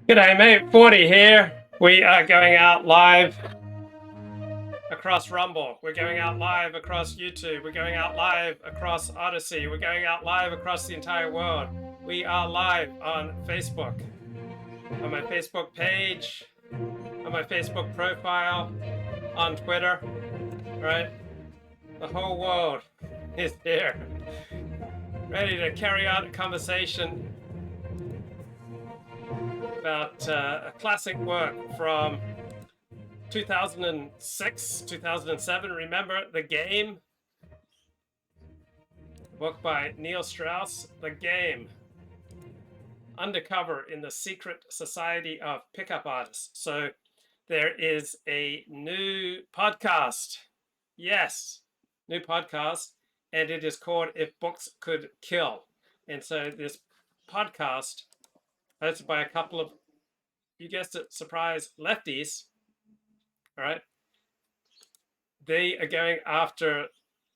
G'day mate, 40 here. We are going out live across Rumble. We're going out live across YouTube. We're going out live across Odyssey. We're going out live across the entire world. We are live on Facebook, on my Facebook page, on my Facebook profile, on Twitter, right? The whole world is here, ready to carry out a conversation about a classic work from 2006, 2007. Remember The Game? Book by Neil Strauss, The Game. Undercover in the Secret Society of Pickup Artists. So there is a new podcast. Yes, new podcast. And it is called If Books Could Kill. And so this podcast, hosted by a couple of, you guessed it, surprise lefties, all right? They are going after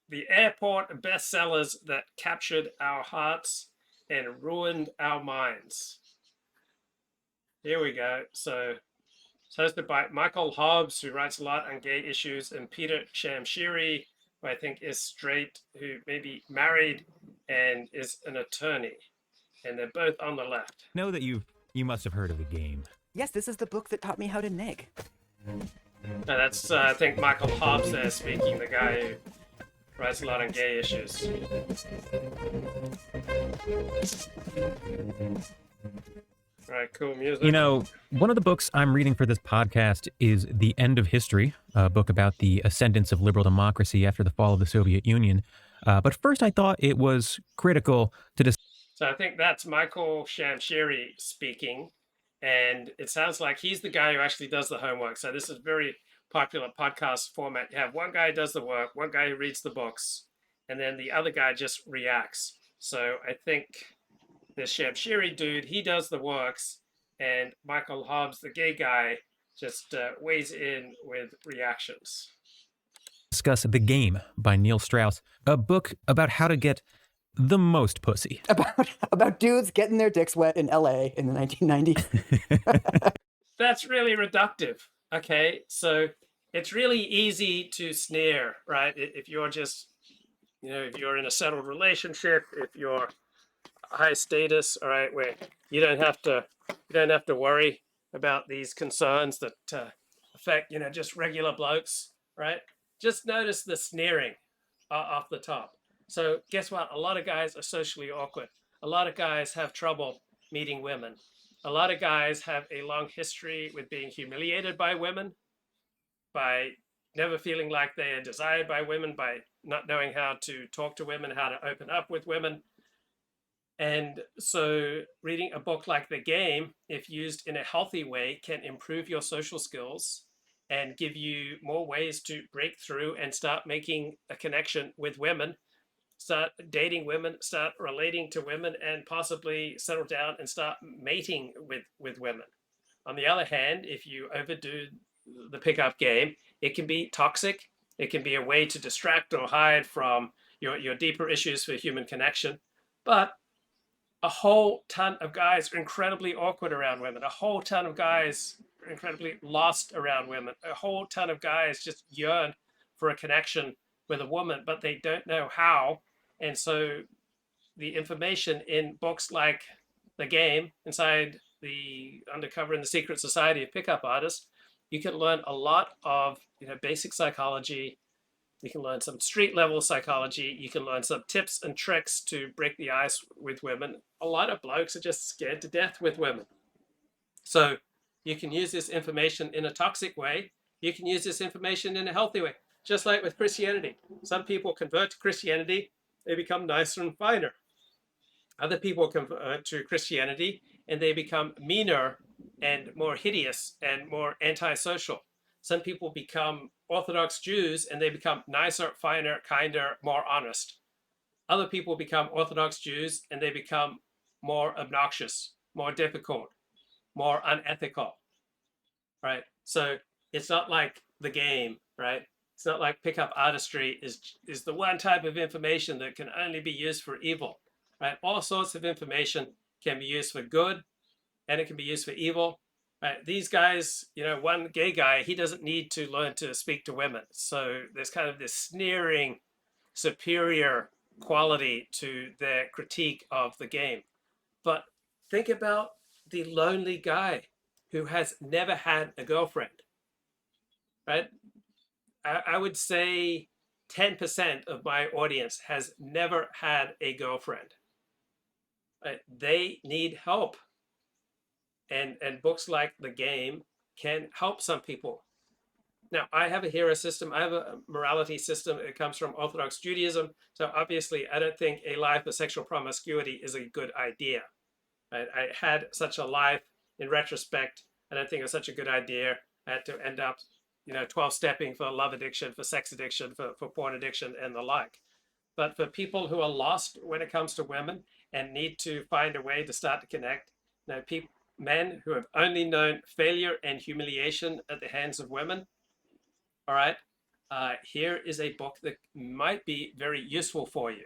the airport bestsellers that captured our hearts and ruined our minds. Here we go. So it's hosted by Michael Hobbs, who writes a lot on gay issues, and Peter Shamshiri, who I think is straight, who may be married and is an attorney. And they're both on the left. Know that you must have heard of The Game. Yes, this is the book that taught me how to nig. No, that's, I think, Michael Hobbs there speaking, the guy who writes a lot on gay issues. All right, cool music. You know, one of the books I'm reading for this podcast is The End of History, a book about the ascendance of liberal democracy after the fall of the Soviet Union. But first, I thought it was critical to So I think that's Michael Shamshiri speaking, and it sounds like he's the guy who actually does the homework. So this is a very popular podcast format. You have one guy who does the work, one guy who reads the books, and then the other guy just reacts. So I think this Shamshiri dude, he does the works, and Michael Hobbs, the gay guy, just weighs in with reactions. discuss The Game by Neil Strauss, a book about how to get the most pussy. About dudes getting their dicks wet in LA in the 1990s. That's really reductive. Okay, so it's really easy to sneer, right? If you're just, if you're in a settled relationship, if you're high status, all right, where you don't have to worry about these concerns that affect, just regular blokes, right? Just notice the sneering off the top. So guess what? A lot of guys are socially awkward. A lot of guys have trouble meeting women. A lot of guys have a long history with being humiliated by women, by never feeling like they are desired by women, by not knowing how to talk to women, how to open up with women. And so reading a book like The Game, if used in a healthy way, can improve your social skills and give you more ways to break through and start making a connection with women, start dating women, start relating to women, and possibly settle down and start mating with women. On the other hand, if you overdo the pickup game, it can be toxic. It can be a way to distract or hide from your deeper issues for human connection. But a whole ton of guys are incredibly awkward around women. A whole ton of guys are incredibly lost around women. A whole ton of guys just yearn for a connection with a woman, but they don't know how. And so the information in books like The Game, inside the Undercover in the Secret Society of Pickup Artists, you can learn a lot of basic psychology. You can learn some street level psychology. You can learn some tips and tricks to break the ice with women. A lot of blokes are just scared to death with women. So you can use this information in a toxic way. You can use this information in a healthy way. Just like with Christianity. Some people convert to Christianity, they become nicer and finer. Other people convert to Christianity and they become meaner and more hideous and more antisocial. Some people become Orthodox Jews and they become nicer, finer, kinder, more honest. Other people become Orthodox Jews and they become more obnoxious, more difficult, more unethical, right? So it's not like The Game, right? It's not like pickup artistry is the one type of information that can only be used for evil, right? All sorts of information can be used for good and it can be used for evil. Right? These guys, one gay guy, he doesn't need to learn to speak to women. So there's kind of this sneering, superior quality to their critique of the game. But think about the lonely guy who has never had a girlfriend, right? I would say 10% of my audience has never had a girlfriend. Right? They need help. And books like The Game can help some people. Now, I have a hero system. I have a morality system. It comes from Orthodox Judaism. So obviously, I don't think a life of sexual promiscuity is a good idea. Right? I had such a life. In retrospect, I don't think it was such a good idea. I had to end up, 12-stepping for love addiction, for sex addiction, for porn addiction, and the like. But for people who are lost when it comes to women and need to find a way to start to connect, men who have only known failure and humiliation at the hands of women, all right, here is a book that might be very useful for you.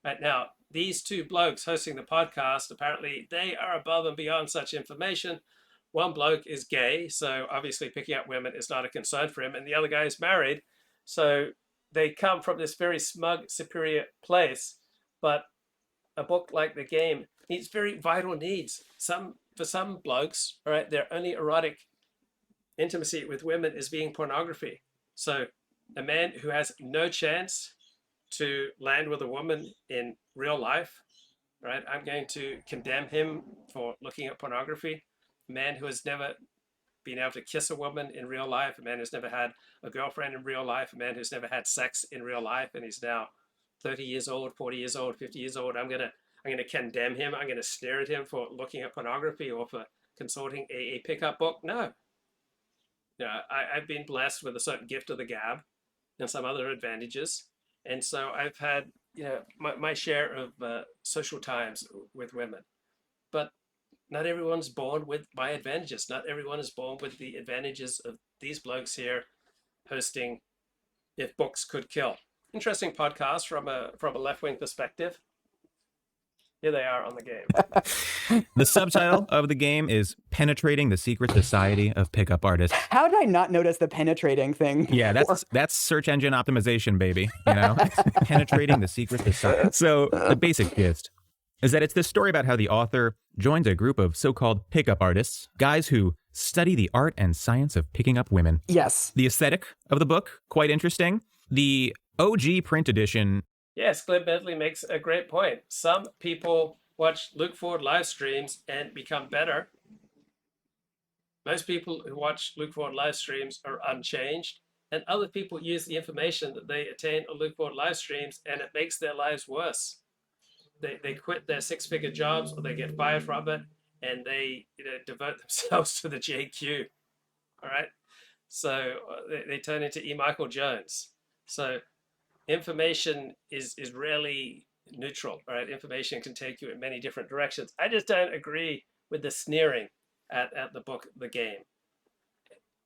Right now, these two blokes hosting the podcast, apparently they are above and beyond such information. One bloke is gay, so obviously picking up women is not a concern for him, and the other guy is married. So they come from this very smug, superior place. But a book like The Game needs very vital needs. For some blokes, all right, their only erotic intimacy with women is being pornography. So a man who has no chance to land with a woman in real life, right? I'm going to condemn him for looking at pornography. A man who has never been able to kiss a woman in real life, a man who's never had a girlfriend in real life, a man who's never had sex in real life, and he's now 30 years old, 40 years old, 50 years old. I'm gonna condemn him. I'm gonna sneer at him for looking at pornography or for consulting a pickup book. No. I've been blessed with a certain gift of the gab and some other advantages. And so I've had, my share of social times with women. But not everyone's born with my advantages. Not everyone is born with the advantages of these blokes here hosting If Books Could Kill. Interesting podcast from a left-wing perspective. Here they are on The Game. The subtitle of The Game is Penetrating the Secret Society of Pickup Artists. How did I not notice the penetrating thing? Yeah, that's search engine optimization, baby. Penetrating the Secret Society. So the basic gist is that it's this story about how the author joins a group of so-called pickup artists, guys who study the art and science of picking up women. Yes. The aesthetic of the book, quite interesting. The OG print edition. Yes, Glenn Bentley makes a great point. Some people watch Luke Ford live streams and become better. Most people who watch Luke Ford live streams are unchanged, and other people use the information that they attain on Luke Ford live streams, and it makes their lives worse. They quit their six-figure jobs, or they get fired from it, and they devote themselves to the JQ. All right, so they turn into E. Michael Jones. So information is rarely neutral. All right, information can take you in many different directions. I just don't agree with the sneering at the book, The Game.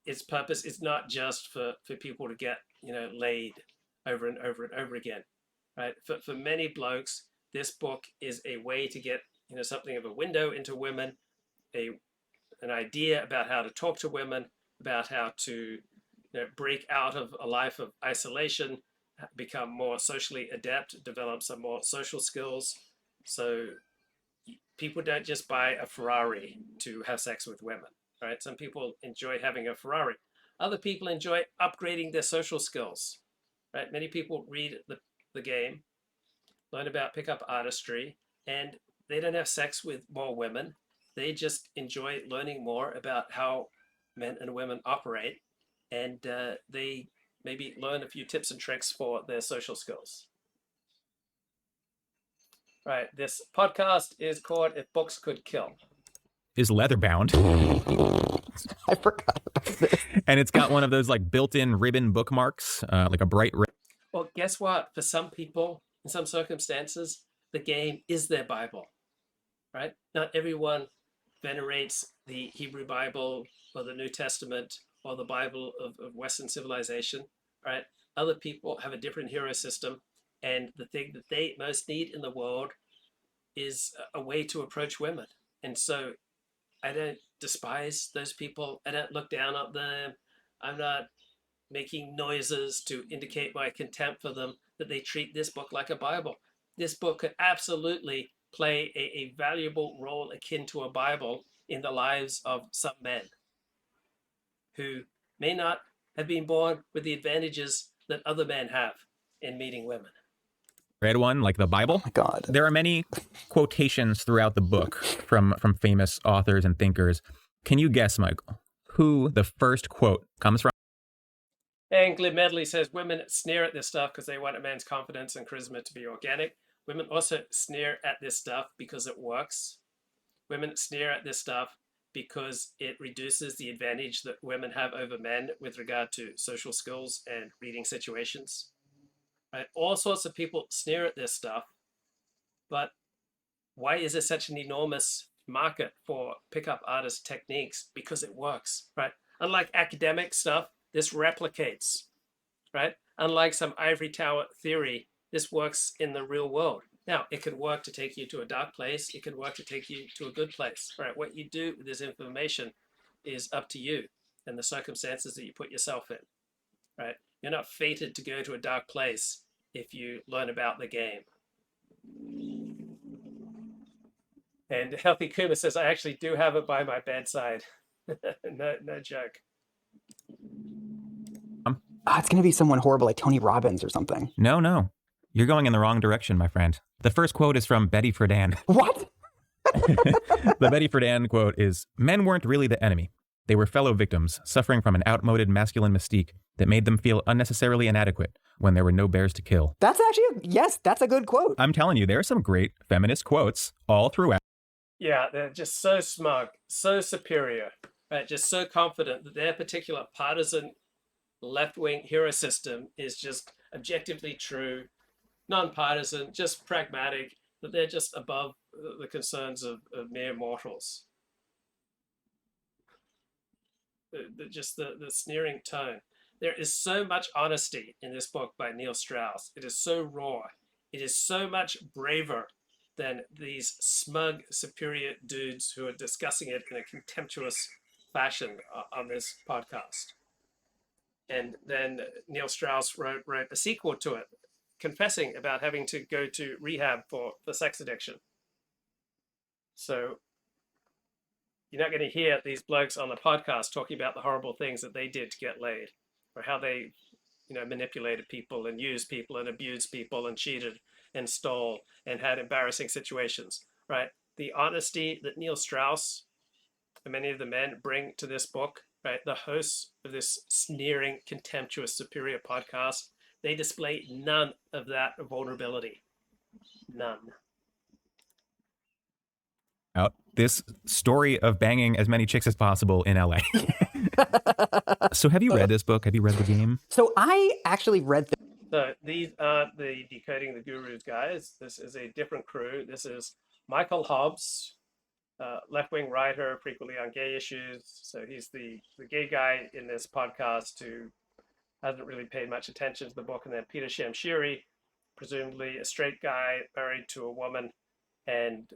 Its purpose is not just for people to get laid over and over and over again. Right? For many blokes, this book is a way to get something of a window into women, an idea about how to talk to women, about how to break out of a life of isolation, become more socially adept, develop some more social skills. So people don't just buy a Ferrari to have sex with women, right? Some people enjoy having a Ferrari. Other people enjoy upgrading their social skills, right? Many people read the game, learn about pickup artistry, and they don't have sex with more women. They just enjoy learning more about how men and women operate, and they maybe learn a few tips and tricks for their social skills. Right, this podcast is called If Books Could Kill. Is leather bound. I forgot about this. And it's got one of those like built-in ribbon bookmarks, like a bright red. Well, guess what? For some people, in some circumstances, the game is their Bible, right? Not everyone venerates the Hebrew Bible or the New Testament or the Bible of Western civilization, right? Other people have a different hero system, and the thing that they most need in the world is a way to approach women. And so I don't despise those people. I don't look down on them. I'm not making noises to indicate my contempt for them, that they treat this book like a Bible. This book could absolutely play a valuable role akin to a Bible in the lives of some men who may not have been born with the advantages that other men have in meeting women. Read one like the Bible? Oh my God. There are many quotations throughout the book from famous authors and thinkers. Can you guess, Michael, who the first quote comes from? And Glib Medley says women sneer at this stuff because they want a man's confidence and charisma to be organic. Women also sneer at this stuff because it works. Women sneer at this stuff because it reduces the advantage that women have over men with regard to social skills and reading situations. Right? All sorts of people sneer at this stuff, but why is there such an enormous market for pickup artist techniques? Because it works, right? Unlike academic stuff, this replicates, right? Unlike some ivory tower theory, this works in the real world. Now, it could work to take you to a dark place. It could work to take you to a good place, right? What you do with this information is up to you and the circumstances that you put yourself in, right? You're not fated to go to a dark place if you learn about the game. And Healthy Kuma says, I actually do have it by my bedside. No joke. It's going to be someone horrible like Tony Robbins or something. No. You're going in the wrong direction, my friend. The first quote is from Betty Friedan. What? The Betty Friedan quote is, men weren't really the enemy. They were fellow victims, suffering from an outmoded masculine mystique that made them feel unnecessarily inadequate when there were no bears to kill. That's actually, yes, that's a good quote. I'm telling you, there are some great feminist quotes all throughout. Yeah, they're just so smug, so superior, right? Just so confident that their particular partisan left-wing hero system is just objectively true, non-partisan, just pragmatic, that they're just above the concerns of mere mortals. The sneering tone. There is so much honesty in this book by Neil Strauss. It is so raw. It is so much braver than these smug, superior dudes who are discussing it in a contemptuous fashion on this podcast. And then Neil Strauss wrote a sequel to it, confessing about having to go to rehab for sex addiction. So you're not going to hear these blokes on the podcast talking about the horrible things that they did to get laid, or how they, manipulated people and used people and abused people and cheated and stole and had embarrassing situations, right? The honesty that Neil Strauss and many of the men bring to this book, right? The hosts of this sneering, contemptuous, superior podcast, they display none of that vulnerability. None. Out this story of banging as many chicks as possible in LA. So have you read this book? Have you read the game? So I actually read the So these aren't the Decoding the Gurus guys. This is a different crew. This is Michael Hobbs, left-wing writer, frequently on gay issues. So he's the gay guy in this podcast who hasn't really paid much attention to the book. And then Peter Shamshiri, presumably a straight guy married to a woman and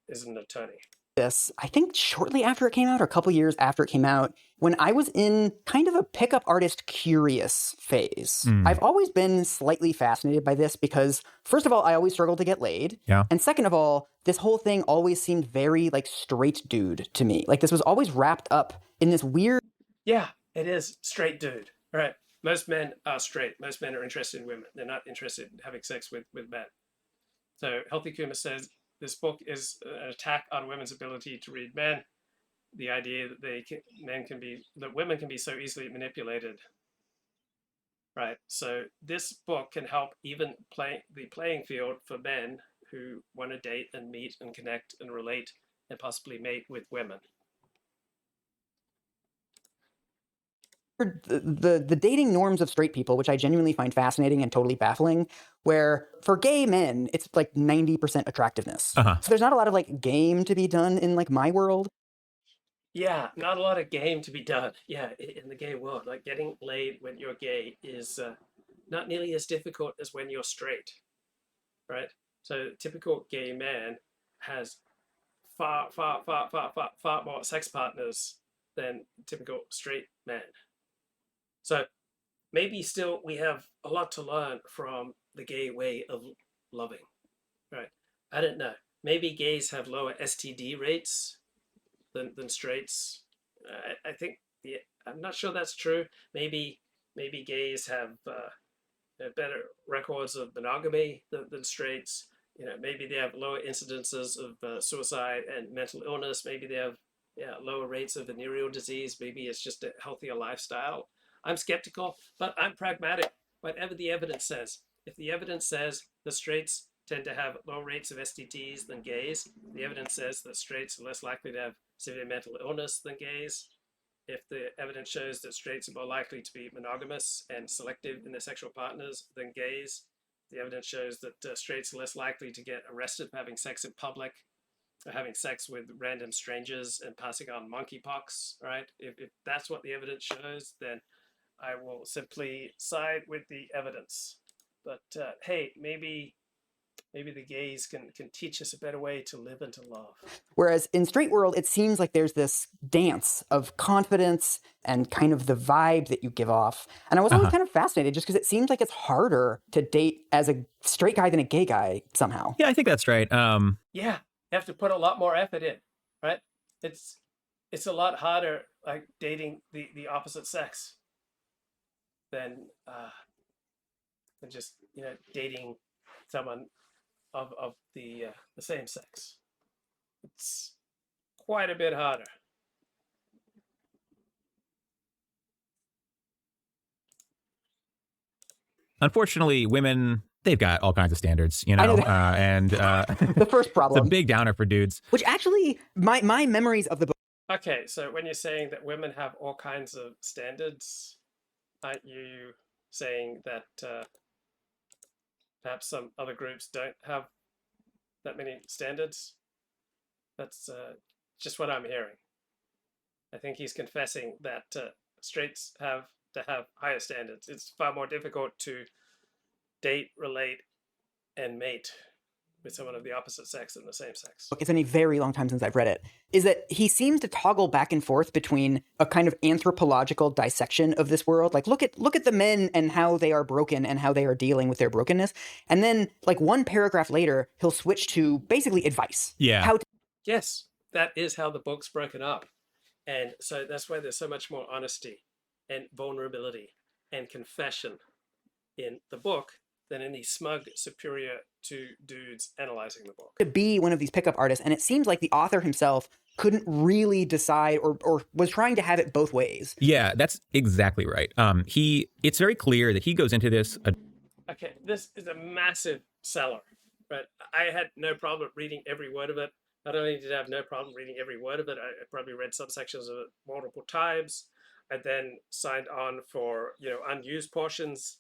is an attorney. this, I think shortly after it came out or a couple years after it came out, when I was in kind of a pickup artist curious phase. I've always been slightly fascinated by this because, first of all, I always struggled to get laid. Yeah. And second of all, this whole thing always seemed very like straight dude to me. Like this was always wrapped up in this weird... Yeah, it is straight dude. Right. Most men are straight. Most men are interested in women. They're not interested in having sex with men. So Healthy Kuma says, this book is an attack on women's ability to read men. The idea that women can be so easily manipulated. Right. So this book can help even the playing field for men who want to date and meet and connect and relate and possibly mate with women. The dating norms of straight people, which I genuinely find fascinating and totally baffling, where for gay men, it's like 90% attractiveness. So there's not a lot of like game to be done in like my world. Yeah, not a lot of game to be done. Yeah, in the gay world, like getting laid when you're gay is not nearly as difficult as when you're straight, right? So typical gay man has far more sex partners than typical straight men. So maybe still we have a lot to learn from the gay way of loving, right? I don't know. Maybe gays have lower STD rates than straights. I think, yeah, I'm not sure that's true. Maybe gays have better records of monogamy than straights. Maybe they have lower incidences of suicide and mental illness. Maybe they have lower rates of venereal disease. Maybe it's just a healthier lifestyle. I'm skeptical, but I'm pragmatic. Whatever the evidence says. If the evidence says the straights tend to have lower rates of STDs than gays, the evidence says that straights are less likely to have severe mental illness than gays. If the evidence shows that straights are more likely to be monogamous and selective in their sexual partners than gays, the evidence shows that straights are less likely to get arrested for having sex in public, or having sex with random strangers and passing on monkeypox, right? If that's what the evidence shows, then I will simply side with the evidence. But hey, maybe the gays can teach us a better way to live and to love. Whereas in straight world, it seems like there's this dance of confidence and kind of the vibe that you give off. And I was always kind of fascinated just because it seems like it's harder to date as a straight guy than a gay guy somehow. Yeah, I think that's right. Yeah, you have to put a lot more effort in, right? It's a lot harder, like dating the opposite sex than just dating someone of the same sex. It's quite a bit harder. Unfortunately, women, they've got all kinds of standards, and the first problem. It's a big downer for dudes. Which actually, my memories of the book. Okay, so when you're saying that women have all kinds of standards, aren't you saying that perhaps some other groups don't have that many standards? That's just what I'm hearing. I think he's confessing that straights have to have higher standards. It's far more difficult to date, relate, and mate with someone of the opposite sex than the same sex. It's been a very long time since I've read it, is that he seems to toggle back and forth between a kind of anthropological dissection of this world. Like, look at the men and how they are broken and how they are dealing with their brokenness. And then, like, one paragraph later, he'll switch to basically advice. Yeah. Yes, that is how the book's broken up. And so that's why there's so much more honesty and vulnerability and confession in the book than any smug, superior to dudes analyzing the book. To be one of these pickup artists, and it seems like the author himself couldn't really decide or was trying to have it both ways. Yeah, that's exactly right. It's very clear that he goes into this. Okay, this is a massive seller, right? I had no problem reading every word of it. Not only did I have no problem reading every word of it, I probably read some sections of it multiple times. I then signed on for, unused portions.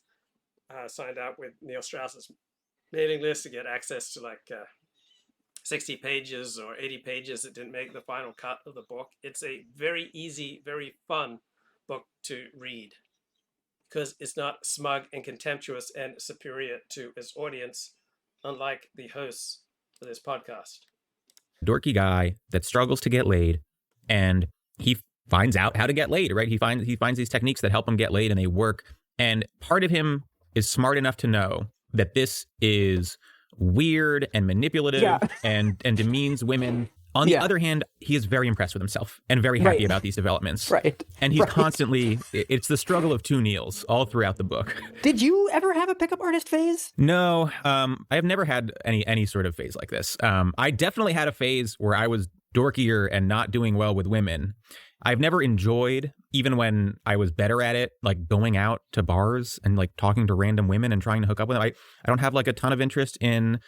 Signed up with Neil Strauss's mailing list to get access to 60 pages or 80 pages that didn't make the final cut of the book. It's a very easy, very fun book to read because it's not smug and contemptuous and superior to its audience, unlike the hosts of this podcast. Dorky guy that struggles to get laid, and he finds out how to get laid, right? He finds these techniques that help him get laid, and they work. And part of him is smart enough to know that this is weird and manipulative and demeans women. On the other hand, he is very impressed with himself and very happy about these developments. Right. And he's constantly, it's the struggle of two Neils all throughout the book. Did you ever have a pickup artist phase? No, I have never had any sort of phase like this. I definitely had a phase where I was dorkier and not doing well with women. I've never enjoyed, even when I was better at it, like going out to bars and like talking to random women and trying to hook up with them. I don't have like a ton of interest in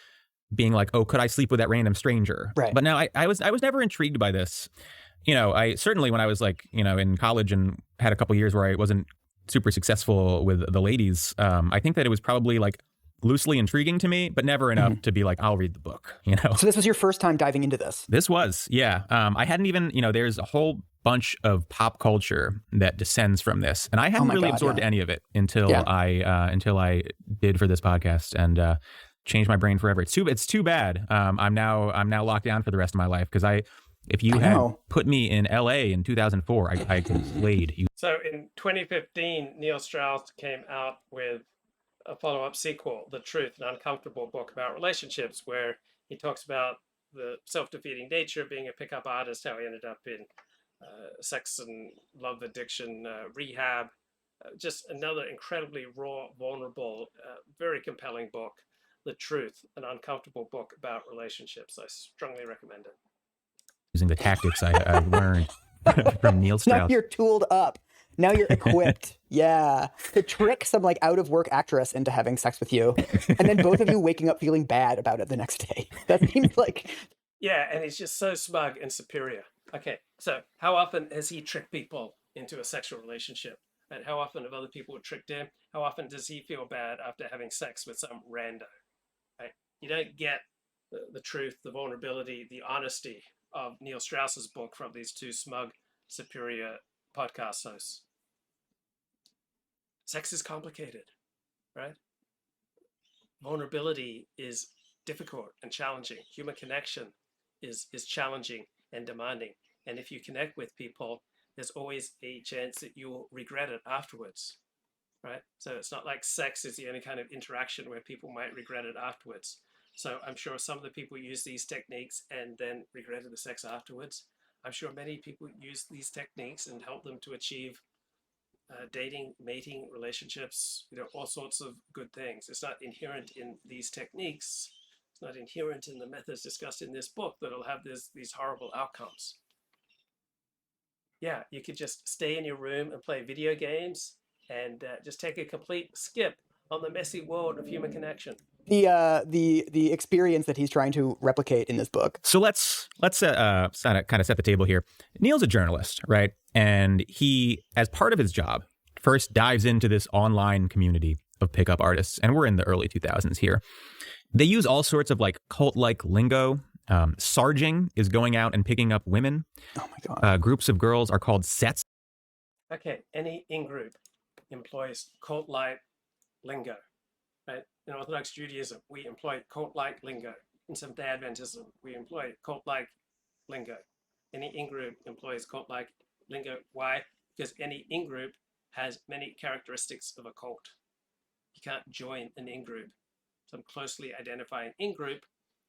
being like, oh, could I sleep with that random stranger? Right. But now I was never intrigued by this. I certainly, when I was like, in college and had a couple years where I wasn't super successful with the ladies, I think that it was probably like loosely intriguing to me, but never enough to be like, I'll read the book, So this was your first time diving into this? This was, yeah. I hadn't even, there's a whole bunch of pop culture that descends from this, and I hadn't absorbed any of it until I did for this podcast, and changed my brain forever. It's too bad. I'm now locked down for the rest of my life because if you had put me in LA in 2004, I could have slayed you. So in 2015, Neil Strauss came out with a follow-up sequel, The Truth, an uncomfortable book about relationships, where he talks about the self-defeating nature of being a pickup artist, how he ended up in sex and love addiction rehab. Just another incredibly raw, vulnerable, very compelling book, The Truth, an uncomfortable book about relationships. I strongly recommend it. Using the tactics I've learned from Neil Strauss. Now you're tooled up. Now you're equipped. Yeah. To trick some like out of work actress into having sex with you. And then both of you waking up feeling bad about it the next day. That seems like. Yeah. And he's just so smug and superior. Okay. So how often has he tricked people into a sexual relationship? And how often have other people tricked him? How often does he feel bad after having sex with some rando? Right? You don't get the truth, the vulnerability, the honesty of Neil Strauss's book from these two smug, superior podcast hosts. Sex is complicated, right? Vulnerability is difficult and challenging. Human connection is challenging and demanding. And if you connect with people, there's always a chance that you'll regret it afterwards, right? So it's not like sex is the only kind of interaction where people might regret it afterwards. So I'm sure some of the people use these techniques and then regretted the sex afterwards. I'm sure many people use these techniques and help them to achieve dating, mating, relationships, all sorts of good things. It's not inherent in these techniques. It's not inherent in the methods discussed in this book that will have these horrible outcomes. Yeah, you could just stay in your room and play video games and just take a complete skip on the messy world of human connection. The experience that he's trying to replicate in this book. So let's kind of set the table here. Neil's a journalist, right? And he, as part of his job, first dives into this online community of pickup artists. And we're in the early 2000s here. They use all sorts of like cult-like lingo. Sarging is going out and picking up women. Oh my God. Groups of girls are called sets. Okay, any in-group employs cult-like lingo, right? In Orthodox Judaism, we employ cult-like lingo. In Seventh-day Adventism, we employ cult-like lingo. Any in-group employs cult-like lingo. Why? Because any in-group has many characteristics of a cult. You can't join an in-group, some closely identifying in-group,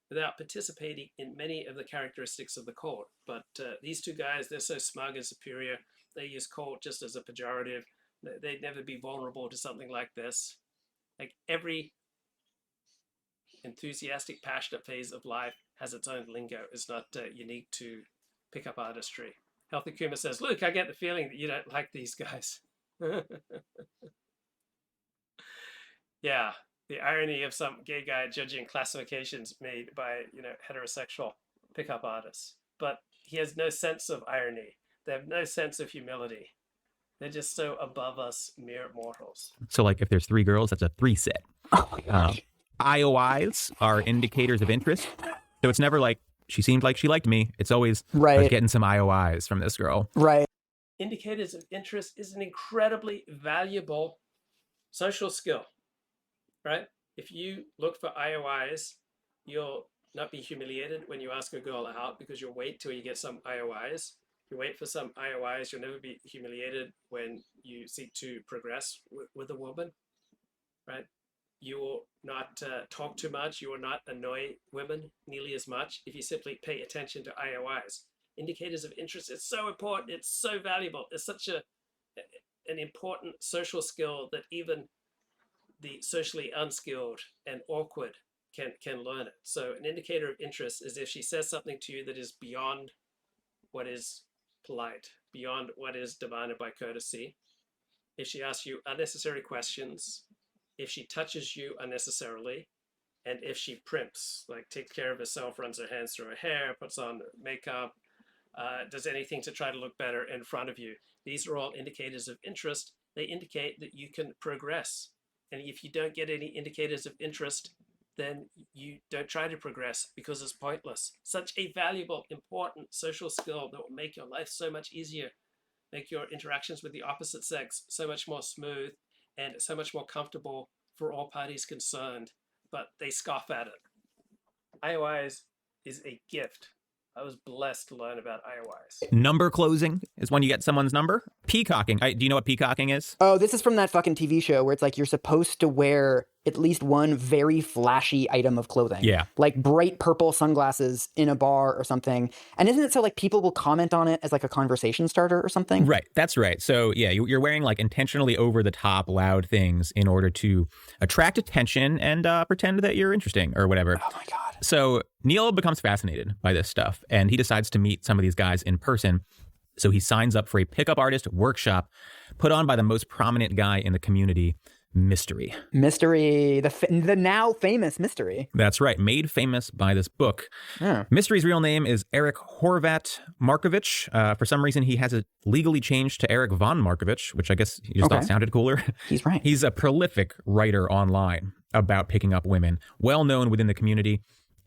without participating in many of the characteristics of the cult. But these two guys, they're so smug and superior. They use cult just as a pejorative. They'd never be vulnerable to something like this. Like every enthusiastic, passionate phase of life has its own lingo. It's not unique to pickup artistry. Healthy Kuma says, Luke, I get the feeling that you don't like these guys. Yeah, the irony of some gay guy judging classifications made by, heterosexual pickup artists. But he has no sense of irony. They have no sense of humility. They're just so above us mere mortals. So like if there's three girls, that's a three set. Oh my gosh. IOIs are indicators of interest. So it's never like, she seemed like she liked me. It's always, right. I was getting some IOIs from this girl. Right. Indicators of interest is an incredibly valuable social skill, right? If you look for IOIs, you'll not be humiliated when you ask a girl out because you'll wait till you get some IOIs. If you wait for some IOIs, you'll never be humiliated when you seek to progress with a woman, right? You will not talk too much. You will not annoy women nearly as much if you simply pay attention to IOIs. Indicators of interest, it's so important. It's so valuable. It's such an important social skill that even the socially unskilled and awkward can learn it. So an indicator of interest is if she says something to you that is beyond what is polite, beyond what is demanded by courtesy. If she asks you unnecessary questions, if she touches you unnecessarily, and if she primps, like takes care of herself, runs her hands through her hair, puts on makeup, does anything to try to look better in front of you. These are all indicators of interest. They indicate that you can progress. And if you don't get any indicators of interest, then you don't try to progress because it's pointless. Such a valuable, important social skill that will make your life so much easier, make your interactions with the opposite sex so much more smooth and so much more comfortable for all parties concerned. but they scoff at it. IOIs is a gift. I was blessed to learn about IOIs. Number closing is when you get someone's number. Peacocking. Do you know what peacocking is? Oh, this is from that fucking TV show where it's like you're supposed to wear at least one very flashy item of clothing. Yeah. Like bright purple sunglasses in a bar or something. And isn't it so like people will comment on it as like a conversation starter or something? Right. That's right. So yeah, you're wearing like intentionally over the top loud things in order to attract attention and pretend that you're interesting or whatever. Oh my God. So Neil becomes fascinated by this stuff and he decides to meet some of these guys in person. So he signs up for a pickup artist workshop put on by the most prominent guy in the community, Mystery. Mystery, the now famous Mystery. That's right, made famous by this book. Yeah. Mystery's real name is Eric Horvat Markovich. For some reason, he has it legally changed to Eric von Markovich, which I guess he just thought sounded cooler. He's right. He's a prolific writer online about picking up women, well known within the community.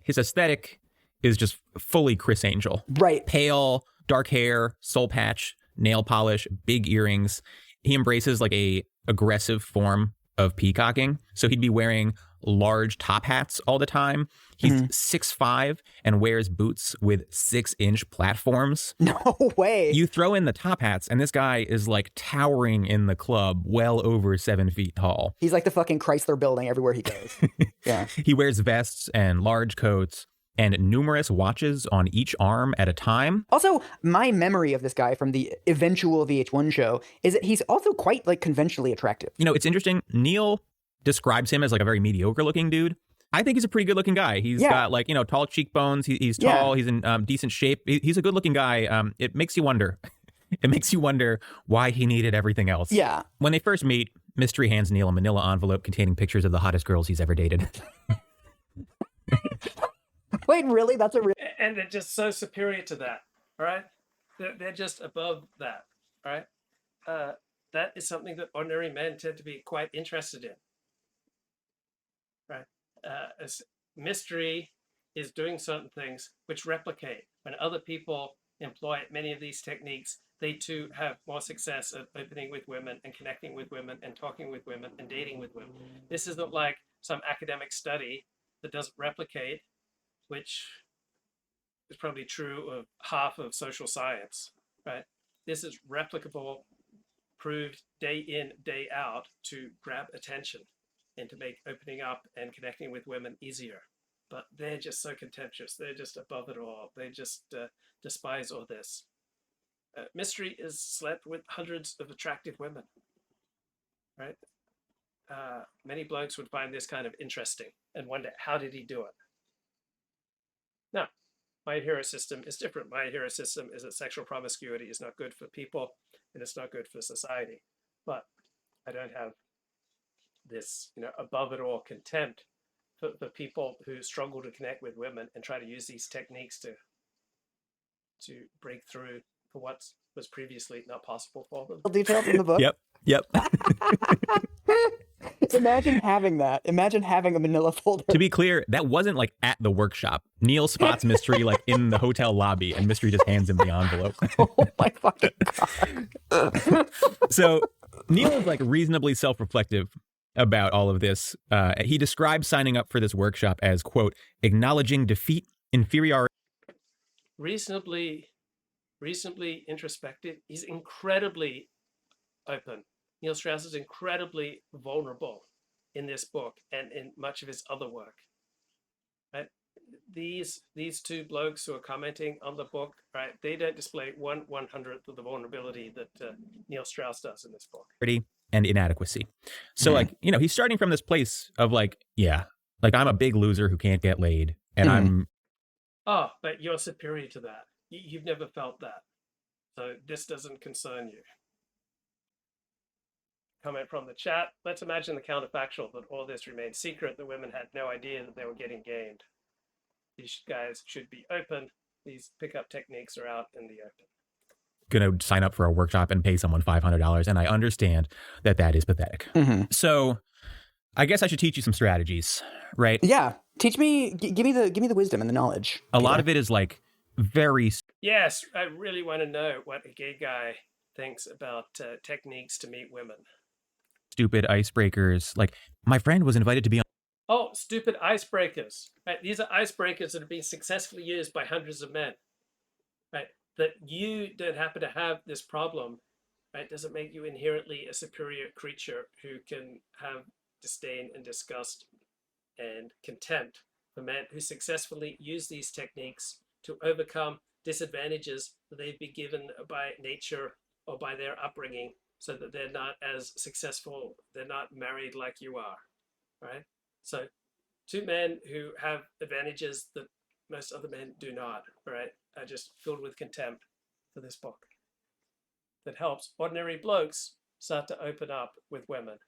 His aesthetic is just fully Chris Angel. Right. Pale, dark hair, soul patch, nail polish, big earrings. He embraces like a aggressive form of peacocking. So he'd be wearing large top hats all the time. He's 6'5" and wears boots with 6-inch platforms. No way. You throw in the top hats and this guy is like towering in the club, well over 7 feet tall. He's like the fucking Chrysler building everywhere he goes. Yeah. He wears vests and large coats and numerous watches on each arm at a time. Also, my memory of this guy from the eventual VH1 show is that he's also quite like conventionally attractive. You know, it's interesting. Neil describes him as like a very mediocre looking dude. I think he's a pretty good looking guy. He's got like, you know, tall cheekbones. He's tall. He's in decent shape. He's a good looking guy. It makes you wonder. It makes you wonder why he needed everything else. Yeah. When they first meet, Mystery hands Neil a manila envelope containing pictures of the hottest girls he's ever dated. Wait, really? That's a real... And they're just so superior to that, all right? They're just above that, all right? That is something that ordinary men tend to be quite interested in, right? As Mystery is doing certain things which replicate. When other people employ many of these techniques, they too have more success at opening with women and connecting with women and talking with women and dating with women. This isn't like some academic study that doesn't replicate, which is probably true of half of social science, right? This is replicable, proved day in, day out to grab attention and to make opening up and connecting with women easier. But they're just so contemptuous. They're just above it all. They just despise all this. Mystery is slept with hundreds of attractive women, right? Many blokes would find this kind of interesting and wonder, how did he do it? Now, my hero system is different. My hero system is that sexual promiscuity is not good for people and it's not good for society. But I don't have this, you know, above it all contempt for people who struggle to connect with women and try to use these techniques to break through for what was previously not possible for them. Details in the book. Yep. Imagine having that. Imagine having a manila folder. To be clear, that wasn't like at the workshop. Neil spots Mystery like in the hotel lobby and Mystery just hands him the envelope. Oh my fucking God. So Neil is like reasonably self-reflective about all of this. He describes signing up for this workshop as, quote, acknowledging defeat, inferiority. Reasonably introspective. He's incredibly open. Neil Strauss is incredibly vulnerable in this book and in much of his other work. Right? These two blokes who are commenting on the book, right? They don't display 1/100th of the vulnerability that Neil Strauss does in this book. And inadequacy. So like, you know, he's starting from this place of like, yeah, like I'm a big loser who can't get laid. And I'm... Oh, but you're superior to that. You've never felt that. So this doesn't concern you. Comment from the chat. Let's imagine the counterfactual that all this remained secret. The women had no idea that they were getting gamed. These guys should be open. These pickup techniques are out in the open. Going to sign up for a workshop and pay someone $500. And I understand that is pathetic. So I guess I should teach you some strategies, right? Yeah. Teach me, give me the wisdom and the knowledge. A lot of it is like very... Yes, I really want to know what a gay guy thinks about techniques to meet women. Stupid icebreakers. Like, my friend was invited to be on Oh, stupid icebreakers. Right? These are icebreakers that have been successfully used by hundreds of men. Right? That you don't happen to have this problem, right, doesn't make you inherently a superior creature who can have disdain and disgust and contempt for men who successfully use these techniques to overcome disadvantages that they've been given by nature or by their upbringing so that they're not as successful, they're not married like you are, right? So two men who have advantages that most other men do not, right, are just filled with contempt for this book that helps ordinary blokes start to open up with women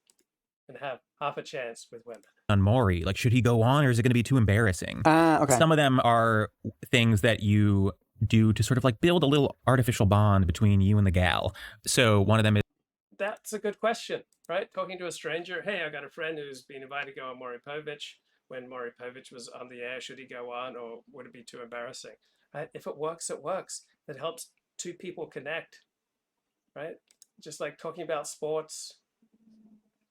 and have half a chance with women. On Maury, like, should he go on or is it going to be too embarrassing? Okay. Some of them are things that you do to sort of like build a little artificial bond between you and the gal. So one of them is, that's a good question, right? Talking to a stranger, hey, I got a friend who's been invited to go on Maury Povich. When Maury Povich was on the air, should he go on or would it be too embarrassing? Right? If it works, it works. It helps two people connect, right? Just like talking about sports.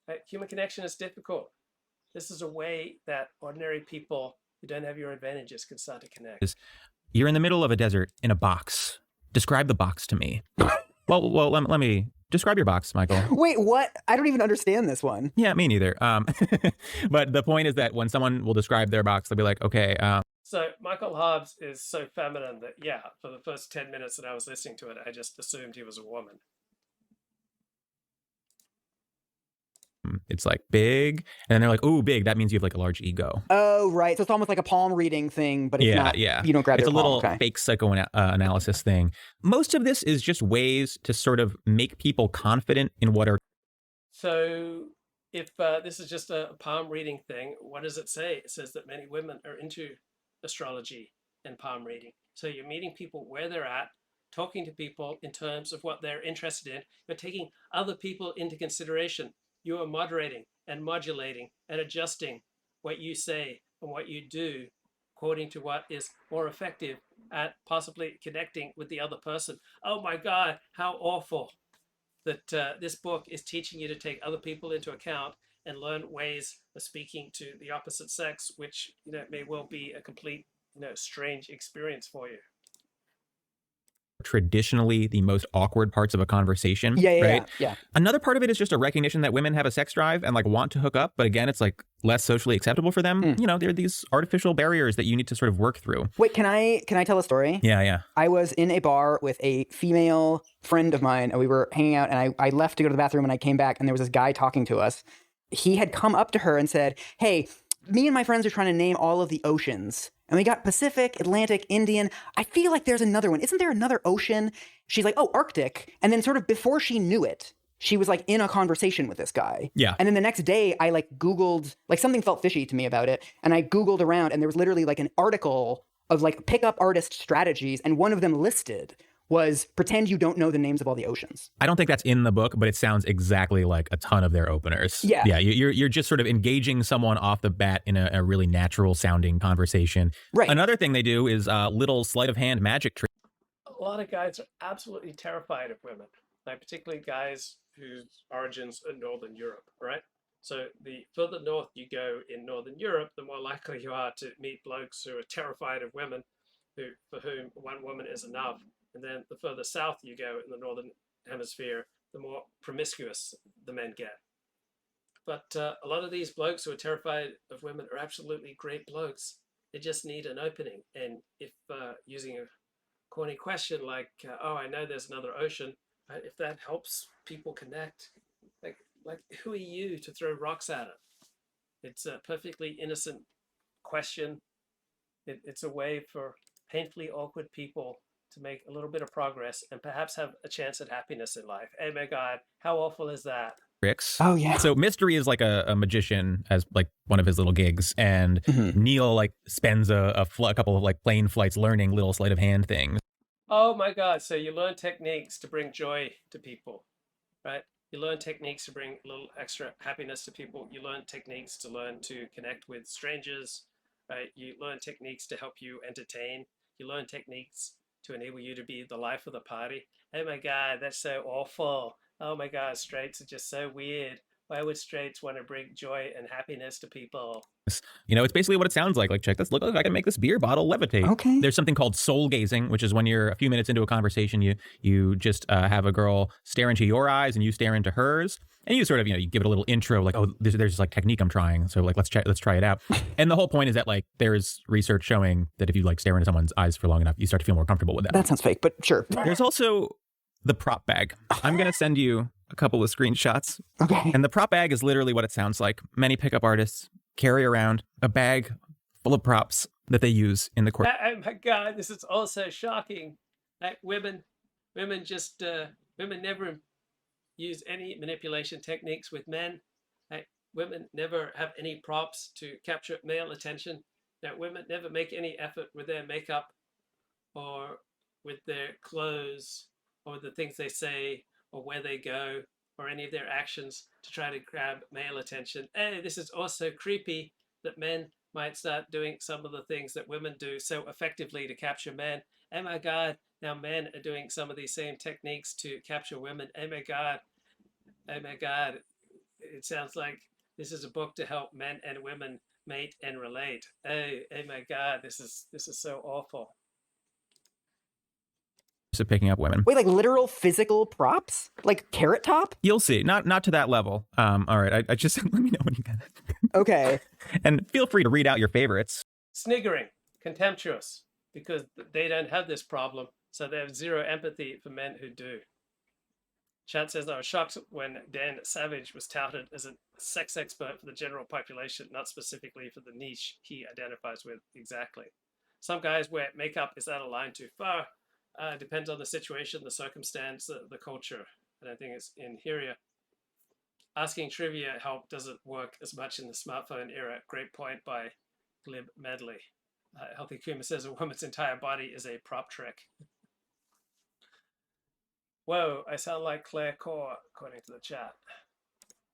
Right? Human connection is difficult. This is a way that ordinary people who don't have your advantages can start to connect. You're in the middle of a desert in a box. Describe the box to me. Well, let me describe your box, Michael. Wait, what? I don't even understand this one. Yeah, me neither. But the point is that when someone will describe their box, they'll be like, okay. So Michael Hobbs is so feminine that, yeah, for the first 10 minutes that I was listening to it, I just assumed he was a woman. It's like big, and then they're like, "Oh, big." That means you have like a large ego. Oh, right. So it's almost like a palm reading thing, but it's not. Yeah. You don't grab It's their a little palm. Okay. fake psychoanalysis thing. Most of this is just ways to sort of make people confident in what are. So if this is just a palm reading thing, what does it say? It says that many women are into astrology and palm reading. So you're meeting people where they're at, talking to people in terms of what they're interested in. You're taking other people into consideration. You are moderating and modulating and adjusting what you say and what you do according to what is more effective at possibly connecting with the other person. Oh my God, how awful that this book is teaching you to take other people into account and learn ways of speaking to the opposite sex, which may well be a complete strange experience for you. Traditionally the most awkward parts of a conversation. Yeah. Another part of it is just a recognition that women have a sex drive and like want to hook up, but again, it's like less socially acceptable for them. There are these artificial barriers that you need to sort of work through. Wait, can I tell a story? Yeah. I was in a bar with a female friend of mine, and we were hanging out, and I left to go to the bathroom, and I came back, and there was this guy talking to us. He had come up to her and said, "Hey, me and my friends are trying to name all of the oceans. And we got Pacific, Atlantic, Indian. I feel like there's another one. Isn't there another ocean?" She's like, "Oh, Arctic." And then sort of before she knew it, she was like in a conversation with this guy. Yeah. And then the next day I like Googled, like something felt fishy to me about it. And I Googled around, and there was literally like an article of like pickup artist strategies. And one of them listed was pretend you don't know the names of all the oceans. I don't think that's in the book, but it sounds exactly like a ton of their openers. Yeah. Yeah. You're just sort of engaging someone off the bat in a really natural sounding conversation. Right. Another thing they do is little sleight of hand magic tricks. A lot of guys are absolutely terrified of women, like particularly guys whose origins are Northern Europe, right? So the further north you go in Northern Europe, the more likely you are to meet blokes who are terrified of women, for whom one woman is enough. And then the further south you go in the Northern Hemisphere, the more promiscuous the men get. But a lot of these blokes who are terrified of women are absolutely great blokes. They just need an opening. And if using a corny question like, oh, I know there's another ocean, right? If that helps people connect, like who are you to throw rocks at it? It's a perfectly innocent question. It's a way for painfully awkward people to make a little bit of progress and perhaps have a chance at happiness in life. Oh my God, how awful is that? Tricks. Oh yeah. So Mystery is like a magician as like one of his little gigs, and Neil like spends a couple of like plane flights learning little sleight of hand things. Oh my God, so you learn techniques to bring joy to people, right? You learn techniques to bring a little extra happiness to people. You learn techniques to learn to connect with strangers, right? You learn techniques to help you entertain. You learn techniques to enable you to be the life of the party. Oh my God, that's so awful. Oh my God, straights are just so weird. Why would straights want to bring joy and happiness to people? You know, it's basically what it sounds like. Like, check this. Look, I can make this beer bottle levitate. Okay. There's something called soul gazing, which is when you're a few minutes into a conversation, you just have a girl stare into your eyes and you stare into hers, and you sort of, you know, you give it a little intro, like, oh, there's this like technique I'm trying, so like let's try it out. And the whole point is that like there's research showing that if you like stare into someone's eyes for long enough, you start to feel more comfortable with them. That sounds fake, but sure. There's also the prop bag. I'm gonna send you a couple of screenshots. Okay. And the prop bag is literally what it sounds like. Many pickup artists carry around a bag full of props that they use in the course. Oh my God, this is also shocking. Like women never use any manipulation techniques with men. Like women never have any props to capture male attention. That women never make any effort with their makeup or with their clothes or the things they say or where they go or any of their actions to try to grab male attention. Hey, this is also creepy that men might start doing some of the things that women do so effectively to capture men. Oh my God, now men are doing some of these same techniques to capture women. Oh my God, it sounds like this is a book to help men and women mate and relate. Oh my God, this is so awful. Of picking up women. Wait, like literal physical props? Like Carrot Top? You'll see. Not to that level. All right. I just let me know when you get it. Okay. And feel free to read out your favorites. Sniggering, contemptuous, because they don't have this problem, so they have zero empathy for men who do. Chat says, I was shocked when Dan Savage was touted as a sex expert for the general population, not specifically for the niche he identifies with exactly. Some guys wear makeup. Is that a line too far? Depends on the situation, the circumstance, the culture. And I think it's in here. Asking trivia help doesn't work as much in the smartphone era. Great point by Glib Medley. Healthy Kuma says a woman's entire body is a prop trick. Whoa, I sound like Claire Core, according to the chat.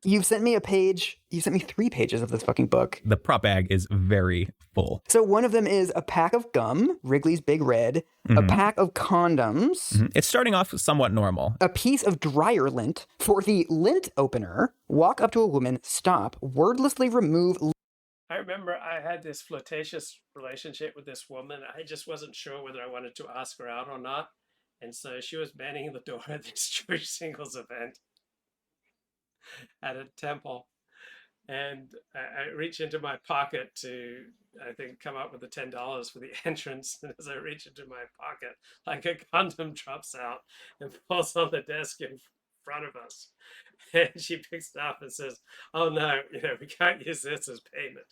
You've sent me a page. You sent me 3 pages of this fucking book. The prop bag is very full. So one of them is a pack of gum, Wrigley's Big Red, a pack of condoms. It's starting off somewhat normal. A piece of dryer lint for the lint opener. Walk up to a woman, stop, wordlessly remove. I remember I had this flirtatious relationship with this woman. I just wasn't sure whether I wanted to ask her out or not. And so she was banging the door at this Jewish singles event at a temple. And I reach into my pocket to, I think, come up with the $10 for the entrance. And as I reach into my pocket, like a condom drops out and falls on the desk in front of us. And she picks it up and says, oh no, we can't use this as payment.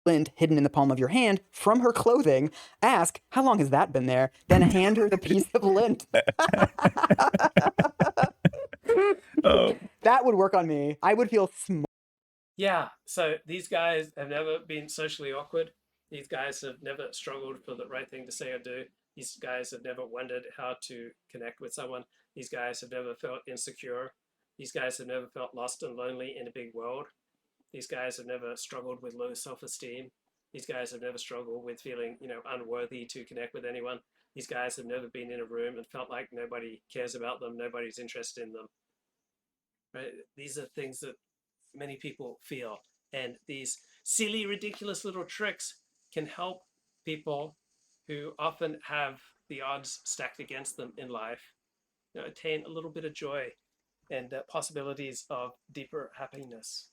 Lint hidden in the palm of your hand from her clothing. Ask, how long has that been there? Then hand her the piece of lint. Oh. That would work on me. I would feel small. Yeah, so these guys have never been socially awkward. These guys have never struggled for the right thing to say or do. These guys have never wondered how to connect with someone. These guys have never felt insecure. These guys have never felt lost and lonely in a big world. These guys have never struggled with low self-esteem. These guys have never struggled with feeling, unworthy to connect with anyone. These guys have never been in a room and felt like nobody cares about them, nobody's interested in them. Right? These are things that many people feel. And these silly, ridiculous little tricks can help people who often have the odds stacked against them in life, attain a little bit of joy and possibilities of deeper happiness.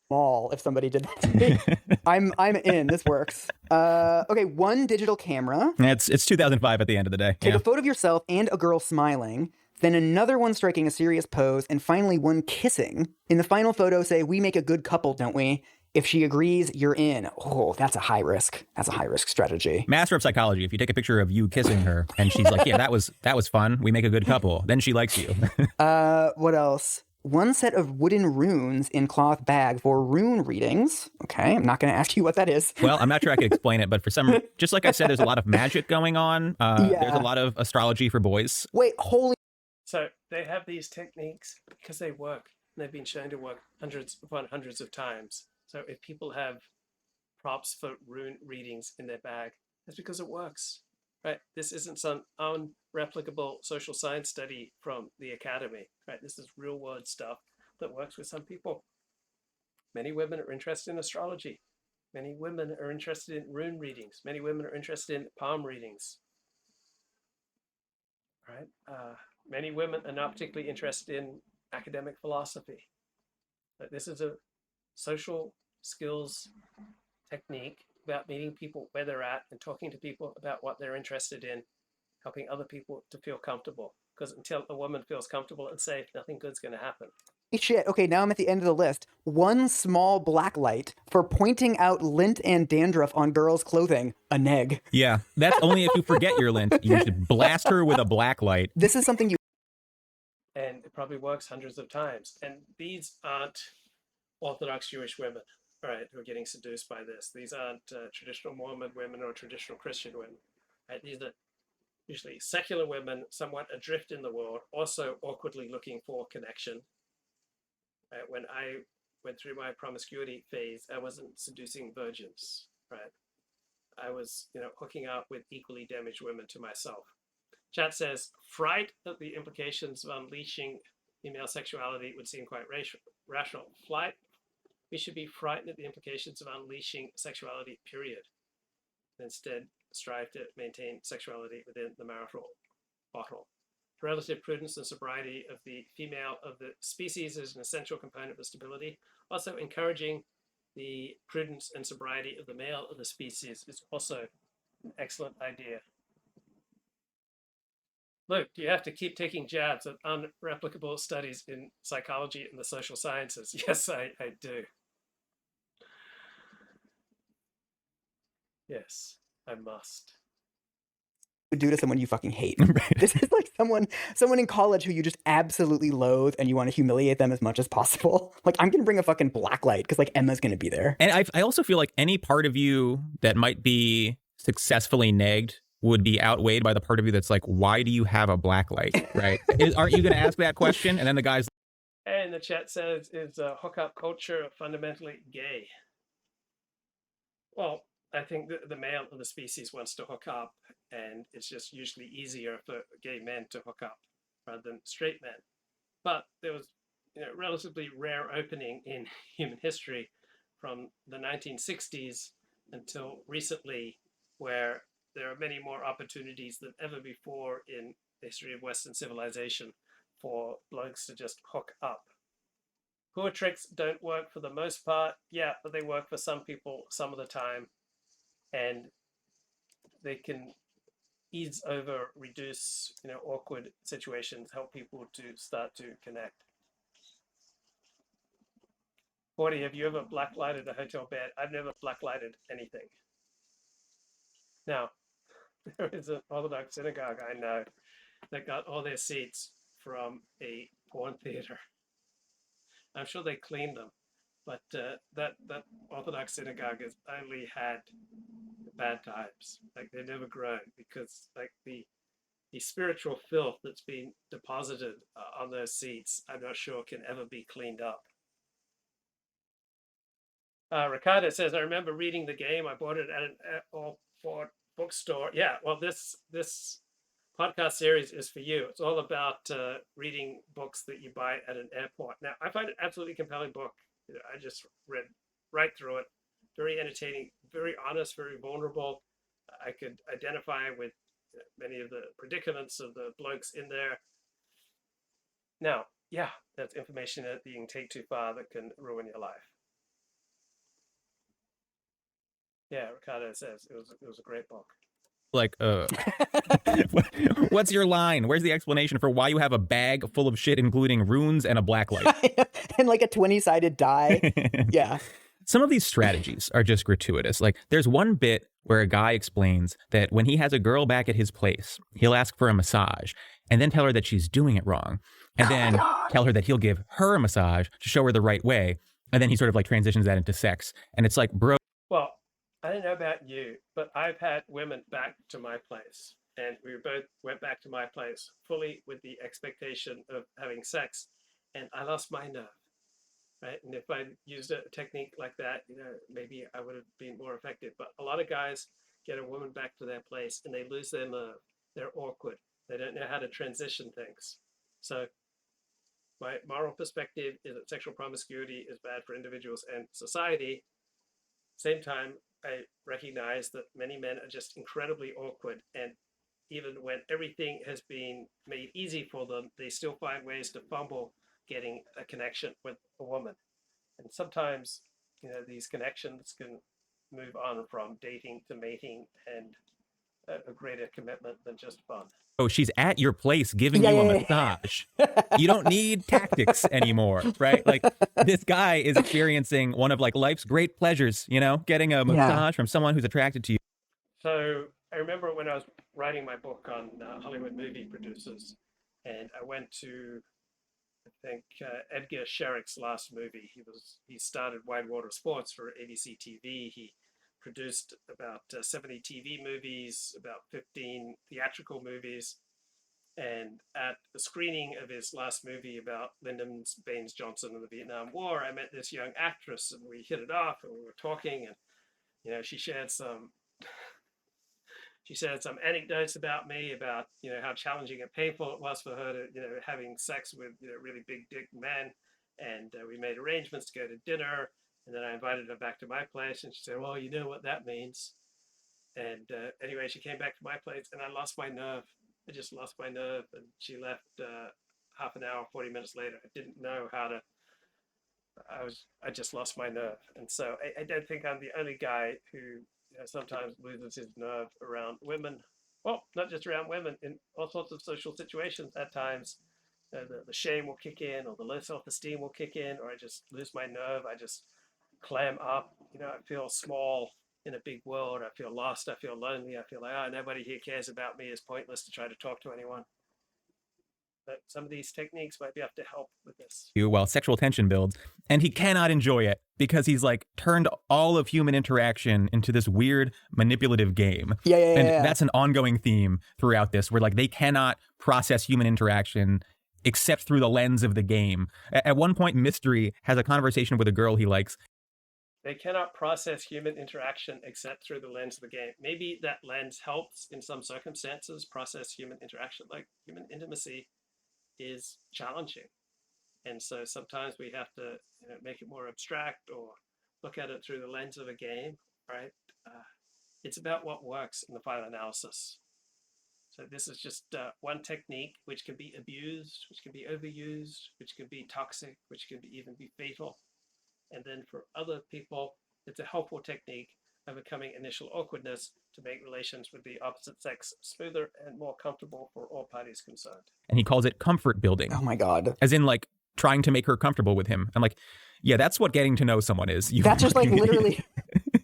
Small if somebody did that to me. I'm in. This works. Okay, one digital camera. It's 2005 at the end of the day. Take a photo of yourself and a girl smiling. Then another one striking a serious pose, and finally one kissing. In the final photo, say, we make a good couple, don't we? If she agrees, you're in. Oh, that's a high risk. That's a high risk strategy. Master of psychology. If you take a picture of you kissing her and she's like, yeah, that was fun. We make a good couple. Then she likes you. What else? One set of wooden runes in cloth bag for rune readings. Okay, I'm not going to ask you what that is. Well, I'm not sure I could explain it, but for some, just like I said, there's a lot of magic going on. There's a lot of astrology for boys. Wait, holy. So they have these techniques because they work. And they've been shown to work hundreds upon hundreds of times. So if people have props for rune readings in their bag, That's because it works, right? This isn't some unreplicable social science study from the academy, right? This is real world stuff that works with some people. Many women are interested in astrology. Many women are interested in rune readings. Many women are interested in palm readings, right? Many women are not particularly interested in academic philosophy. But this is a social skills technique about meeting people where they're at and talking to people about what they're interested in, helping other people to feel comfortable. Because until a woman feels comfortable and safe, nothing good's going to happen. Shit. Okay, now I'm at the end of the list. One small black light for pointing out lint and dandruff on girls' clothing. A neg. Yeah, that's only if you forget your lint. You should blast her with a black light. This is something you... And it probably works hundreds of times. And these aren't Orthodox Jewish women, right, who are getting seduced by this. These aren't traditional Mormon women or traditional Christian women. Right? These are usually secular women, somewhat adrift in the world, also awkwardly looking for connection. When I went through my promiscuity phase, I wasn't seducing virgins, right? I was, hooking up with equally damaged women to myself. Chat says, fright at the implications of unleashing female sexuality would seem quite rational. We should be frightened at the implications of unleashing sexuality, period. Instead, strive to maintain sexuality within the marital bottle. Relative prudence and sobriety of the female of the species is an essential component of stability. Also, encouraging the prudence and sobriety of the male of the species is also an excellent idea. Luke, do you have to keep taking jabs at unreplicable studies in psychology and the social sciences? Yes, I do. Yes, I must. do to someone you fucking hate. This is like someone in college who you just absolutely loathe and you want to humiliate them as much as possible. Like, I'm gonna bring a fucking blacklight because like Emma's gonna be there. And I also feel like any part of you that might be successfully negged would be outweighed by the part of you that's like, why do you have a blacklight, right? Aren't you gonna ask that question? And then the guy's... And the chat says, is hookup culture fundamentally gay? Well, I think the male of the species wants to hook up, and it's just usually easier for gay men to hook up rather than straight men. But there was a relatively rare opening in human history from the 1960s until recently, where there are many more opportunities than ever before in the history of Western civilization for blokes to just hook up. Hooah tricks don't work for the most part, yeah, but they work for some people some of the time. And they can ease over, reduce, awkward situations, help people to start to connect. Forty, have you ever blacklighted a hotel bed? I've never blacklighted anything. Now, there is an Orthodox synagogue I know that got all their seats from a porn theater. I'm sure they cleaned them, but that Orthodox synagogue has only had bad times. Like, they've never grown because like the spiritual filth that's been deposited on those seats, I'm not sure can ever be cleaned up. Ricardo says, I remember reading The Game. I bought it at an all-port bookstore. Yeah, well, this podcast series is for you. It's all about reading books that you buy at an airport. Now, I find it absolutely compelling book. I just read right through it. Very entertaining, very honest, very vulnerable. I could identify with many of the predicaments of the blokes in there. Now, yeah, that's information that you can take too far that can ruin your life. Yeah, Ricardo says it was a great book. Like, what's your line? Where's the explanation for why you have a bag full of shit, including runes and a blacklight? And like a 20-sided die. Yeah. Some of these strategies are just gratuitous. Like, there's one bit where a guy explains that when he has a girl back at his place, he'll ask for a massage and then tell her that she's doing it wrong. And then tell her that he'll give her a massage to show her the right way. And then he sort of like transitions that into sex. And it's like, bro. Well, I don't know about you, but I've had women back to my place. And we both went back to my place fully with the expectation of having sex. And I lost my nerve. Right? And if I used a technique like that, maybe I would have been more effective. But a lot of guys get a woman back to their place, and they lose their nerve. They're awkward. They don't know how to transition things. So my moral perspective is that sexual promiscuity is bad for individuals and society. Same time, I recognize that many men are just incredibly awkward, and even when everything has been made easy for them, they still find ways to fumble getting a connection with a woman. And sometimes, these connections can move on from dating to mating and a greater commitment than just fun. Oh, she's at your place giving you a massage. You don't need tactics anymore, right? Like, this guy is experiencing one of like life's great pleasures, getting a massage from someone who's attracted to you. So I remember when I was writing my book on Hollywood movie producers, and I went to, I think, Edgar Sherrick's last movie. He started Wide Water Sports for ABC TV. He produced about 70 TV movies, about 15 theatrical movies. And at the screening of his last movie about Lyndon Baines Johnson and the Vietnam War, I met this young actress, and we hit it off, and we were talking, and she shared some anecdotes about me, about how challenging and painful it was for her to having sex with really big dick men, and we made arrangements to go to dinner, and then I invited her back to my place, and she said, well, you know what that means. And anyway, she came back to my place, and I lost my nerve. I just lost my nerve, and she left half an hour, 40 minutes later. I didn't know how to. I just lost my nerve, and so I don't think I'm the only guy who sometimes loses his nerve around women. Well, not just around women, in all sorts of social situations. At times, the shame will kick in, or the low self-esteem will kick in, or I just lose my nerve. I just clam up. I feel small in a big world. I feel lost. I feel lonely. I feel like, nobody here cares about me. It's pointless to try to talk to anyone. But some of these techniques might be able to help with this. While sexual tension builds, and he cannot enjoy it because he's like turned all of human interaction into this weird manipulative game. And that's an ongoing theme throughout this, where like they cannot process human interaction except through the lens of the game. At one point, Mystery has a conversation with a girl he likes. They cannot process human interaction except through the lens of the game. Maybe that lens helps in some circumstances process human interaction, like human intimacy is challenging. And so sometimes we have to make it more abstract or look at it through the lens of a game, right? It's about what works in the final analysis. So this is just one technique which can be abused, which can be overused, which can be toxic, which can even be fatal. And then for other people, it's a helpful technique overcoming initial awkwardness to make relations with the opposite sex smoother and more comfortable for all parties concerned. And he calls it comfort building. Oh my God. As in like trying to make her comfortable with him. I'm like, yeah, that's what getting to know someone is. That's just like literally,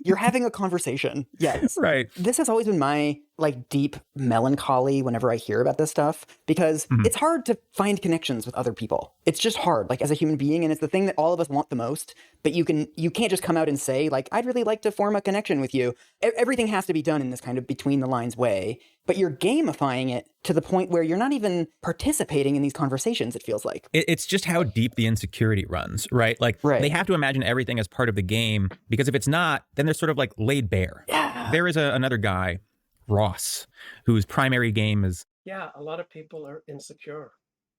you're having a conversation. Yes. Right. This has always been my like deep melancholy whenever I hear about this stuff, because it's hard to find connections with other people. It's just hard, like as a human being, and it's the thing that all of us want the most. But you can't just come out and say like, I'd really like to form a connection with you. Everything has to be done in this kind of between the lines way. But you're gamifying it to the point where you're not even participating in these conversations, it feels like. It's just how deep the insecurity runs, right? Like, they have to imagine everything as part of the game, because if it's not, then they're sort of like laid bare. Yeah. There is another guy, Ross, whose primary game is... Yeah, a lot of people are insecure.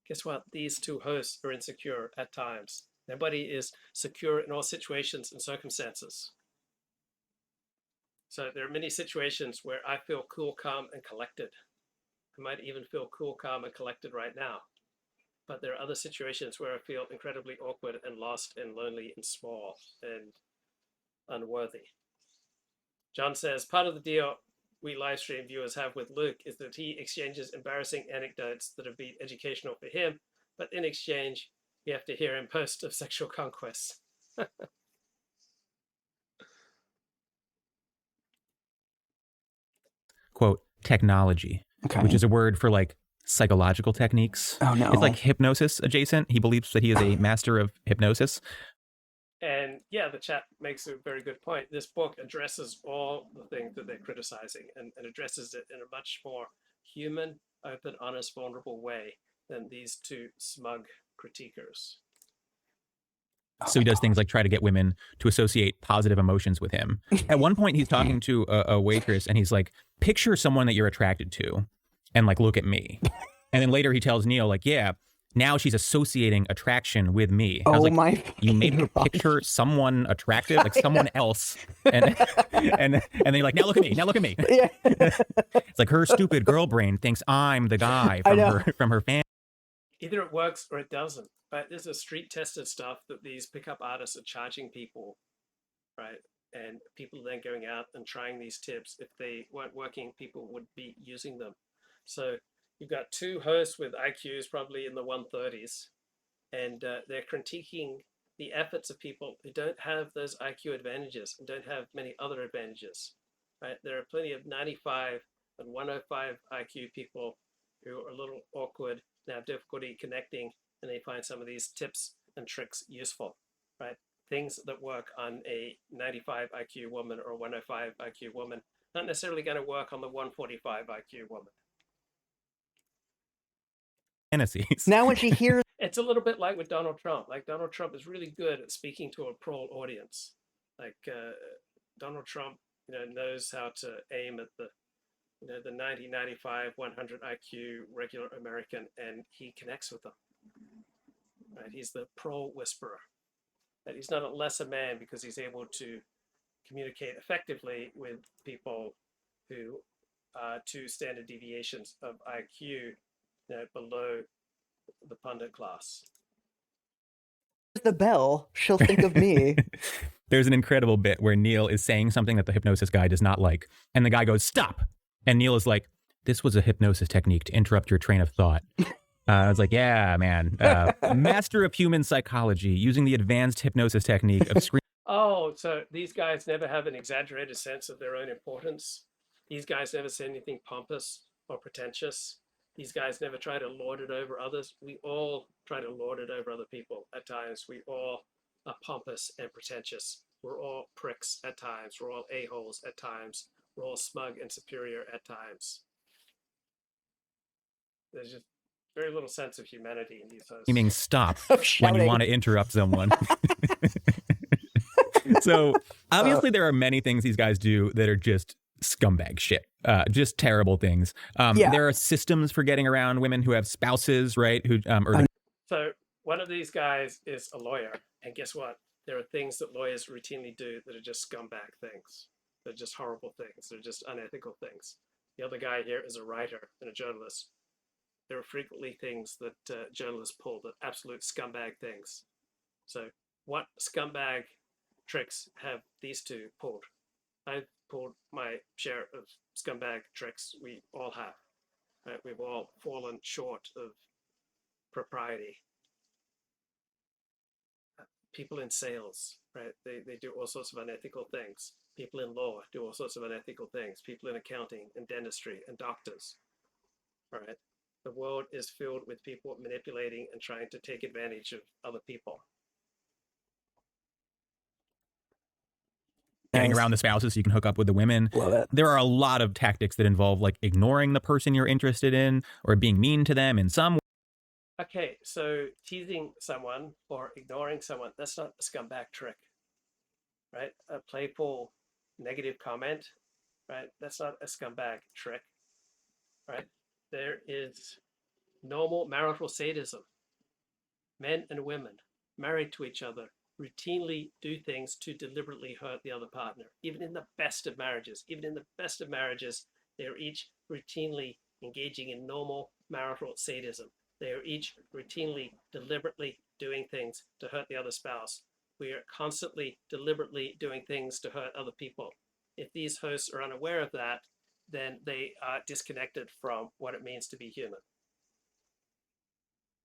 Guess what? These two hosts are insecure at times. Nobody is secure in all situations and circumstances. So there are many situations where I feel cool, calm, and collected. I might even feel cool, calm, and collected right now. But there are other situations where I feel incredibly awkward and lost and lonely and small and unworthy. John says, part of the deal we live stream viewers have with Luke is that he exchanges embarrassing anecdotes that have been educational for him, but in exchange, we have to hear him boast of sexual conquests. Quote, technology, which is a word for like psychological techniques. Oh no. It's like hypnosis adjacent. He believes that he is a master of hypnosis. And yeah, the chat makes a very good point. This book addresses all the things that they're criticizing and addresses it in a much more human, open, honest, vulnerable way than these two smug critiquers. So he does things like try to get women to associate positive emotions with him. At one point, he's talking to a waitress and he's like, picture someone that you're attracted to and like, look at me. And then later he tells Neil, like, yeah, now she's associating attraction with me. I was like, you made her picture someone attractive, like someone else. And then you're like, now look at me. Now look at me. Yeah. It's like her stupid girl brain thinks I'm the guy from her fan. Either it works or it doesn't. But there's a street tested stuff that these pickup artists are charging people, right? And people are then going out and trying these tips. If they weren't working, people would be using them. So you've got two hosts with IQs probably in the 130s, and they're critiquing the efforts of people who don't have those IQ advantages and don't have many other advantages, right? There are plenty of 95 and 105 IQ people who are a little awkward and have difficulty connecting, and they find some of these tips and tricks useful, right? Things that work on a 95 IQ woman or 105 IQ woman, not necessarily going to work on the 145 IQ woman. Fantasies. Now when she hears... It's a little bit like with Donald Trump. Like Donald Trump is really good at speaking to a pro audience. Like Donald Trump, knows how to aim at the the 90, 95, 100 IQ regular American, and he connects with them. Right? He's the pro whisperer. That he's not a lesser man because he's able to communicate effectively with people who are 2 standard deviations of IQ below the pundit class. The bell, she'll think of me. There's an incredible bit where Neil is saying something that the hypnosis guy does not like, and the guy goes, "Stop!" And Neil is like, "This was a hypnosis technique to interrupt your train of thought." I was like, yeah, man. Master of human psychology, using the advanced hypnosis technique of screen. Oh, so these guys never have an exaggerated sense of their own importance. These guys never say anything pompous or pretentious. These guys never try to lord it over others. We all try to lord it over other people at times. We all are pompous and pretentious. We're all pricks at times. We're all a-holes at times. We're all smug and superior at times. There's just very little sense of humanity in these hosts. You mean stop when you want to interrupt someone. So obviously there are many things these guys do that are just scumbag shit, just terrible things. There are systems for getting around women who have spouses, right? So one of these guys is a lawyer, and guess what? There are things that lawyers routinely do that are just scumbag things. They're just horrible things. They're just unethical things. The other guy here is a writer and a journalist. There are frequently things that journalists pull that absolute scumbag things. So what scumbag tricks have these two pulled? I've pulled my share of scumbag tricks. We all have. Right? We've all fallen short of propriety. People in sales, right? They do all sorts of unethical things. People in law do all sorts of unethical things. People in accounting and dentistry and doctors, right? The world is filled with people manipulating and trying to take advantage of other people. Getting around the spouses so you can hook up with the women. Love it. There are a lot of tactics that involve like ignoring the person you're interested in or being mean to them in some way. Okay, so teasing someone or ignoring someone, that's not a scumbag trick, right? A playful negative comment, right? That's not a scumbag trick, right? There is normal marital sadism. Men and women married to each other routinely do things to deliberately hurt the other partner. Even in the best of marriages, they're each routinely engaging in normal marital sadism. They are each routinely, deliberately doing things to hurt the other spouse. We are constantly, deliberately doing things to hurt other people. If these hosts are unaware of that, then they are disconnected from what it means to be human.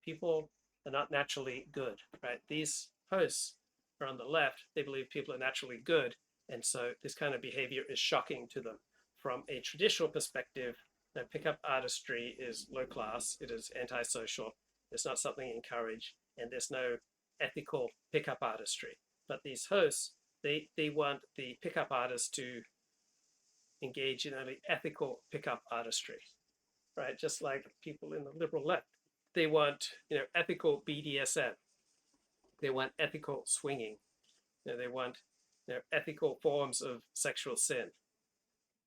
People are not naturally good, right? These hosts are on the left. They believe people are naturally good. And so this kind of behavior is shocking to them. From a traditional perspective, pickup artistry is low class. It is antisocial. It's not something encouraged. And there's no ethical pickup artistry. But these hosts, they want the pickup artists to engage in only ethical pickup artistry, right? Just like people in the liberal left. They want, ethical BDSM. They want ethical swinging. They want ethical forms of sexual sin.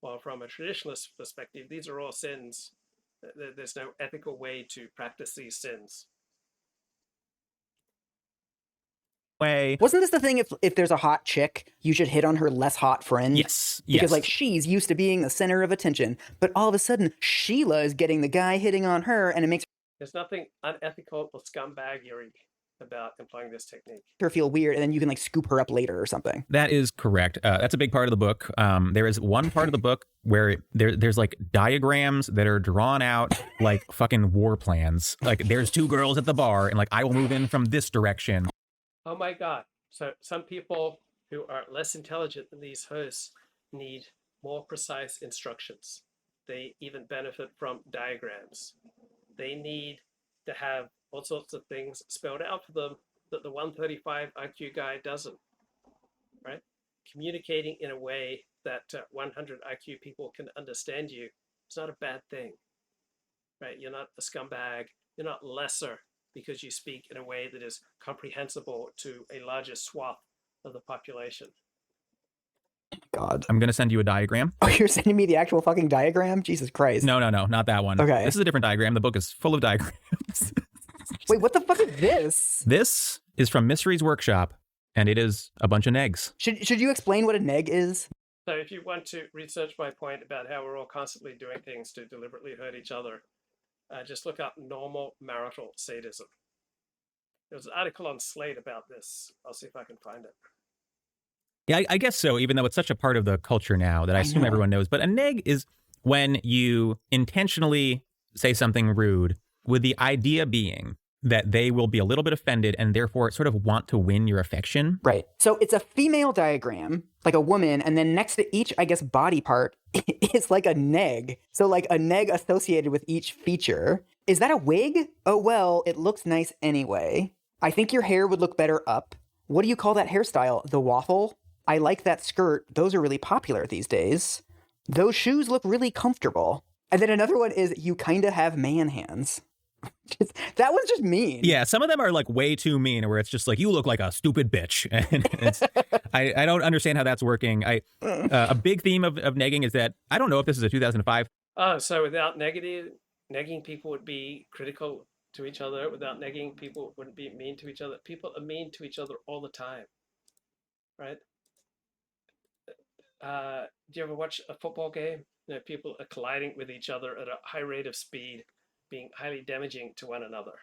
While from a traditionalist perspective, these are all sins. There's no ethical way to practice these sins. Wasn't this the thing, if there's a hot chick, you should hit on her less hot friend? Yes. Because like she's used to being the center of attention, but all of a sudden Sheila is getting the guy hitting on her, and it makes There's nothing unethical or scumbaggery about employing this technique. her feel weird, and then you can like scoop her up later or something. That is correct. That's a big part of the book. There is one part of the book where there's like diagrams that are drawn out like fucking war plans. Like there's two girls at the bar, and like I will move in from this direction. Oh my God. So some people who are less intelligent than these hosts need more precise instructions. They even benefit from diagrams. They need to have all sorts of things spelled out for them that the 135 IQ guy doesn't, right? Communicating in a way that 100 IQ people can understand you is not a bad thing, right? You're not a scumbag. You're not lesser because you speak in a way that is comprehensible to a larger swath of the population. God. I'm going to send you a diagram. Oh, you're sending me the actual fucking diagram? Jesus Christ. No, not that one. Okay. This is a different diagram. The book is full of diagrams. Wait, what the fuck is this? This is from Mystery's Workshop, and it is a bunch of negs. Should you explain what a neg is? So if you want to research my point about how we're all constantly doing things to deliberately hurt each other, just look up normal marital sadism. There was an article on Slate about this. I'll see if I can find it. Yeah, I guess so, even though it's such a part of the culture now that I assume everyone knows. But a neg is when you intentionally say something rude with the idea being that they will be a little bit offended and therefore sort of want to win your affection. Right. So it's a female diagram, like a woman, and then next to each, I guess, body part is like a neg. So like a neg associated with each feature. Is that a wig? Oh, well, it looks nice anyway. I think your hair would look better up. What do you call that hairstyle? The waffle? I like that skirt. Those are really popular these days. Those shoes look really comfortable. And then another one is you kind of have man hands. That one's just mean. Yeah, some of them are like way too mean, where it's just like, you look like a stupid bitch. And I don't understand how that's working. A big theme of negging is that, I don't know if this is a 2005. Oh, so without negging people would be critical to each other. Without negging, people wouldn't be mean to each other. People are mean to each other all the time, right? Do you ever watch a football game? You know, people are colliding with each other at a high rate of speed, being highly damaging to one another.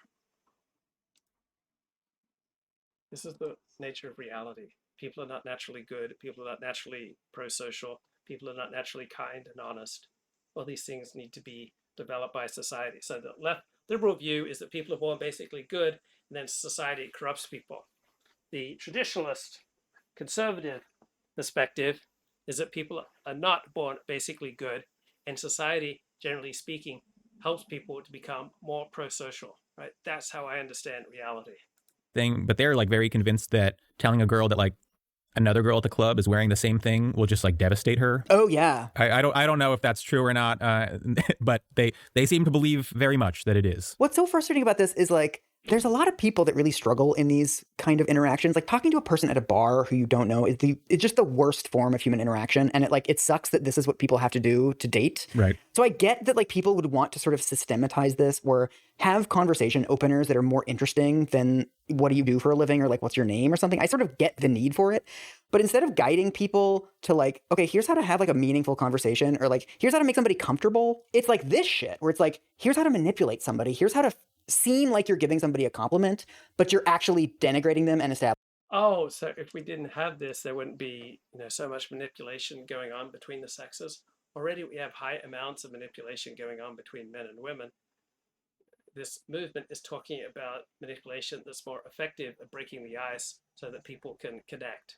This is the nature of reality. People are not naturally good. People are not naturally pro-social. People are not naturally kind and honest. All these things need to be developed by society. So the left liberal view is that people are born basically good, and then society corrupts people. The traditionalist conservative perspective is that people are not born basically good, and society, generally speaking, helps people to become more pro-social, right? That's how I understand reality. But they're like very convinced that telling a girl that like another girl at the club is wearing the same thing will just like devastate her. Oh yeah. I don't know if that's true or not, but they seem to believe very much that it is. What's so frustrating about this is like, there's a lot of people that really struggle in these kind of interactions. Like talking to a person at a bar who you don't know is it's just the worst form of human interaction. And it sucks that this is what people have to do to date. Right. So I get that like people would want to sort of systematize this or have conversation openers that are more interesting than what do you do for a living or like what's your name or something. I sort of get the need for it. But instead of guiding people to like, okay, here's how to have like a meaningful conversation or like, here's how to make somebody comfortable. It's like this shit where it's like, here's how to manipulate somebody. Here's how to seem like you're giving somebody a compliment, but you're actually denigrating them and establishing. Oh, so if we didn't have this, there wouldn't be so much manipulation going on between the sexes. Already we have high amounts of manipulation going on between men and women. This movement is talking about manipulation that's more effective at breaking the ice so that people can connect.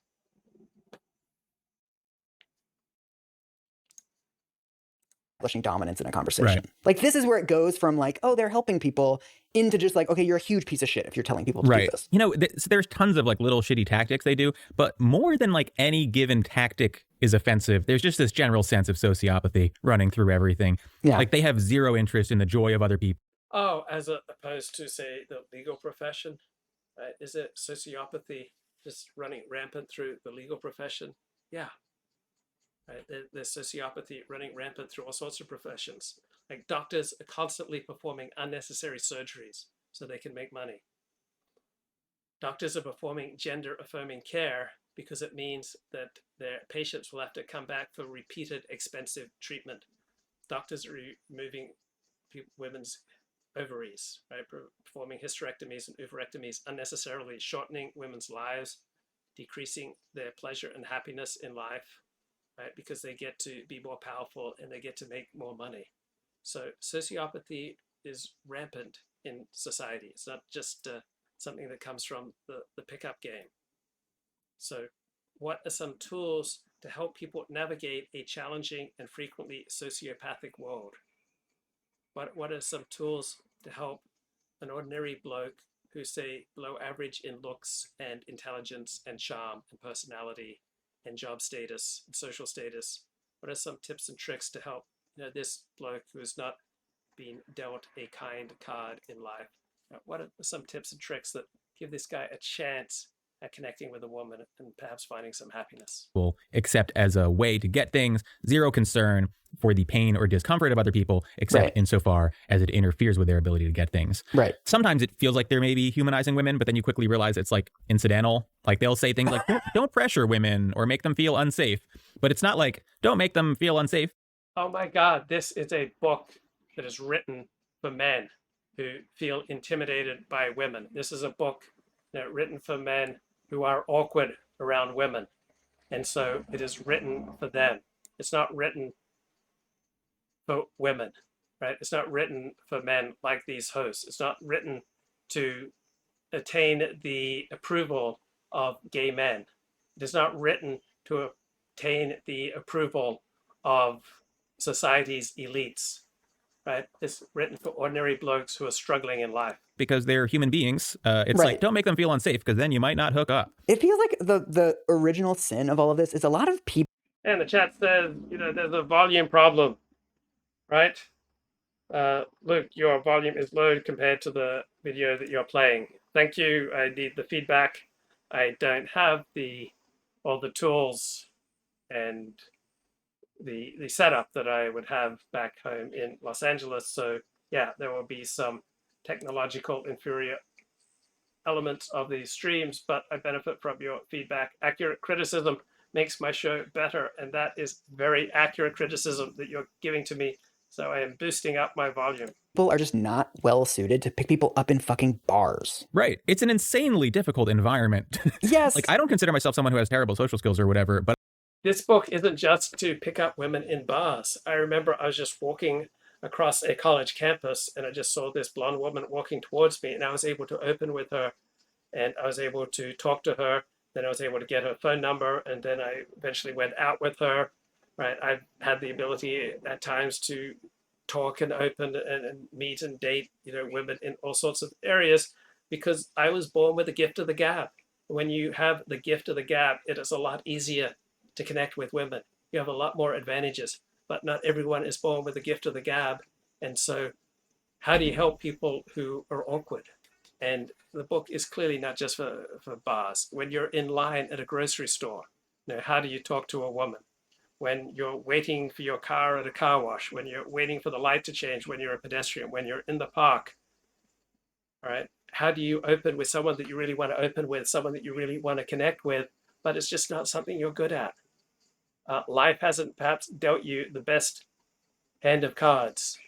Dominance in a conversation. Right. Like this is where it goes from like, oh, they're helping people into just like, okay, you're a huge piece of shit if you're telling people to do this. You know, there's tons of like little shitty tactics they do, but more than like any given tactic is offensive, there's just this general sense of sociopathy running through everything. Yeah. Like they have zero interest in the joy of other people. Oh, as opposed to say the legal profession. Right? Is it sociopathy just running rampant through the legal profession? Yeah. Right? There's sociopathy running rampant through all sorts of professions. Like doctors are constantly performing unnecessary surgeries so they can make money. Doctors are performing gender affirming care because it means that their patients will have to come back for repeated expensive treatment. Doctors are removing women's ovaries, right? Performing hysterectomies and oophorectomies unnecessarily, shortening women's lives, decreasing their pleasure and happiness in life, right? Because they get to be more powerful and they get to make more money. So sociopathy is rampant in society. It's not just something that comes from the pickup game. So what are some tools to help people navigate a challenging and frequently sociopathic world? What are some tools to help an ordinary bloke who's, say, below average in looks and intelligence and charm and personality and job status and social status? What are some tips and tricks to help this bloke who's not been dealt a kind card in life? What are some tips and tricks that give this guy a chance at connecting with a woman and perhaps finding some happiness? Will accept as a way to get things, zero concern for the pain or discomfort of other people, except Right. insofar as it interferes with their ability to get things. Right. Sometimes it feels like they're maybe humanizing women, but then you quickly realize it's like incidental. Like they'll say things like, don't pressure women or make them feel unsafe. But it's not like, don't make them feel unsafe. Oh my God, this is a book that is written for men who feel intimidated by women. This is a book written for men who are awkward around women. And so it is written for them. It's not written for women, right? It's not written for men like these hosts. It's not written to attain the approval of gay men. It is not written to obtain the approval of society's elites, right? It's written for ordinary blokes who are struggling in life. Because they're human beings. It's Right. like, don't make them feel unsafe because then you might not hook up. It feels like the original sin of all of this is a lot of people. And the chat says, there's a volume problem, right? Luke, your volume is low compared to the video that you're playing. Thank you. I need the feedback. I don't have all the tools and the setup that I would have back home in Los Angeles. So yeah, there will be some technological inferior elements of these streams, but I benefit from your feedback. Accurate criticism makes my show better, and that is very accurate criticism that you're giving to me. So I am boosting up my volume. People are just not well suited to pick people up in fucking bars. Right. It's an insanely difficult environment. Yes. Like, I don't consider myself someone who has terrible social skills or whatever, but This book isn't just to pick up women in bars. I remember I was just walking across a college campus and I just saw this blonde woman walking towards me, and I was able to open with her and I was able to talk to her. Then I was able to get her phone number, and then I eventually went out with her. Right, I've had the ability at times to talk and open and meet and date, women in all sorts of areas because I was born with the gift of the gab. When you have the gift of the gab, it is a lot easier to connect with women. You have a lot more advantages, but not everyone is born with the gift of the gab. And so how do you help people who are awkward? And the book is clearly not just for bars. When you're in line at a grocery store, how do you talk to a woman? When you're waiting for your car at a car wash, when you're waiting for the light to change, when you're a pedestrian, when you're in the park, all right? How do you open with someone that you really want to open with, someone that you really want to connect with, but it's just not something you're good at? Life hasn't perhaps dealt you the best hand of cards.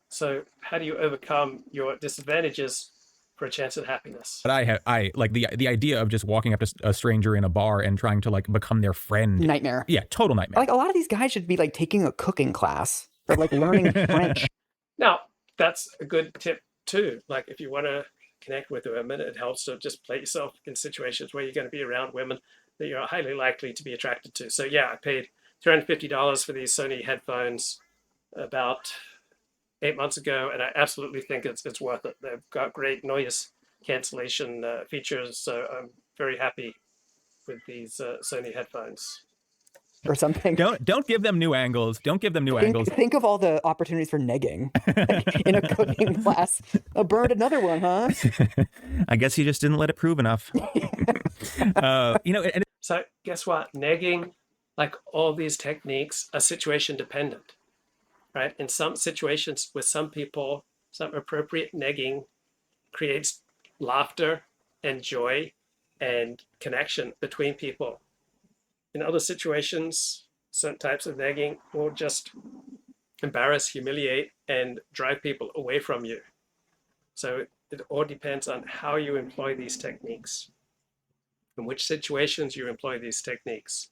So how do you overcome your disadvantages for a chance at happiness? But I like the idea of just walking up to a stranger in a bar and trying to like become their friend. Nightmare. Yeah, total nightmare. Like a lot of these guys should be like taking a cooking class or like learning French. Now, that's a good tip too. Like if you want to connect with women, it helps to just play yourself in situations where you're going to be around women that you're highly likely to be attracted to. So yeah, I paid $350 for these Sony headphones about 8 months ago, and I absolutely think it's worth it. They've got great noise cancellation features, so I'm very happy with these Sony headphones. or something. Don't give them new angles. Don't give them new angles. Think of all the opportunities for negging in a cooking class. I burned another one, huh? I guess you just didn't let it prove enough. So guess what? Negging, like all these techniques, are situation dependent, right? In some situations with some people, some appropriate negging creates laughter and joy and connection between people. In other situations, certain types of negging will just embarrass, humiliate, and drive people away from you. So it all depends on how you employ these techniques, in which situations you employ these techniques,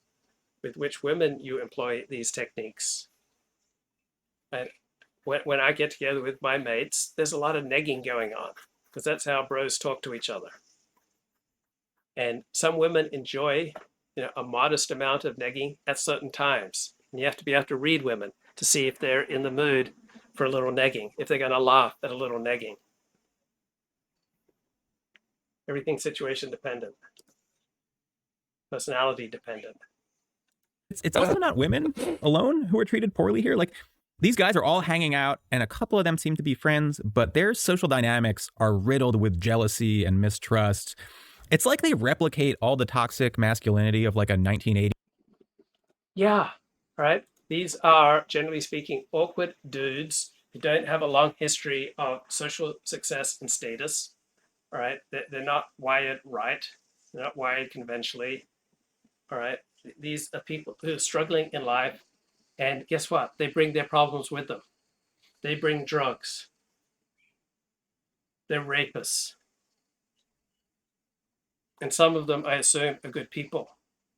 with which women you employ these techniques. And when I get together with my mates, there's a lot of negging going on, because that's how bros talk to each other. And some women enjoy, a modest amount of negging at certain times. And you have to be able to read women to see if they're in the mood for a little negging, if they're going to laugh at a little negging. Everything's situation dependent, personality dependent. It's also not women alone who are treated poorly here. Like, these guys are all hanging out, and a couple of them seem to be friends, but their social dynamics are riddled with jealousy and mistrust. It's like they replicate all the toxic masculinity of like a 1980s. Yeah, right. These are, generally speaking, awkward dudes who don't have a long history of social success and status. All right, they're not wired right. They're not wired conventionally. All right, these are people who are struggling in life, and guess what? They bring their problems with them. They bring drugs. They're rapists. And some of them, I assume, are good people.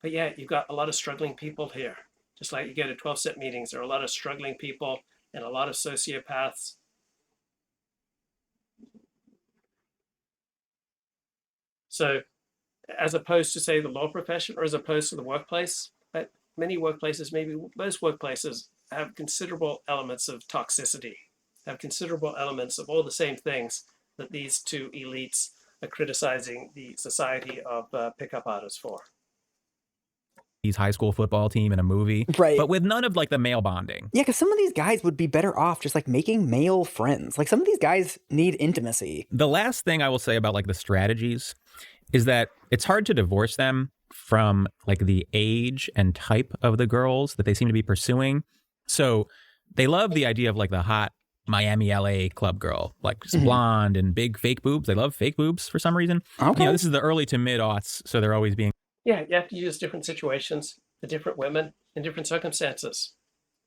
But yeah, you've got a lot of struggling people here. Just like you go to 12-step meetings, there are a lot of struggling people and a lot of sociopaths. So as opposed to, say, the law profession, or as opposed to the workplace, many workplaces, maybe most workplaces, have considerable elements of toxicity, have considerable elements of all the same things that these two elites are criticizing the society of pickup artists for. High school football team in a movie, right? But with none of like the male bonding. Yeah, because some of these guys would be better off just like making male friends. Like, some of these guys need intimacy. The last thing I will say about like the strategies is that it's hard to divorce them from like the age and type of the girls that they seem to be pursuing. So they love the idea of like the hot Miami, LA club girl, like blonde and big fake boobs. They love fake boobs for some reason. Okay. This is the early to mid aughts, so they're always being. Yeah, you have to use different situations for different women in different circumstances.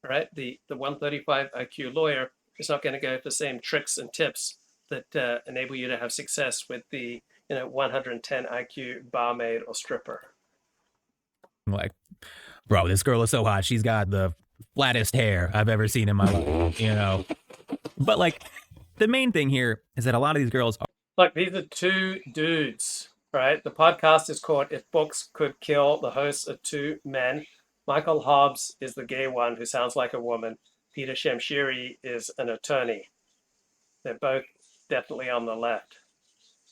All right, the 135 IQ lawyer is not going to go for the same tricks and tips that enable you to have success with the 110 IQ barmaid or stripper. Like, bro, this girl is so hot. She's got the flattest hair I've ever seen in my life, But like, the main thing here is that a lot of these girls are. Look, these are two dudes, right? The podcast is called If Books Could Kill. The hosts are two men. Michael Hobbs is the gay one who sounds like a woman. Peter Shamshiri is an attorney. They're both definitely on the left.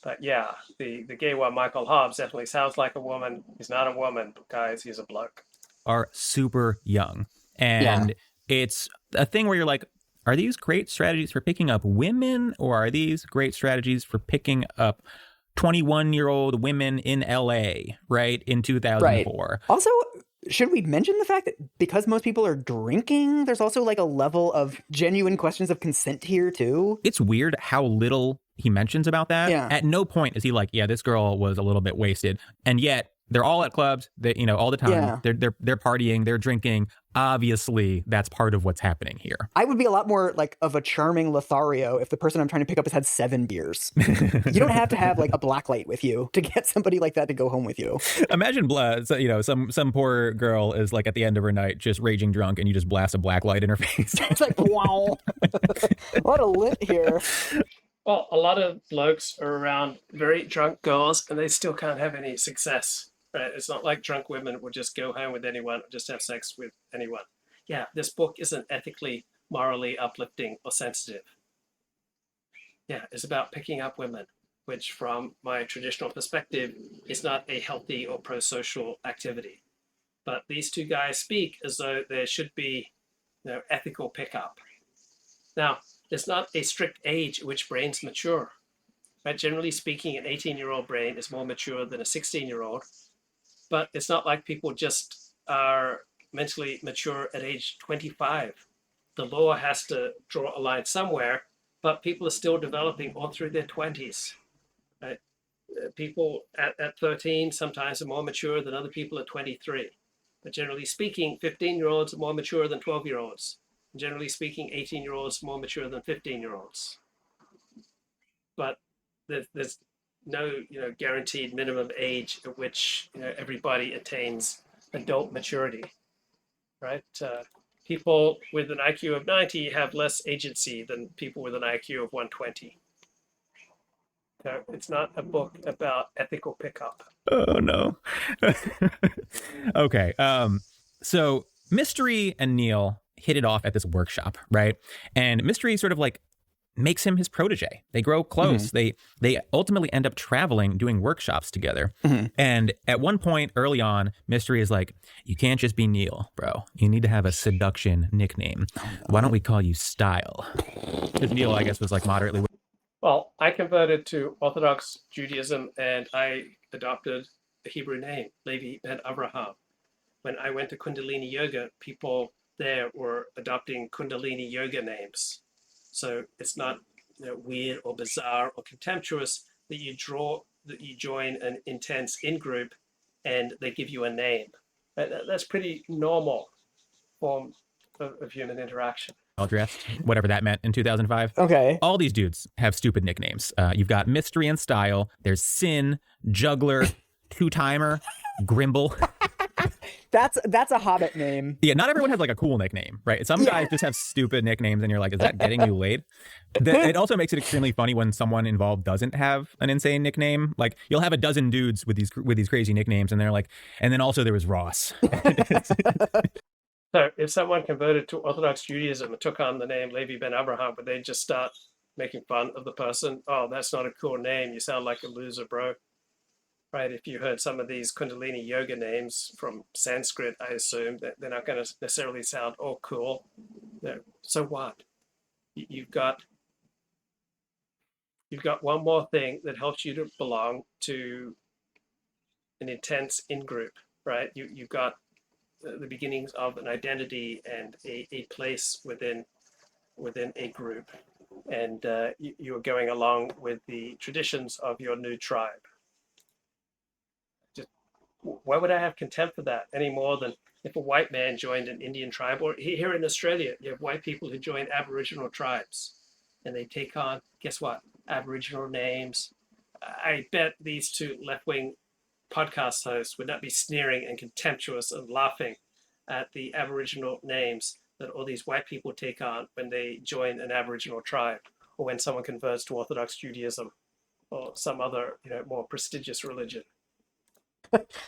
But yeah, the gay one, Michael Hobbs, definitely sounds like a woman. He's not a woman, guys. He's a bloke. Are super young. And it's a thing where you're like, are these great strategies for picking up women, or are these great strategies for picking up 21-year-old women in LA, right, in 2004? Right. Also, should we mention the fact that because most people are drinking, there's also like a level of genuine questions of consent here too? It's weird how little he mentions about that. Yeah. At no point is he like, yeah, this girl was a little bit wasted. And yet they're all at clubs, all the time. Yeah. They're partying, they're drinking. Obviously, that's part of what's happening here. I would be a lot more like of a charming Lothario if the person I'm trying to pick up has had 7 beers. You don't have to have like a blacklight with you to get somebody like that to go home with you. Imagine, some poor girl is like at the end of her night just raging drunk, and you just blast a blacklight in her face. It's like, wow, what a lit here. Well, a lot of blokes are around very drunk girls, and they still can't have any success. Right? It's not like drunk women will just go home with anyone or just have sex with anyone. Yeah, this book isn't ethically, morally uplifting or sensitive. Yeah, it's about picking up women, which from my traditional perspective is not a healthy or pro-social activity. But these two guys speak as though there should be, ethical pickup. Now, there's not a strict age at which brains mature. Right? Generally speaking, an 18-year-old brain is more mature than a 16-year-old. But it's not like people just are mentally mature at age 25. The law has to draw a line somewhere, but people are still developing all through their 20s. Right? People at 13 sometimes are more mature than other people at 23. But generally speaking, 15-year-olds are more mature than 12-year-olds. Generally speaking, 18-year-olds are more mature than 15-year-olds. But there's no guaranteed minimum age at which everybody attains adult maturity, right? People with an IQ of 90 have less agency than people with an IQ of 120. It's not a book about ethical pickup. Oh no. Okay. So Mystery and Neil hit it off at this workshop, right? And Mystery sort of like makes him his protege. They grow close. Mm-hmm. They ultimately end up traveling, doing workshops together. Mm-hmm. And at one point early on, Mystery is like, you can't just be Neil, bro. You need to have a seduction nickname. Why don't we call you Style? Because Neil, I guess, was like moderately... Well, I converted to Orthodox Judaism and I adopted the Hebrew name, Levi ben Abraham. When I went to Kundalini Yoga, people there were adopting Kundalini Yoga names. So it's not weird or bizarre or contemptuous that you join an intense in-group and they give you a name. That's pretty normal form of human interaction. Dressed, whatever that meant in 2005. Okay. All these dudes have stupid nicknames. You've got Mystery and Style. There's Sin, Juggler, Two-Timer, Grimble. That's a Hobbit name. Yeah, not everyone has like a cool nickname, right? Some guys just have stupid nicknames and you're like, is that getting you laid? It also makes it extremely funny when someone involved doesn't have an insane nickname. Like you'll have a dozen dudes with these crazy nicknames and they're like, and then also there was Ross. So if someone converted to Orthodox Judaism and took on the name Levi ben Abraham, would they just start making fun of the person? Oh, that's not a cool name. You sound like a loser, bro. Right? If you heard some of these Kundalini yoga names from Sanskrit, I assume that they're not going to necessarily sound all cool. So what? You've got one more thing that helps you to belong to an intense in-group, right? You've got the beginnings of an identity and a place within a group, and you are going along with the traditions of your new tribe. Just why would I have contempt for that any more than if a white man joined an Indian tribe? Or here in Australia, you have white people who join Aboriginal tribes, and they take on, guess what, Aboriginal names. I bet these two left-wing podcast hosts would not be sneering and contemptuous and laughing at the Aboriginal names that all these white people take on when they join an Aboriginal tribe, or when someone converts to Orthodox Judaism or some other more prestigious religion.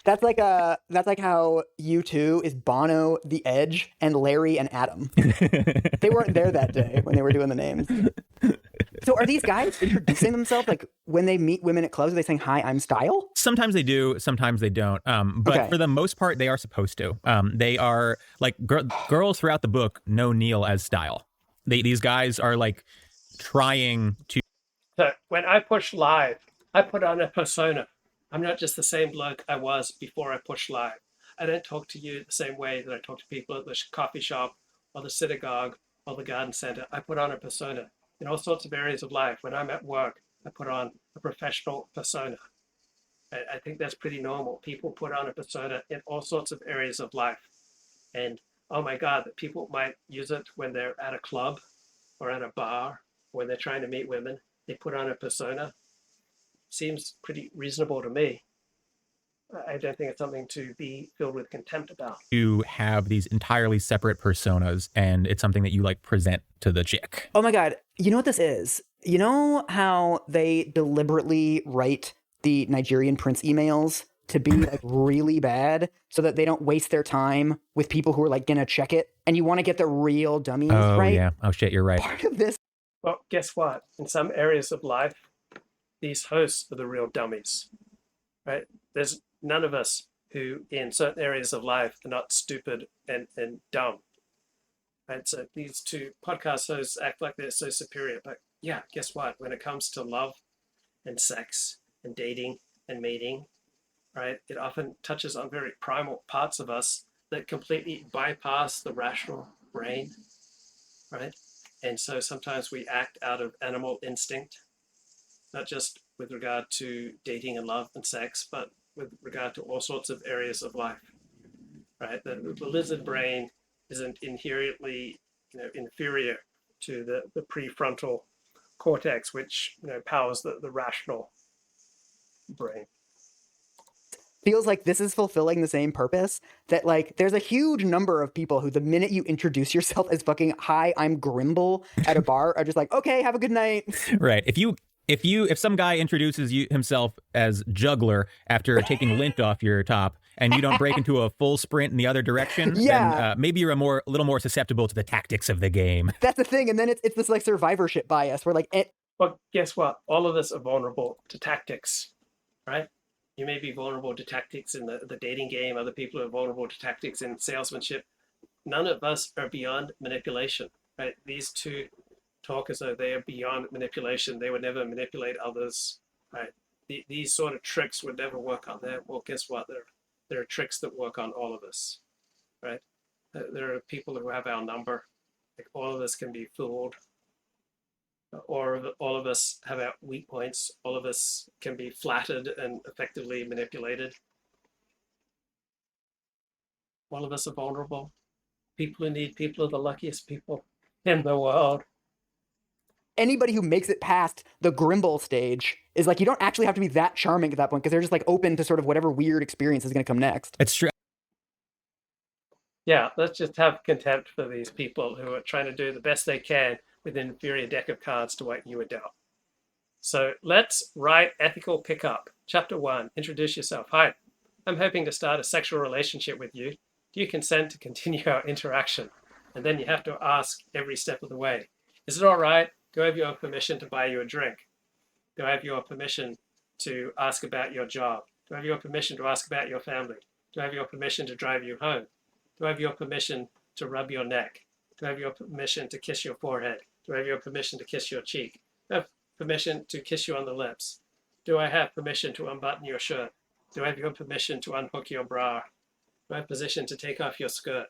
That's like how U2 is Bono, The Edge, and Larry and Adam. They weren't there that day when they were doing the names. So are these guys introducing themselves? Like when they meet women at clubs, are they saying, "Hi, I'm Style"? Sometimes they do, sometimes they don't. But for the most part, they are supposed to. They are like girls throughout the book know Neil as Style. These guys are like trying to. So when I push live, I put on a persona. I'm not just the same bloke I was before I pushed live. I don't talk to you the same way that I talk to people at the coffee shop or the synagogue or the garden center. I put on a persona in all sorts of areas of life. When I'm at work, I put on a professional persona. I think that's pretty normal. People put on a persona in all sorts of areas of life. And oh my God, that people might use it when they're at a club or at a bar, when they're trying to meet women. They put on a persona. Seems pretty reasonable to me. I don't think it's something to be filled with contempt about. You have these entirely separate personas, and it's something that you like present to the chick. Oh my God. You know what this is? You know how they deliberately write the Nigerian prince emails to be like really bad so that they don't waste their time with people who are like gonna check it, and you want to get the real dummies, right? Yeah. Oh shit, you're right. Part of this. Well, guess what? In some areas of life, these hosts are the real dummies, right? There's none of us who in certain areas of life are not stupid and dumb. Right? So these two podcast hosts act like they're so superior. But yeah, guess what? When it comes to love and sex and dating and mating, right, it often touches on very primal parts of us that completely bypass the rational brain, right? And so sometimes we act out of animal instinct, not just with regard to dating and love and sex, but with regard to all sorts of areas of life, right? The lizard brain isn't inherently, inferior to the prefrontal cortex, which powers the rational brain. Feels like this is fulfilling the same purpose, that like there's a huge number of people who the minute you introduce yourself as fucking hi, I'm Grimble at a bar are just like, okay, have a good night. Right. If some guy introduces himself as Juggler after taking lint off your top and you don't break into a full sprint in the other direction, then maybe you're a little more susceptible to the tactics of the game. That's the thing. And then it's this like survivorship bias where like well, guess what? All of us are vulnerable to tactics, right? You may be vulnerable to tactics in the dating game. Other people are vulnerable to tactics in salesmanship. None of us are beyond manipulation, right? These two talk as though they are beyond manipulation. They would never manipulate others, right? These sort of tricks would never work on them. Well, guess what? There are tricks that work on all of us, right? There are people who have our number. Like all of us can be fooled. Or all of us have our weak points. All of us can be flattered and effectively manipulated. All of us are vulnerable. People who need people are the luckiest people in the world. Anybody who makes it past the Grimble stage is like, you don't actually have to be that charming at that point because they're just like open to sort of whatever weird experience is going to come next. It's true. Yeah, let's just have contempt for these people who are trying to do the best they can with an inferior deck of cards to what you were dealt. So let's write ethical pickup. Chapter 1, introduce yourself. Hi, I'm hoping to start a sexual relationship with you. Do you consent to continue our interaction? And then you have to ask every step of the way. Is it all right? Do I have your permission to buy you a drink? Do I have your permission to ask about your job? Do I have your permission to ask about your family? Do I have your permission to drive you home? Do I have your permission to rub your neck? Do I have your permission to kiss your forehead? Do I have your permission to kiss your cheek? Do I have permission to kiss you on the lips? Do I have permission to unbutton your shirt? Do I have your permission to unhook your bra? Do I have permission to take off your skirt?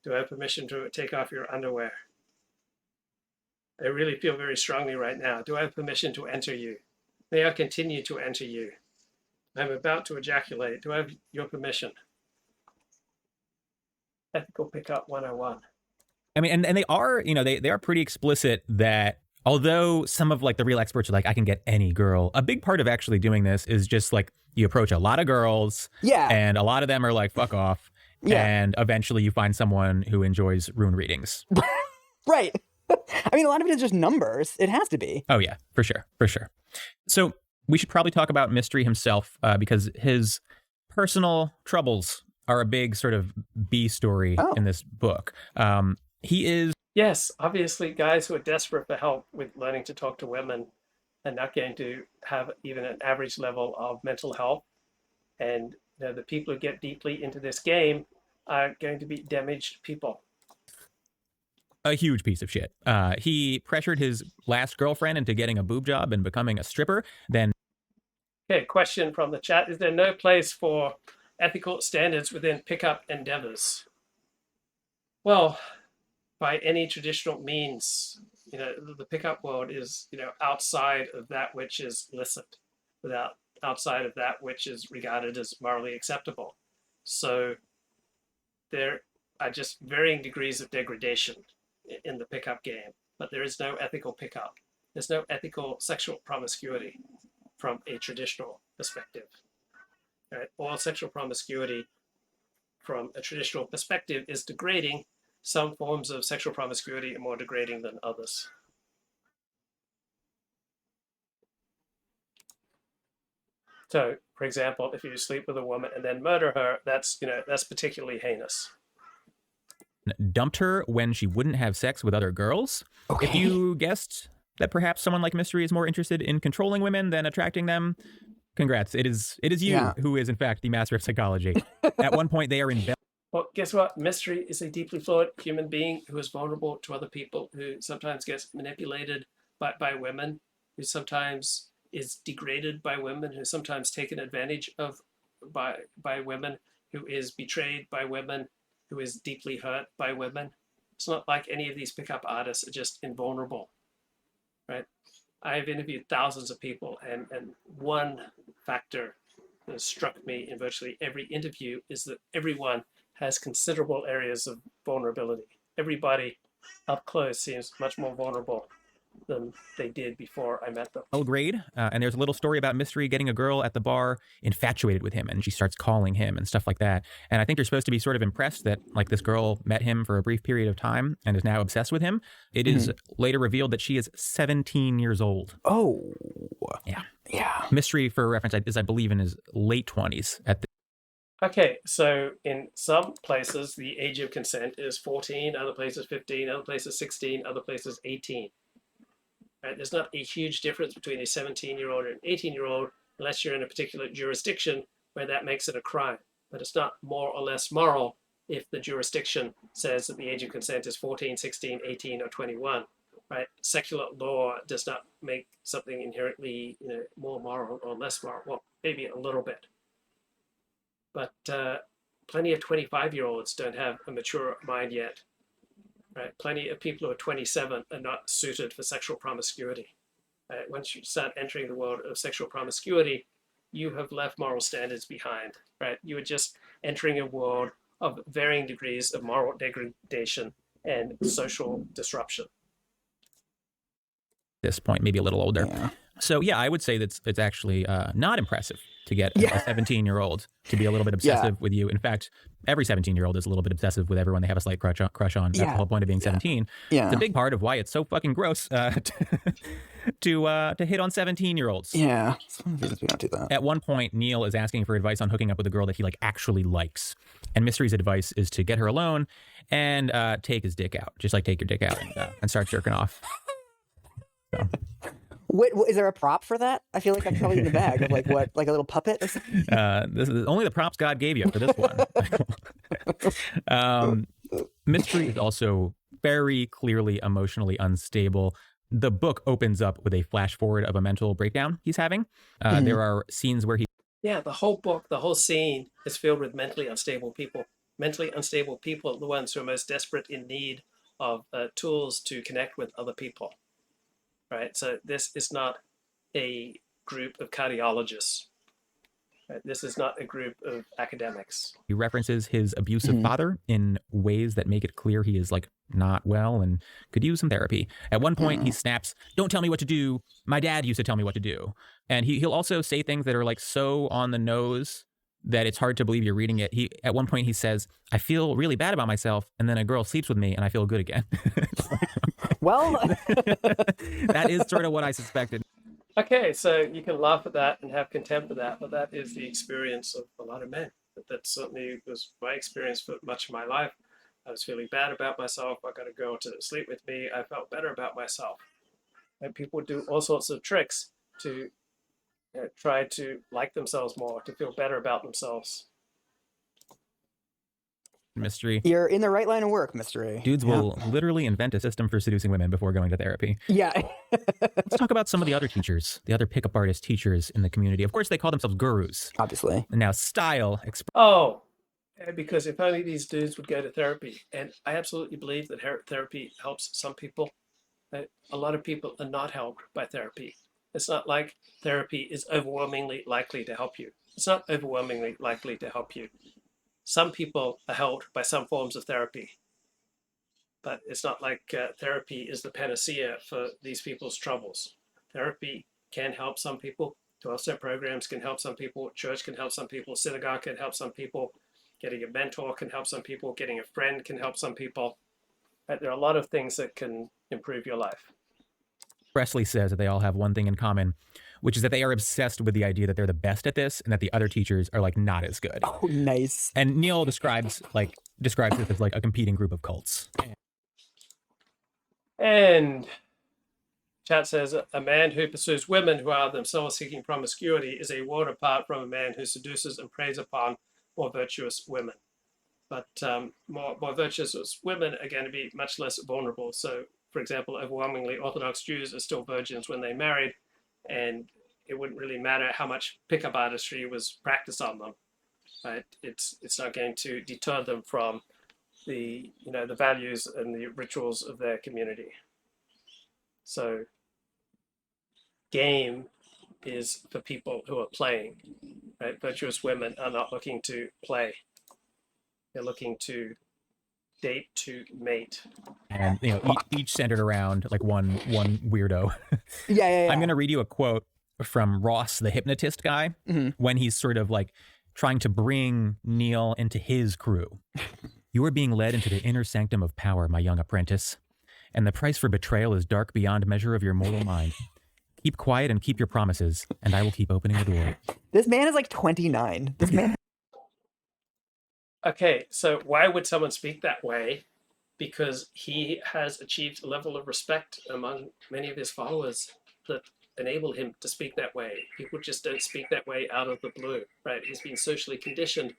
Do I have permission to take off your underwear? I really feel very strongly right now. Do I have permission to enter you? May I continue to enter you? I'm about to ejaculate. Do I have your permission? Ethical Pickup 101. I mean, and they are, they are pretty explicit that although some of like the real experts are like, I can get any girl, a big part of actually doing this is just like you approach a lot of girls. Yeah. And a lot of them are like, fuck off. Yeah. And eventually you find someone who enjoys rune readings. Right. I mean, a lot of it is just numbers. It has to be. Oh, yeah, for sure. For sure. So we should probably talk about Mystery himself because his personal troubles are a big sort of B story in this book. He is. Yes, obviously, guys who are desperate for help with learning to talk to women are not going to have even an average level of mental health. And the people who get deeply into this game are going to be damaged people. A huge piece of shit. He pressured his last girlfriend into getting a boob job and becoming a stripper. Then. Okay, question from the chat. Is there no place for ethical standards within pickup endeavors? Well, by any traditional means, the pickup world is, outside of that which is licit, outside of that which is regarded as morally acceptable. So there are just varying degrees of degradation in the pickup game, but there is no ethical pickup. There's no ethical sexual promiscuity from a traditional perspective. Right? All sexual promiscuity from a traditional perspective is degrading. Some forms of sexual promiscuity are more degrading than others. So, for example, if you sleep with a woman and then murder her, that's particularly heinous. Dumped her when she wouldn't have sex with other girls. Okay. If you guessed that perhaps someone like Mystery is more interested in controlling women than attracting them, Congrats. It is you who is, in fact, the master of psychology. At one point, they are in bed. Well, guess what? Mystery is a deeply flawed human being who is vulnerable to other people, who sometimes gets manipulated by women, who sometimes is degraded by women, who sometimes taken advantage of by women, who is betrayed by women, who is deeply hurt by women. It's not like any of these pickup artists are just invulnerable, right? I've interviewed thousands of people, and one factor that struck me in virtually every interview is that everyone has considerable areas of vulnerability. Everybody up close seems much more vulnerable than they did before I met them. Grade, and there's a little story about Mystery getting a girl at the bar infatuated with him, and she starts calling him and stuff like that. And I think you're supposed to be sort of impressed that like this girl met him for a brief period of time and is now obsessed with him. It is later revealed that she is 17 years old. Oh, yeah. Mystery, for reference, is I believe in his late 20s at the. Okay, so in some places the age of consent is 14, other places 15, other places 16, other places 18. Right? There's not a huge difference between a 17-year-old and an 18-year-old unless you're in a particular jurisdiction where that makes it a crime. But it's not more or less moral if the jurisdiction says that the age of consent is 14, 16, 18, or 21. Right? Secular law does not make something inherently, more moral or less moral. Well, maybe a little bit. But plenty of 25-year-olds don't have a mature mind yet. Right? Plenty of people who are 27 are not suited for sexual promiscuity. Once you start entering the world of sexual promiscuity, you have left moral standards behind. Right? You are just entering a world of varying degrees of moral degradation and social disruption. This point, maybe a little older. Yeah. So yeah, I would say that it's actually not impressive to get a 17-year-old to be a little bit obsessive with you. In fact, every 17-year-old is a little bit obsessive with everyone they have a slight crush on. That's the whole point of being 17. Yeah. It's a big part of why it's so fucking gross to hit on 17-year-olds. Yeah. It's one of the reasons we don't do that. At one point, Neil is asking for advice on hooking up with a girl that he actually likes. And Mystery's advice is to get her alone and take his dick out. Just take your dick out and start jerking off. So. What, is there a prop for that? I feel like that's probably in the bag of like a little puppet or something. This is only the props God gave you for this one. Mystery is also very clearly emotionally unstable. The book opens up with a flash forward of a mental breakdown he's having. There are scenes where he. Yeah, the whole book, the whole scene is filled with mentally unstable people. Mentally unstable people are the ones who are most desperate in need of tools to connect with other people. Right, so this is not a group of cardiologists. Right? This is not a group of academics. He references his abusive father in ways that make it clear he is not well and could use some therapy. At one point, he snaps, "Don't tell me what to do. My dad used to tell me what to do." And he'll also say things that are so on the nose that it's hard to believe you're reading it. At one point he says, "I feel really bad about myself, and then a girl sleeps with me, and I feel good again." Well, that is sort of what I suspected. Okay, so you can laugh at that and have contempt for that, but that is the experience of a lot of men. That certainly was my experience for much of my life. I was feeling bad about myself. I got a girl to sleep with me. I felt better about myself. And people would do all sorts of tricks to try to like themselves more, to feel better about themselves. Mystery. You're in the right line of work, Mystery. Dudes will literally invent a system for seducing women before going to therapy. Yeah. Let's talk about some of the other teachers, the other pickup artist teachers in the community. Of course, they call themselves gurus. Obviously. And now style. Because if only these dudes would go to therapy. And I absolutely believe that therapy helps some people. A lot of people are not helped by therapy. It's not like therapy is overwhelmingly likely to help you. It's not overwhelmingly likely to help you. Some people are helped by some forms of therapy, but it's not like therapy is the panacea for these people's troubles. Therapy can help some people. 12-step programs can help some people. Church can help some people. Synagogue can help some people. Getting a mentor can help some people. Getting a friend can help some people. There are a lot of things that can improve your life. Presley says that they all have one thing in common, which is that they are obsessed with the idea that they're the best at this and that the other teachers are not as good. Oh, nice. And Neil describes this as a competing group of cults. And Chat says, a man who pursues women who are themselves seeking promiscuity is a world apart from a man who seduces and preys upon more virtuous women. But more virtuous women are going to be much less vulnerable. So, for example, overwhelmingly Orthodox Jews are still virgins when they married, and it wouldn't really matter how much pickup artistry was practiced on them. Right? It's not going to deter them from the values and the rituals of their community. So game is for people who are playing, right? Virtuous women are not looking to play. They're looking to date to mate. And, each centered around like one weirdo. Yeah. I'm going to read you a quote from Ross, the hypnotist guy, when he's sort of like trying to bring Neil into his crew. You are being led into the inner sanctum of power, my young apprentice. And the price for betrayal is dark beyond measure of your mortal mind. Keep quiet and keep your promises, and I will keep opening the door. This man is like 29. This man. Okay, so why would someone speak that way? Because he has achieved a level of respect among many of his followers that enable him to speak that way. People just don't speak that way out of the blue, right? He's been socially conditioned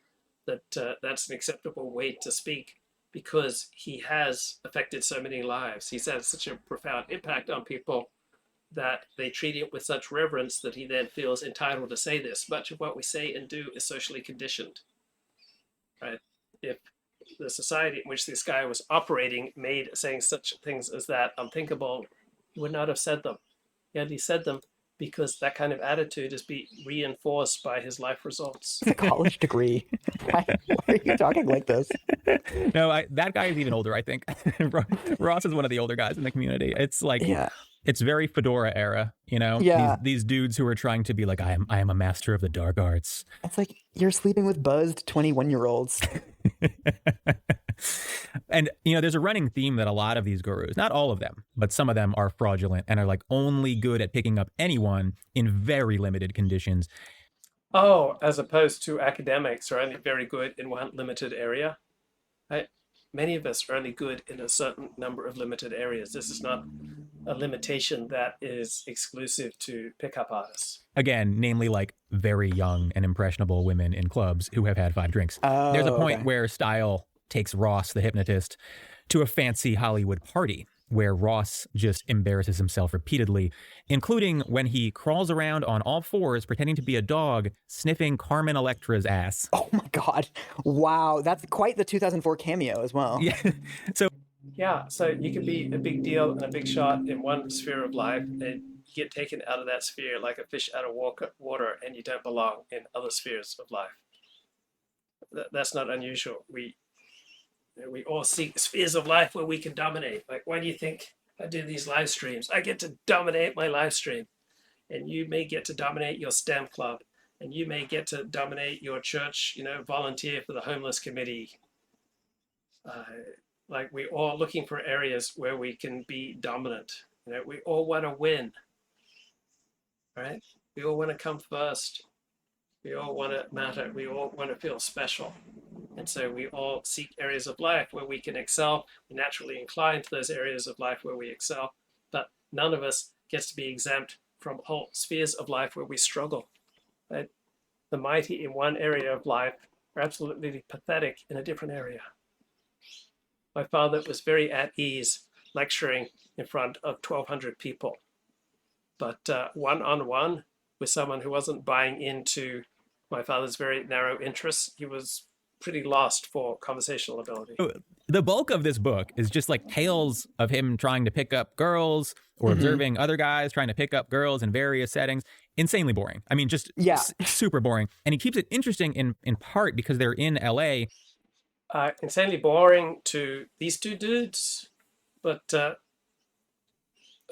that that's an acceptable way to speak because he has affected so many lives. He's had such a profound impact on people that they treat him with such reverence that he then feels entitled to say this. Much of what we say and do is socially conditioned, right? If the society in which this guy was operating made saying such things as that unthinkable, he would not have said them. He only said them because that kind of attitude is being reinforced by his life results. It's a college degree. Why are you talking like this? No, that guy is even older, I think. Ross is one of the older guys in the community. It's like, it's very Fedora era, Yeah. These dudes who are trying to be like, I am a master of the dark arts. It's like you're sleeping with buzzed 21-year-olds. And, there's a running theme that a lot of these gurus, not all of them, but some of them are fraudulent and are like only good at picking up anyone in very limited conditions. Oh, as opposed to academics who are only very good in one limited area. Right? Many of us are only good in a certain number of limited areas. This is not a limitation that is exclusive to pickup artists. Again, namely like very young and impressionable women in clubs who have had 5 drinks. There's a point where Style takes Ross, the hypnotist, to a fancy Hollywood party where Ross just embarrasses himself repeatedly, including when he crawls around on all fours pretending to be a dog, sniffing Carmen Electra's ass. Oh my God. Wow. That's quite the 2004 cameo as well. Yeah. So you can be a big deal and a big shot in one sphere of life and get taken out of that sphere like a fish out of water and you don't belong in other spheres of life. That's not unusual. We all seek spheres of life where we can dominate. Like, why do you think I do these live streams? I get to dominate my live stream. And you may get to dominate your STEM club. And you may get to dominate your church, volunteer for the homeless committee. Like, we're all looking for areas where we can be dominant. We all want to win, right? We all want to come first. We all want to matter. We all want to feel special. And so we all seek areas of life where we can excel. We naturally incline to those areas of life where we excel. But none of us gets to be exempt from whole spheres of life where we struggle. Right? The mighty in one area of life are absolutely pathetic in a different area. My father was very at ease lecturing in front of 1,200 people. But one-on-one with someone who wasn't buying into my father's very narrow interests, he was pretty lost for conversational ability. The bulk of this book is just like tales of him trying to pick up girls or observing other guys trying to pick up girls in various settings. Insanely boring. I mean, just super boring. And he keeps it interesting in part because they're in LA. Insanely boring to these two dudes, but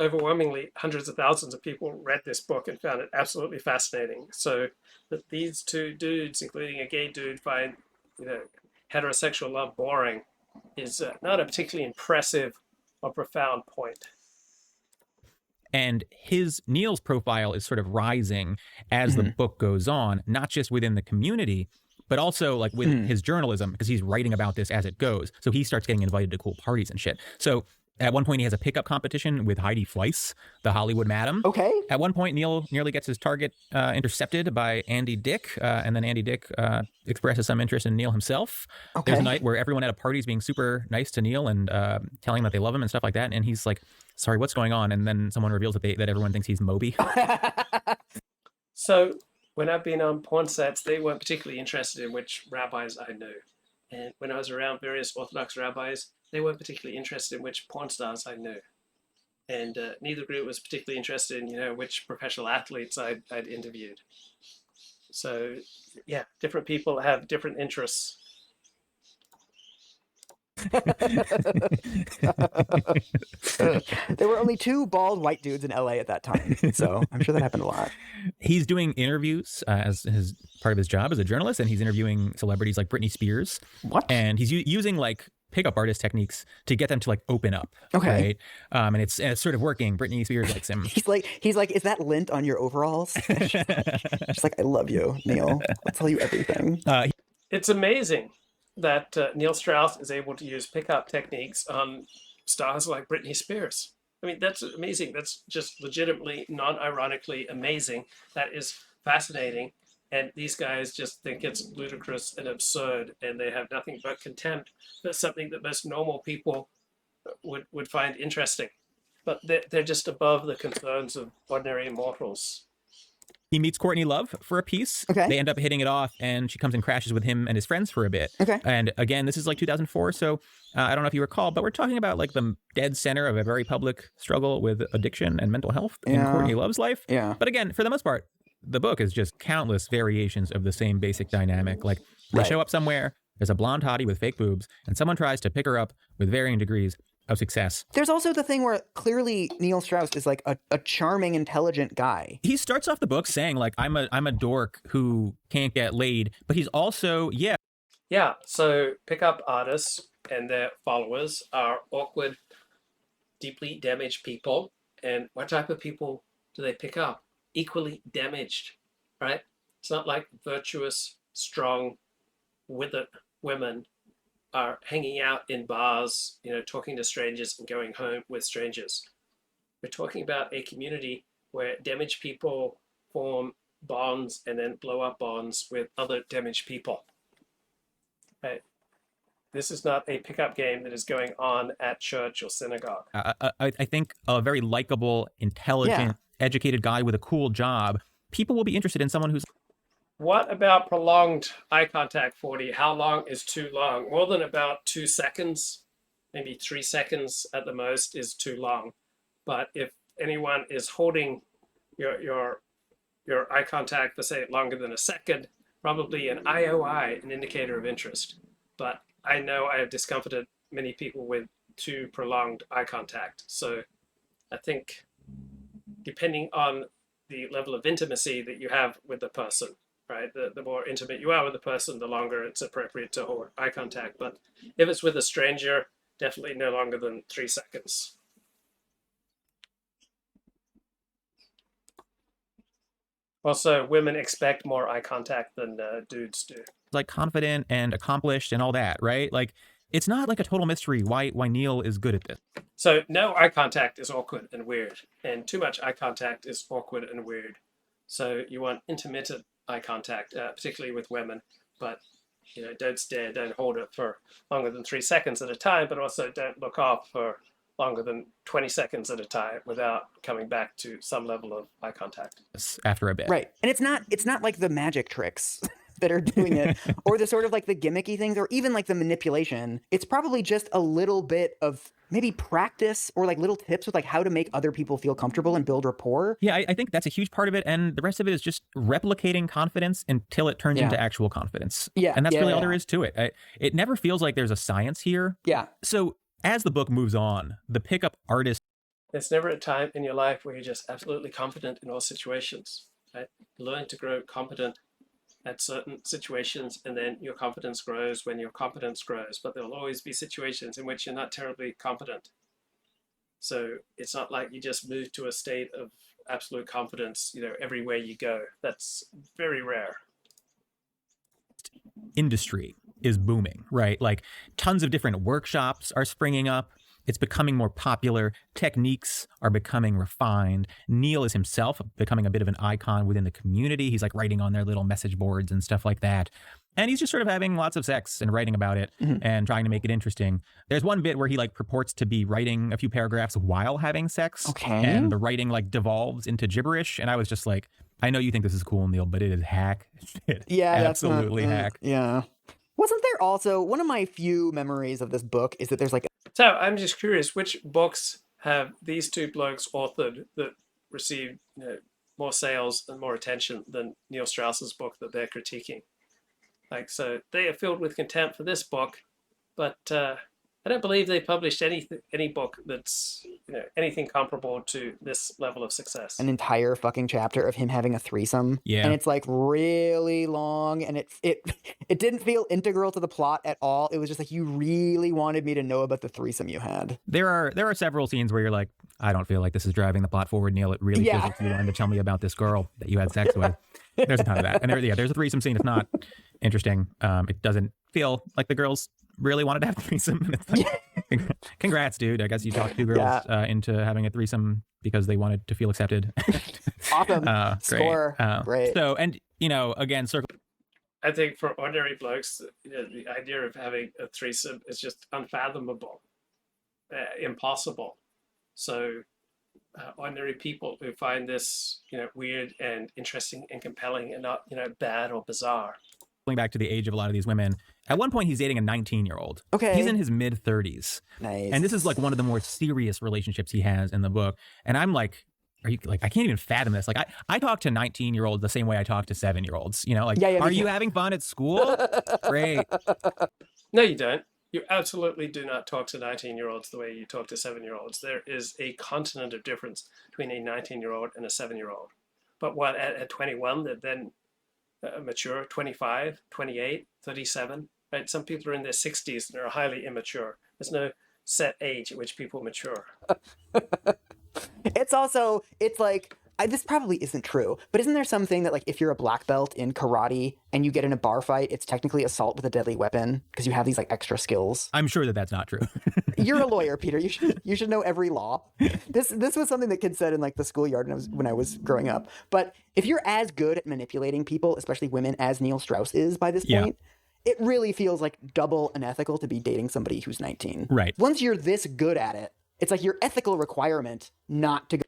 overwhelmingly hundreds of thousands of people read this book and found it absolutely fascinating. So that these two dudes, including a gay dude, find heterosexual love boring is not a particularly impressive or profound point. And Neil's profile is sort of rising as the book goes on, not just within the community, but also like with his journalism, because he's writing about this as it goes. So he starts getting invited to cool parties and shit. So At one point, he has a pickup competition with Heidi Fleiss, the Hollywood madam. Okay. At one point, Neil nearly gets his target intercepted by Andy Dick, and then Andy Dick expresses some interest in Neil himself. Okay. There's a night where everyone at a party is being super nice to Neil and telling him that they love him and stuff like that, and he's like, sorry, what's going on? And then someone reveals that everyone thinks he's Moby. So when I've been on porn sets, they weren't particularly interested in which rabbis I knew. And when I was around various Orthodox rabbis, they weren't particularly interested in which porn stars I knew. And neither group was particularly interested in, which professional athletes I'd interviewed. So, yeah, different people have different interests. There were only 2 bald white dudes in LA at that time, so I'm sure that happened a lot. He's doing interviews as his part of his job as a journalist, and he's interviewing celebrities like Britney Spears. What? And he's using like pickup artist techniques to get them to like open up. Okay. Right? And it's sort of working. Britney Spears likes him. He's like, is that lint on your overalls? She's like, I love you, Neil. I'll tell you everything. It's amazing that Neil Strauss is able to use pickup techniques on stars like Britney Spears. I mean, that's amazing. That's just legitimately, non-ironically amazing. That is fascinating. And these guys just think it's ludicrous and absurd, and they have nothing but contempt for something that most normal people would find interesting. But they're just above the concerns of ordinary mortals. He meets Courtney Love for a piece. Okay. They end up hitting it off, and she comes and crashes with him and his friends for a bit. Okay. And again, this is like 2004, so I don't know if you recall, but we're talking about like the dead center of a very public struggle with addiction and mental health in Courtney Love's life. Yeah. But again, for the most part, the book is just countless variations of the same basic dynamic. Like they show up somewhere, there's a blonde hottie with fake boobs, and someone tries to pick her up with varying degrees of success. There's also the thing where clearly Neil Strauss is like a charming, intelligent guy. He starts off the book saying like, I'm a dork who can't get laid, but he's also, Yeah, so pickup artists and their followers are awkward, deeply damaged people. And what type of people do they pick up? Equally damaged, right? It's not like virtuous, strong, withered women are hanging out in bars, talking to strangers and going home with strangers. We're talking about a community where damaged people form bonds and then blow up bonds with other damaged people. Right? This is not a pickup game that is going on at church or synagogue. I think a very likable, intelligent, educated guy with a cool job, people will be interested in someone who's... What about prolonged eye contact, 40? How long is too long? More than about 2 seconds, maybe 3 seconds at the most is too long. But if anyone is holding your eye contact for, say, longer than a second, probably an IOI, an indicator of interest. But I know I have discomforted many people with too prolonged eye contact. So I think depending on the level of intimacy that you have with the person, right? The more intimate you are with the person, the longer it's appropriate to hold eye contact. But if it's with a stranger, definitely no longer than 3 seconds. Also, women expect more eye contact than dudes do. like confident and accomplished and all that, right? Like it's not like a total mystery why Neil is good at this. So no eye contact is awkward and weird, and too much eye contact is awkward and weird. So you want intermittent eye contact, particularly with women, but don't stare, don't hold it for longer than 3 seconds at a time, but also don't look off for longer than 20 seconds at a time without coming back to some level of eye contact. After a bit. Right. And it's not like the magic tricks that are doing it, or the sort of like the gimmicky things, or even like the manipulation. It's probably just a little bit of maybe practice or like little tips with like how to make other people feel comfortable and build rapport. Yeah, I think that's a huge part of it. And the rest of it is just replicating confidence until it turns into actual confidence. Yeah. And that's really all there is to it. It never feels like there's a science here. Yeah. So as the book moves on, the pickup artist... There's never a time in your life where you're just absolutely competent in all situations. Right? Learn to grow competent at certain situations, and then your confidence grows when your competence grows. But there'll always be situations in which you're not terribly competent. So it's not like you just move to a state of absolute confidence, everywhere you go. That's very rare. Industry is booming, right? Like tons of different workshops are springing up. It's becoming more popular. Techniques are becoming refined. Neil is himself becoming a bit of an icon within the community. He's like writing on their little message boards and stuff like that. And he's just sort of having lots of sex and writing about it and trying to make it interesting. There's one bit where he like purports to be writing a few paragraphs while having sex. Okay. And the writing like devolves into gibberish. And I was just like, I know you think this is cool, Neil, but it is hack. Yeah, absolutely that's not, hack. Yeah. Wasn't there also, one of my few memories of this book is that there's like So I'm just curious, which books have these two blokes authored that received more sales and more attention than Neil Strauss's book that they're critiquing? Like, so they are filled with contempt for this book, but I don't believe they published any book that's anything comparable to this level of success. an entire fucking chapter of him having a threesome. Yeah. And it's like really long, and it didn't feel integral to the plot at all. It was just like, you really wanted me to know about the threesome you had. There are several scenes where you're like, I don't feel like this is driving the plot forward, Neil. It really feels like you wanted to tell me about this girl that you had sex with. There's a ton of that. And there's a threesome scene. It's not interesting. It doesn't feel like the girls really wanted to have a threesome. And it's like, congrats, dude. I guess you talked two girls into having a threesome because they wanted to feel accepted. Awesome. Great. Score. Great. So, and, again, circle. I think for ordinary blokes, the idea of having a threesome is just unfathomable, impossible. So ordinary people who find this, weird and interesting and compelling and not, bad or bizarre. Going back to the age of a lot of these women, at one point he's dating a 19-year-old. Okay. He's in his mid-30s. Nice. And this is like one of the more serious relationships he has in the book. And I'm like, are you like, I can't even fathom this. Like, I talk to 19-year-olds the same way I talk to 7-year-olds. Are you having fun at school? Great. No, you don't. You absolutely do not talk to 19-year-olds the way you talk to 7-year-olds. There is a continent of difference between a 19-year-old and a 7-year-old. But what, at 21, they're then mature, 25, 28, 37, right? Some people are in their 60s and are highly immature. There's no set age at which people mature. It's like, this probably isn't true, but isn't there something that like if you're a black belt in karate and you get in a bar fight, it's technically assault with a deadly weapon because you have these like extra skills? I'm sure that that's not true. You're a lawyer, Peter. You should know every law. This was something that kids said in like the schoolyard when I was growing up. But if you're as good at manipulating people, especially women, as Neil Strauss is by this point, it really feels like double unethical to be dating somebody who's 19. Right. Once you're this good at it, it's like your ethical requirement not to go.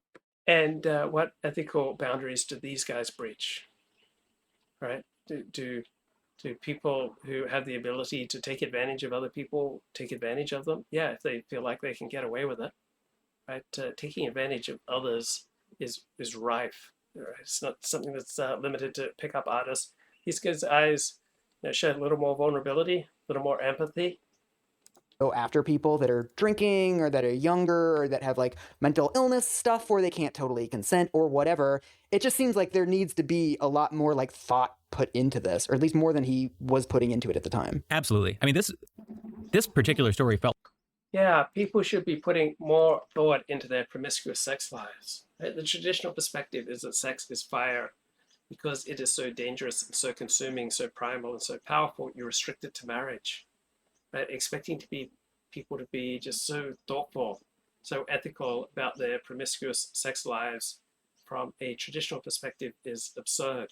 And what ethical boundaries do these guys breach? Right? Do people who have the ability to take advantage of other people take advantage of them? Yeah, if they feel like they can get away with it. Right? Taking advantage of others is rife. It's not something that's limited to pickup artists. These guys' eyes show a little more vulnerability, a little more empathy. Go after people that are drinking or that are younger or that have like mental illness stuff where they can't totally consent or whatever. It just seems like there needs to be a lot more like thought put into this, or at least more than he was putting into it at the time. Absolutely. I mean, this particular story felt. Yeah, people should be putting more thought into their promiscuous sex lives. Right? The traditional perspective is that sex is fire. Because it is so dangerous and so consuming, so primal and so powerful, you restrict it to marriage. Right? Expecting people to be just so thoughtful, so ethical about their promiscuous sex lives from a traditional perspective is absurd.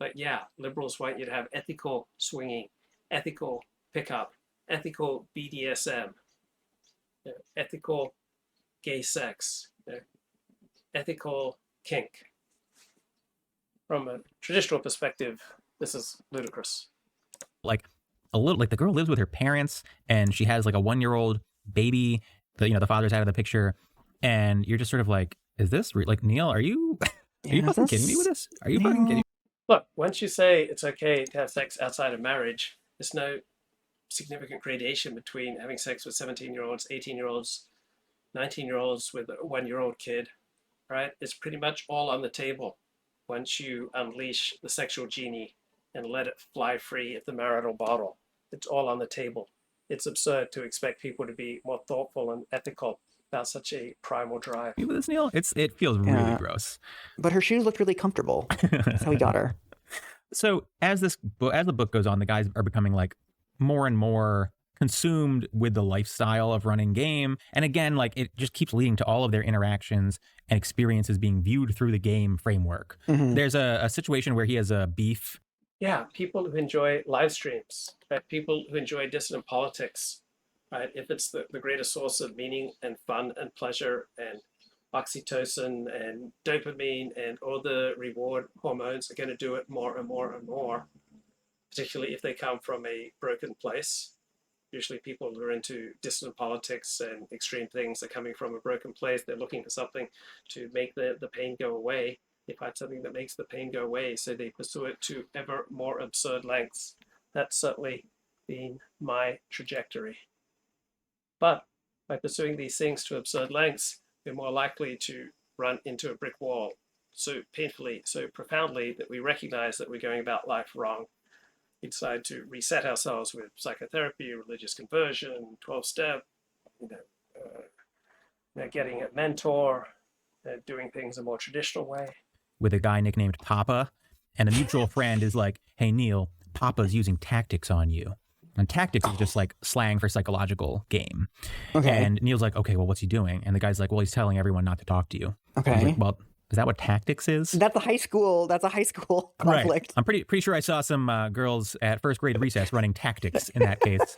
But yeah, liberals want you to have ethical swinging, ethical pickup, ethical BDSM, ethical gay sex, ethical kink. From a traditional perspective, this is ludicrous. Like the girl lives with her parents and she has like a 1-year-old baby. The father's out of the picture, and you're just sort of like, is this like, Neil? Are you fucking kidding me with this? Are you fucking kidding me? Look, once you say it's okay to have sex outside of marriage, there's no significant gradation between having sex with 17-year-olds, 18-year-olds, 19-year-olds with a 1-year-old kid, right? It's pretty much all on the table once you unleash the sexual genie and let it fly free at the marital bottle. It's all on the table. It's absurd to expect people to be more thoughtful and ethical about such a primal drive. You with this, Neil? It feels really gross. But her shoes looked really comfortable. That's how we got her. So as the book goes on, the guys are becoming like more and more consumed with the lifestyle of running game. And again, like it just keeps leading to all of their interactions and experiences being viewed through the game framework. There's a situation where he has a beef. Yeah, people who enjoy live streams, right? People who enjoy dissident politics, right? If it's the greatest source of meaning and fun and pleasure and oxytocin and dopamine and all the reward hormones are going to do it more and more and more, particularly if they come from a broken place. Usually people who are into dissident politics and extreme things are coming from a broken place. They're looking for something to make the pain go away. They find something that makes the pain go away, so they pursue it to ever more absurd lengths. That's certainly been my trajectory. But by pursuing these things to absurd lengths, we're more likely to run into a brick wall so painfully, so profoundly that we recognize that we're going about life wrong. We decide to reset ourselves with psychotherapy, religious conversion, 12-step, getting a mentor, doing things a more traditional way. With a guy nicknamed Papa, and a mutual friend is like, hey, Neil, Papa's using tactics on you. And tactics is just like slang for psychological game. Okay. And Neil's like, okay, well, what's he doing? And the guy's like, well, he's telling everyone not to talk to you. Okay. Like, well, is that what tactics is? That's a high school conflict. Right. I'm pretty sure I saw some girls at first grade recess running tactics in that case.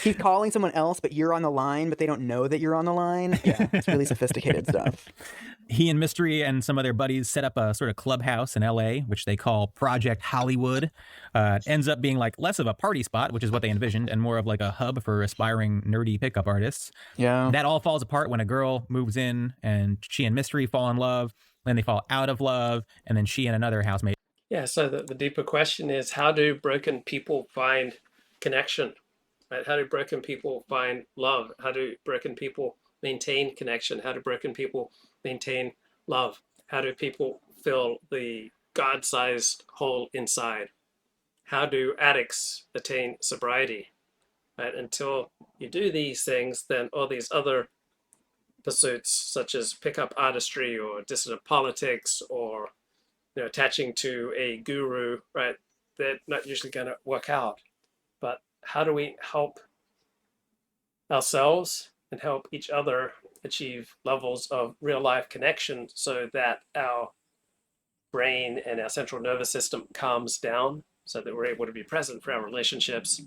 He's calling someone else, but you're on the line, but they don't know that you're on the line. Yeah, it's really sophisticated stuff. He and Mystery and some of their buddies set up a sort of clubhouse in LA, which they call Project Hollywood. It ends up being like less of a party spot, which is what they envisioned, and more of like a hub for aspiring nerdy pickup artists. Yeah. That all falls apart when a girl moves in and she and Mystery fall in love. Then they fall out of love, and then she and another housemate. Yeah, so the deeper question is, how do broken people find connection? Right? How do broken people find love? How do broken people maintain connection? How do broken people maintain love? How do people fill the God-sized hole inside? How do addicts attain sobriety? Right? Until you do these things, then all these other pursuits, such as pickup artistry or dissident politics or attaching to a guru, right? They're not usually going to work out. But how do we help ourselves and help each other achieve levels of real life connection so that our brain and our central nervous system calms down, so that we're able to be present for our relationships,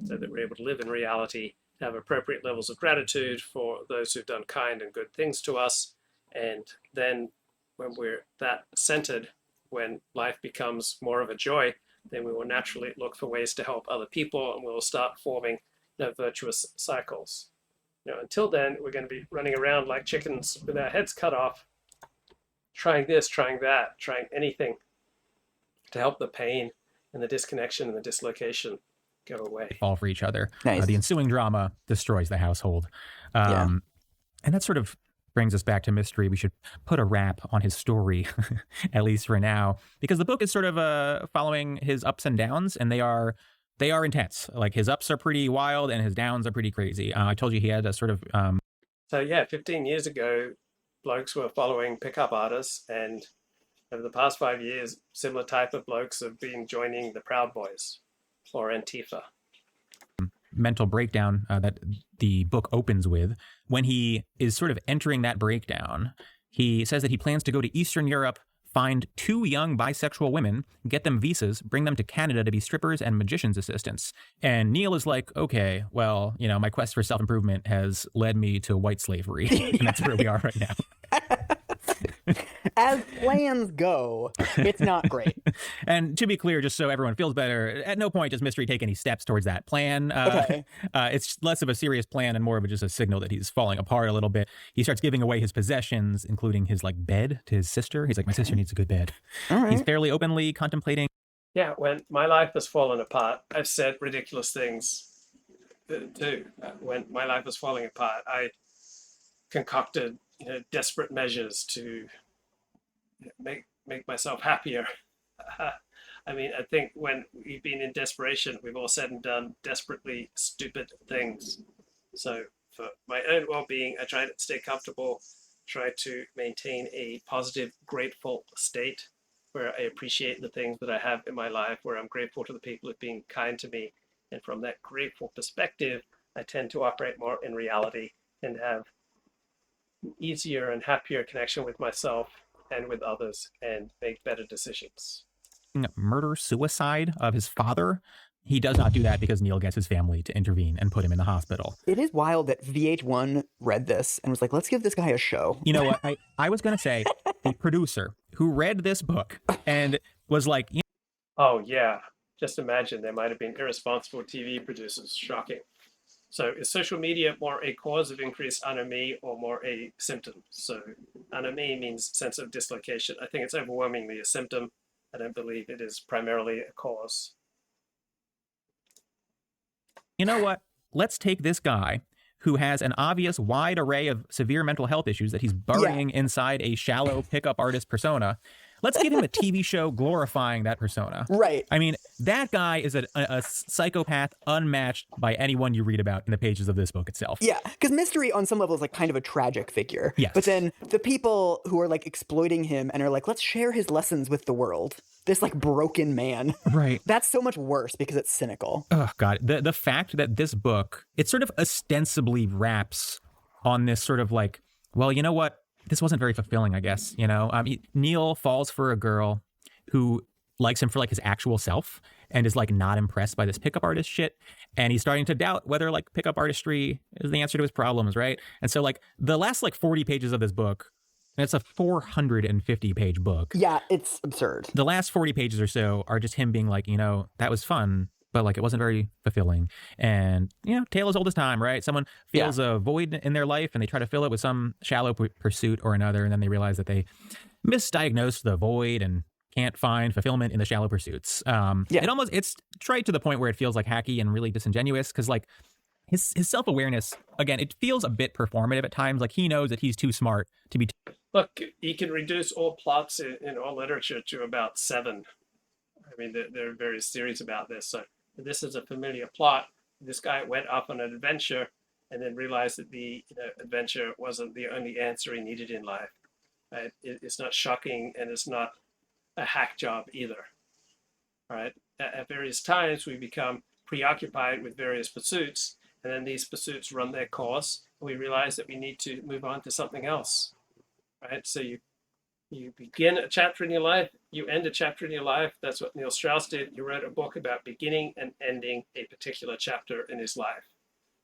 so that we're able to live in reality, have appropriate levels of gratitude for those who've done kind and good things to us. And then when we're that centered, when life becomes more of a joy, then we will naturally look for ways to help other people, and we'll start forming virtuous cycles. Until then, we're going to be running around like chickens with our heads cut off, trying this, trying that, trying anything to help the pain and the disconnection and the dislocation go away. Fall for each other. Nice. The ensuing drama destroys the household. Yeah. And that sort of brings us back to Mystery. We should put a wrap on his story, at least for now, because the book is sort of following his ups and downs, and they are intense. Like his ups are pretty wild and his downs are pretty crazy. I told you he had a sort of... So yeah, 15 years ago, blokes were following pickup artists, and over the past 5 years, similar type of blokes have been joining the Proud Boys or Antifa. Mental breakdown that the book opens with. When he is sort of entering that breakdown, he says that he plans to go to Eastern Europe, find 2 young bisexual women, get them visas, bring them to Canada to be strippers and magician's assistants. And Neil is like, okay, well, my quest for self-improvement has led me to white slavery. And that's where we are right now. As plans go, it's not great. And to be clear, just so everyone feels better, at no point does Mystery take any steps towards that plan. Okay. It's less of a serious plan and more of just a signal that he's falling apart a little bit. He starts giving away his possessions, including his bed to his sister. He's like, my sister needs a good bed. All right. He's fairly openly contemplating. Yeah, when my life has fallen apart, I've said ridiculous things too. When my life was falling apart, I concocted desperate measures to make myself happier. I mean, I think when we've been in desperation, we've all said and done desperately stupid things. So for my own well-being, I try to stay comfortable, try to maintain a positive, grateful state where I appreciate the things that I have in my life, where I'm grateful to the people who've been kind to me, And from that grateful perspective, I tend to operate more in reality and have easier and happier connection with myself and with others and make better decisions. Murder, suicide of his father. He does not do that because Neil gets his family to intervene and put him in the hospital. It is wild that VH1 read this and was like, let's give this guy a show. You know what? I was going to say the producer who read this book and was like, oh, yeah. Just imagine there might have been irresponsible TV producers. Shocking. So is social media more a cause of increased anomie or more a symptom? So anomie means sense of dislocation. I think it's overwhelmingly a symptom. I don't believe it is primarily a cause. you know what? Let's take this guy who has an obvious wide array of severe mental health issues that he's burying inside a shallow pickup artist persona. Let's give him a TV show glorifying that persona. Right. I mean, that guy is a psychopath unmatched by anyone you read about in the pages of this book itself. Yeah, because Mystery on some level is like kind of a tragic figure. Yes. But then the people who are like exploiting him and are like, let's share his lessons with the world. This like broken man. Right. That's so much worse because it's cynical. Oh, God. The fact that this book, it sort of ostensibly wraps on this sort of like, well, you know what? This wasn't very fulfilling, I guess, you know? Neil falls for a girl who likes him for like his actual self and is like not impressed by this pickup artist shit. And he's starting to doubt whether like pickup artistry is the answer to his problems, right? And so like the last like 40 pages of this book, and it's a 450 page book. Yeah, it's absurd. The last 40 pages or so are just him being like, you know, that was fun, but like it wasn't very fulfilling. And, you know, tale as old as time, right? Someone feels a void in their life and they try to fill it with some shallow pursuit or another. And then they realize that they misdiagnosed the void and can't find fulfillment in the shallow pursuits. It's trite to the point where it feels like hacky and really disingenuous because like his self-awareness, again, it feels a bit performative at times. Like he knows that he's too smart to be. Look, you can reduce all plots in all literature to about 7. I mean, there are various theories about this. So this is a familiar plot. This guy went off on an adventure and then realized that the adventure wasn't the only answer he needed in life. Right? It's not shocking and it's not a hack job either. Right? At various times, we become preoccupied with various pursuits, and then these pursuits run their course, and we realize that we need to move on to something else. Right? So you begin a chapter in your life, you end a chapter in your life. That's what Neil Strauss did. He wrote a book about beginning and ending a particular chapter in his life.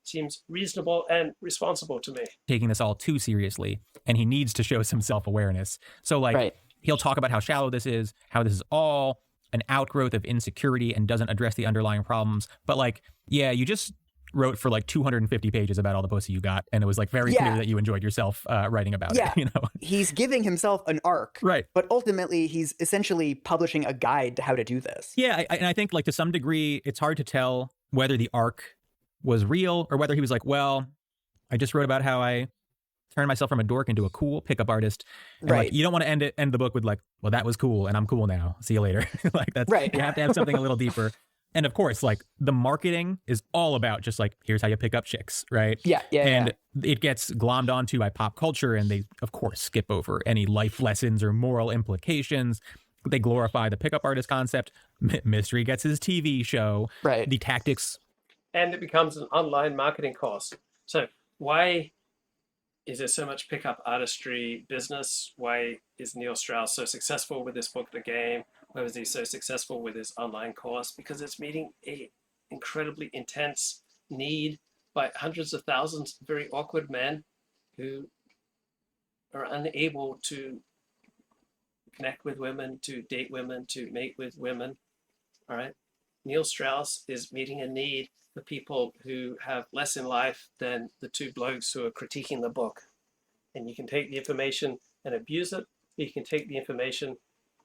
Seems reasonable and responsible to me. Taking this all too seriously, and he needs to show some self-awareness. So like he'll talk about how shallow this is, how this is all an outgrowth of insecurity and doesn't address the underlying problems. But like, yeah, you just wrote for like 250 pages about all the pussy you got, and it was like very clear that you enjoyed yourself writing about it. You know, he's giving himself an arc, right? But ultimately, he's essentially publishing a guide to how to do this. Yeah, and I think like to some degree, it's hard to tell whether the arc was real or whether he was like, well, I just wrote about how I turned myself from a dork into a cool pickup artist. And like, you don't want to end the book with like, well, that was cool, and I'm cool now. See you later. Like that's you have to have something a little deeper. And of course, like the marketing is all about just like, here's how you pick up chicks, right? And it gets glommed onto by pop culture, and they, of course, skip over any life lessons or moral implications. They glorify the pickup artist concept. Mystery gets his TV show. The tactics. And it becomes an online marketing course. So why is there so much pickup artistry business? Why is Neil Strauss so successful with this book, The Game? Why was he so successful with his online course? Because it's meeting a incredibly intense need by hundreds of thousands of very awkward men who are unable to connect with women, to date women, to mate with women. All right. Neil Strauss is meeting a need for people who have less in life than the two blokes who are critiquing the book. And you can take the information and abuse it. You can take the information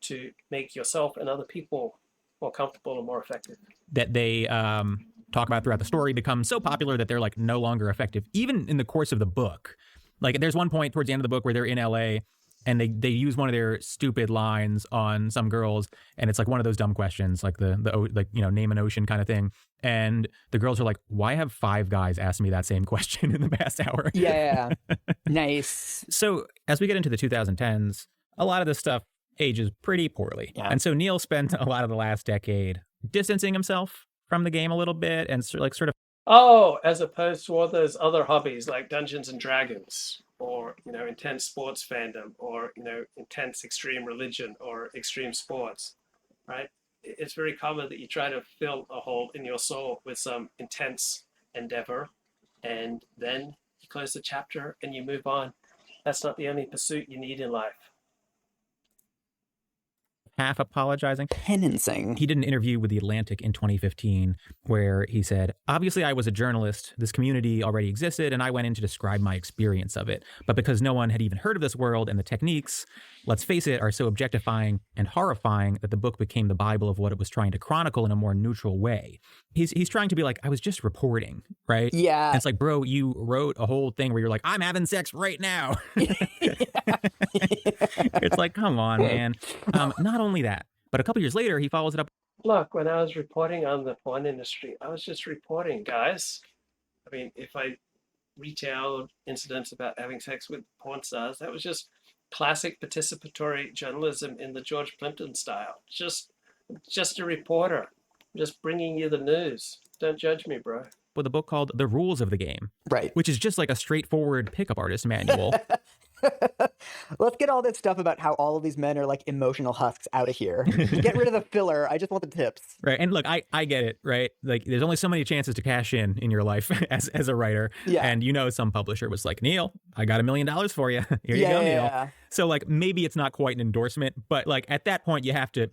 to make yourself and other people more comfortable and more effective. That they talk about throughout the story become so popular that they're like no longer effective, even in the course of the book. Like there's one point towards the end of the book where they're in LA and they use one of their stupid lines on some girls, and it's like one of those dumb questions, like the like, you know, name an ocean kind of thing. And the girls are like, why have 5 guys asked me that same question in the past hour? Yeah. Nice. So as we get into the 2010s, a lot of this stuff ages pretty poorly. And so Neil spent a lot of the last decade distancing himself from the game a little bit and sort of. Oh, as opposed to all those other hobbies like Dungeons and Dragons, or intense sports fandom, or intense extreme religion or extreme sports, right? It's very common that you try to fill a hole in your soul with some intense endeavor, and then you close the chapter and you move on. That's not the only pursuit you need in life. Half apologizing. Penancing. He did an interview with The Atlantic in 2015 where he said, obviously I was a journalist. This community already existed and I went in to describe my experience of it. But because no one had even heard of this world and the techniques, let's face it, are so objectifying and horrifying that the book became the Bible of what it was trying to chronicle in a more neutral way. He's trying to be like, I was just reporting, right? Yeah. And it's like, bro, you wrote a whole thing where you're like, I'm having sex right now. It's like, come on, man. Not only that, but a couple years later, he follows it up. Look, when I was reporting on the porn industry, I was just reporting, guys. I mean, if I retailed incidents about having sex with porn stars, that was just classic participatory journalism in the George Plimpton style. Just a reporter, just bringing you the news. Don't judge me, bro. With a book called The Rules of the Game. Right. Which is just like a straightforward pickup artist manual. Let's get all this stuff about how all of these men are like emotional husks out of here. Get rid of the filler. I just want the tips. Right. And look, I get it, right? Like there's only so many chances to cash in your life as a writer. Yeah. And some publisher was like, Neil, I got $1 million for you. Here you go, Neil. Yeah. So like maybe it's not quite an endorsement, but like at that point you have to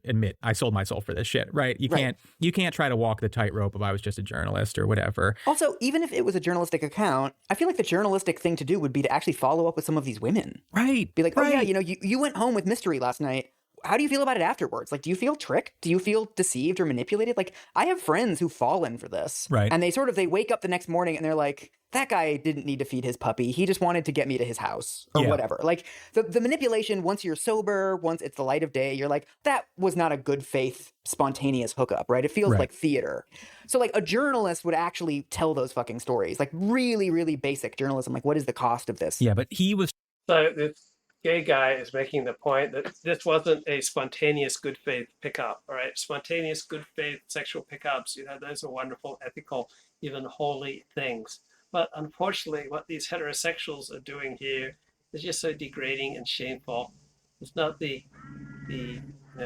admit I sold my soul for this shit, right? You can't try to walk the tightrope of I was just a journalist or whatever. Also, even if it was a journalistic account, I feel like the journalistic thing to do would be to actually follow up with some of these women. Right. Be like, oh yeah, you went home with mystery last night. How do you feel about it afterwards? Like, do you feel tricked? Do you feel deceived or manipulated? Like, I have friends who've fallen for this. Right. And they wake up the next morning and they're like, that guy didn't need to feed his puppy. He just wanted to get me to his house or whatever. Like, the manipulation, once you're sober, once it's the light of day, you're like, that was not a good faith, spontaneous hookup, right? It feels like theater. So, like, a journalist would actually tell those fucking stories. Like, really, really basic journalism. Like, what is the cost of this? Yeah, but he was... So, this gay guy is making the point that this wasn't a spontaneous good faith pickup, all right? Spontaneous good faith sexual pickups, those are wonderful, ethical, even holy things. But unfortunately, what these heterosexuals are doing here is just so degrading and shameful. It's not the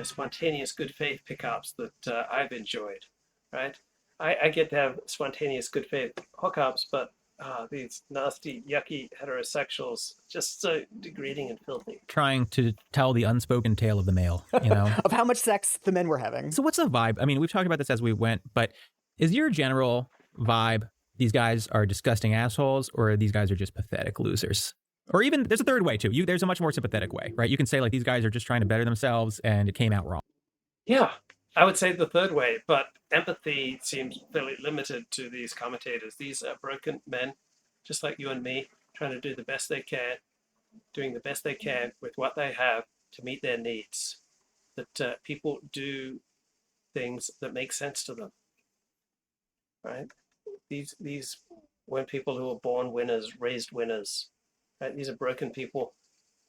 spontaneous good faith pickups that I've enjoyed, right? I get to have spontaneous good faith hookups, but these nasty, yucky heterosexuals, just so degrading and filthy. Trying to tell the unspoken tale of the male, of how much sex the men were having. So what's the vibe? I mean, we've talked about this as we went, but is your general vibe these guys are disgusting assholes, or these guys are just pathetic losers? Or even, there's a third way too. There's a much more sympathetic way, right? You can say like these guys are just trying to better themselves and it came out wrong. Yeah, I would say the third way, but empathy seems fairly limited to these commentators. These are broken men, just like you and me, trying to do the best they can, doing the best they can with what they have to meet their needs. That people do things that make sense to them, right? These weren't people who were born winners, raised winners, right? These are broken people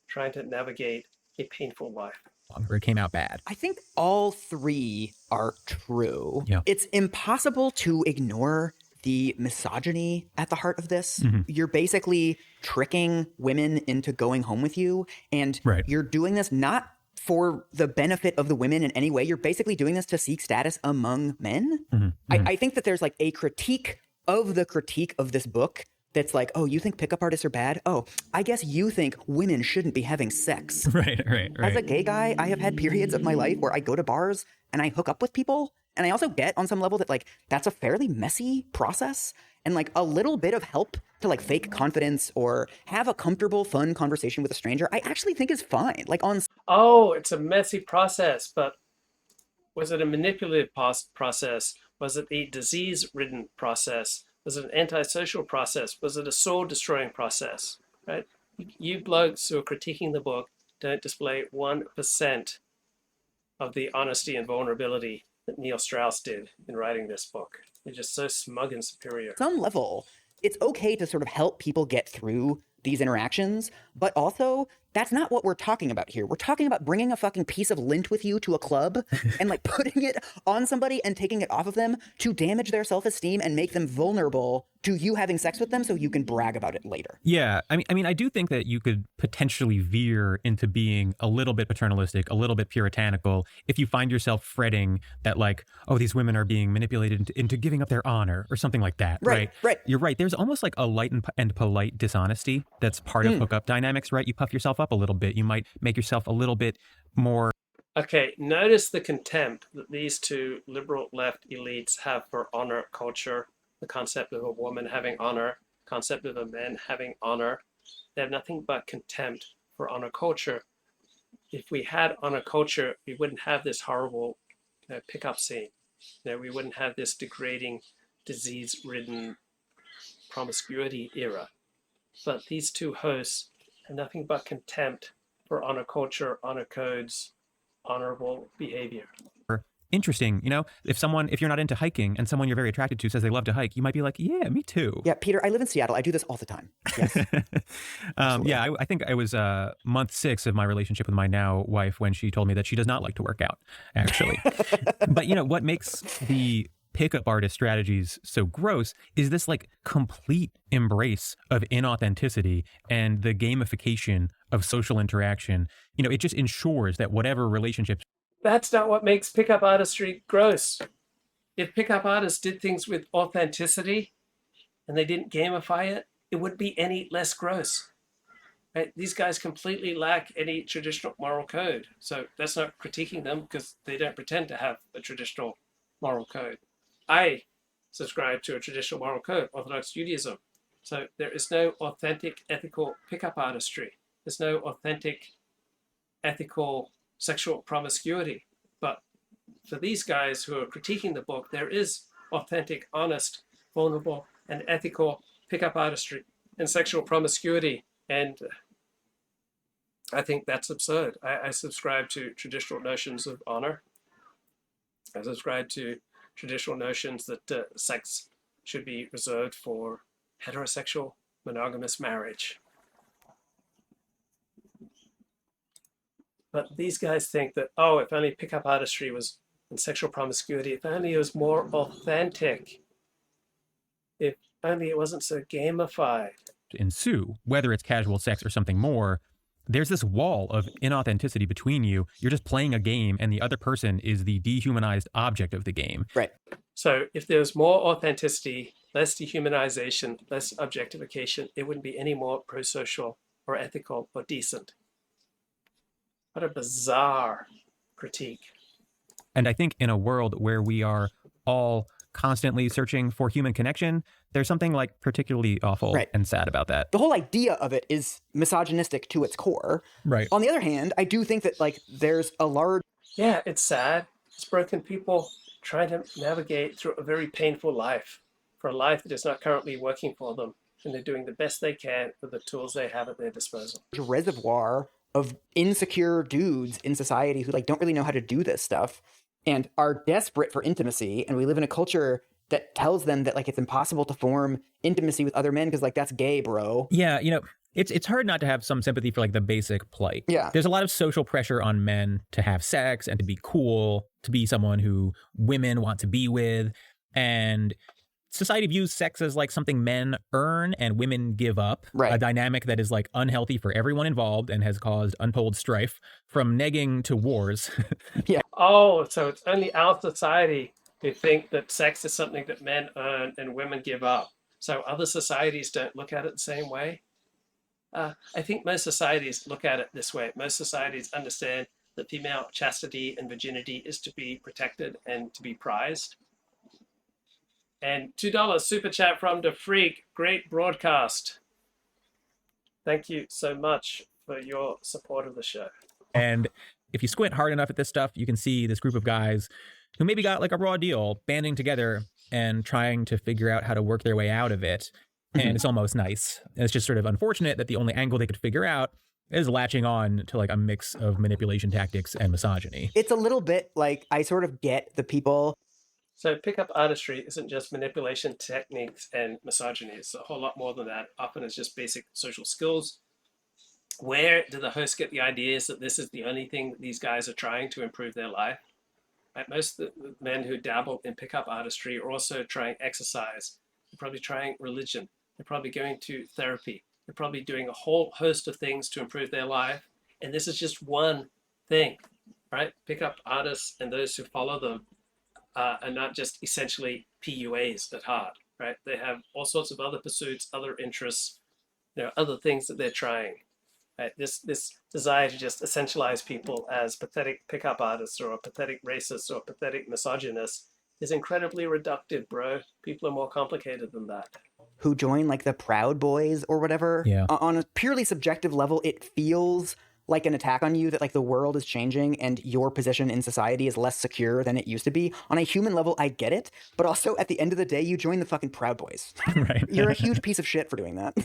trying to navigate a painful life. Or it came out bad. I think all three are true. Yeah. It's impossible to ignore the misogyny at the heart of this. Mm-hmm. You're basically tricking women into going home with you, and you're doing this not for the benefit of the women in any way. You're basically doing this to seek status among men. Mm-hmm. I think that there's like a critique of this book that's like, oh, you think pickup artists are bad? Oh, I guess you think women shouldn't be having sex. Right. As a gay guy, I have had periods of my life where I go to bars and I hook up with people. And I also get on some level that like, that's a fairly messy process. And like a little bit of help to like fake confidence or have a comfortable, fun conversation with a stranger, I actually think is fine. Like Oh, it's a messy process, but was it a manipulative process? Was it a disease-ridden process? Was it an antisocial process? Was it a soul-destroying process? Right? You blokes who are critiquing the book don't display 1% of the honesty and vulnerability that Neil Strauss did in writing this book. You're just so smug and superior. some level, it's okay to sort of help people get through these interactions, but also that's not what we're talking about here. We're talking about bringing a fucking piece of lint with you to a club and like putting it on somebody and taking it off of them to damage their self-esteem and make them vulnerable to you having sex with them so you can brag about it later. Yeah, I mean, I do think that you could potentially veer into being a little bit paternalistic, a little bit puritanical, if you find yourself fretting that, like, oh, these women are being manipulated into giving up their honor or something like that. Right. You're right. There's almost like a light and polite dishonesty that's part of hookup dynamics, right? You puff yourself up a little bit. You might make yourself a little bit more. Okay, notice the contempt that these two liberal left elites have for honor culture, the concept of a woman having honor, concept of a man having honor. They have nothing but contempt for honor culture. If we had honor culture, we wouldn't have this horrible pickup scene. We wouldn't have this degrading, disease-ridden promiscuity era. But these two hosts have nothing but contempt for honor culture, honor codes, honorable behavior. Interesting. If you're not into hiking and someone you're very attracted to says they love to hike, you might be like, yeah, me too. Yeah, Peter, I live in Seattle. I do this all the time. Yes. Yeah, I think I was month 6 of my relationship with my now wife when she told me that she does not like to work out, actually. But what makes the pickup artist strategies so gross is this like complete embrace of inauthenticity and the gamification of social interaction. It just ensures that whatever relationships. That's not what makes pickup artistry gross. If pickup artists did things with authenticity and they didn't gamify it, it wouldn't be any less gross. Right? These guys completely lack any traditional moral code. So that's not critiquing them because they don't pretend to have a traditional moral code. I subscribe to a traditional moral code, Orthodox Judaism. So there is no authentic ethical pickup artistry. There's no authentic ethical sexual promiscuity. But for these guys who are critiquing the book, there is authentic, honest, vulnerable, and ethical pickup artistry and sexual promiscuity. And I think that's absurd. I subscribe to traditional notions of honor. I subscribe to traditional notions that sex should be reserved for heterosexual monogamous marriage. But these guys think that, oh, if only pickup artistry was and sexual promiscuity, if only it was more authentic, if only it wasn't so gamified. Ensue, whether it's casual sex or something more, there's this wall of inauthenticity between you. You're just playing a game and the other person is the dehumanized object of the game. Right. So if there was more authenticity, less dehumanization, less objectification, it wouldn't be any more pro-social or ethical or decent. What a bizarre critique. And I think in a world where we are all constantly searching for human connection, there's something like particularly awful and sad about that. The whole idea of it is misogynistic to its core. Right. On the other hand, I do think that like there's a large... Yeah, it's sad. It's broken people trying to navigate through a very painful life, for a life that is not currently working for them, and they're doing the best they can with the tools they have at their disposal. Reservoir of insecure dudes in society who like don't really know how to do this stuff and are desperate for intimacy. And we live in a culture that tells them that like it's impossible to form intimacy with other men because like that's gay, bro. Yeah, it's hard not to have some sympathy for like the basic plight. Yeah. There's a lot of social pressure on men to have sex and to be cool, to be someone who women want to be with. And society views sex as like something men earn and women give up. Right. A dynamic that is like unhealthy for everyone involved and has caused untold strife from negging to wars. Yeah. Oh, so it's only our society who think that sex is something that men earn and women give up. So other societies don't look at it the same way. I think most societies look at it this way. Most societies understand that female chastity and virginity is to be protected and to be prized. And $2 super chat from the Freak. Great broadcast. Thank you so much for your support of the show. And if you squint hard enough at this stuff, you can see this group of guys who maybe got like a raw deal banding together and trying to figure out how to work their way out of it. And it's almost nice. And it's just sort of unfortunate that the only angle they could figure out is latching on to like a mix of manipulation tactics and misogyny. It's a little bit like I sort of get the people So pickup artistry isn't just manipulation techniques and misogyny. It's a whole lot more than that. Often it's just basic social skills. Where do the hosts get the ideas that this is the only thing that these guys are trying to improve their life? Right? Most of the men who dabble in pickup artistry are also trying exercise. They're probably trying religion. They're probably going to therapy. They're probably doing a whole host of things to improve their life. And this is just one thing, right? Pickup artists and those who follow them are not just essentially PUAs at heart, right? They have all sorts of other pursuits, other interests, other things that they're trying. Right? This desire to just essentialize people as pathetic pickup artists or pathetic racists or pathetic misogynists is incredibly reductive, bro. People are more complicated than that. Who join like the Proud Boys or whatever. Yeah. On a purely subjective level, it feels like an attack on you that like the world is changing and your position in society is less secure than it used to be. On a human level, I get it. But also at the end of the day, you join the fucking Proud Boys. Right. You're a huge piece of shit for doing that.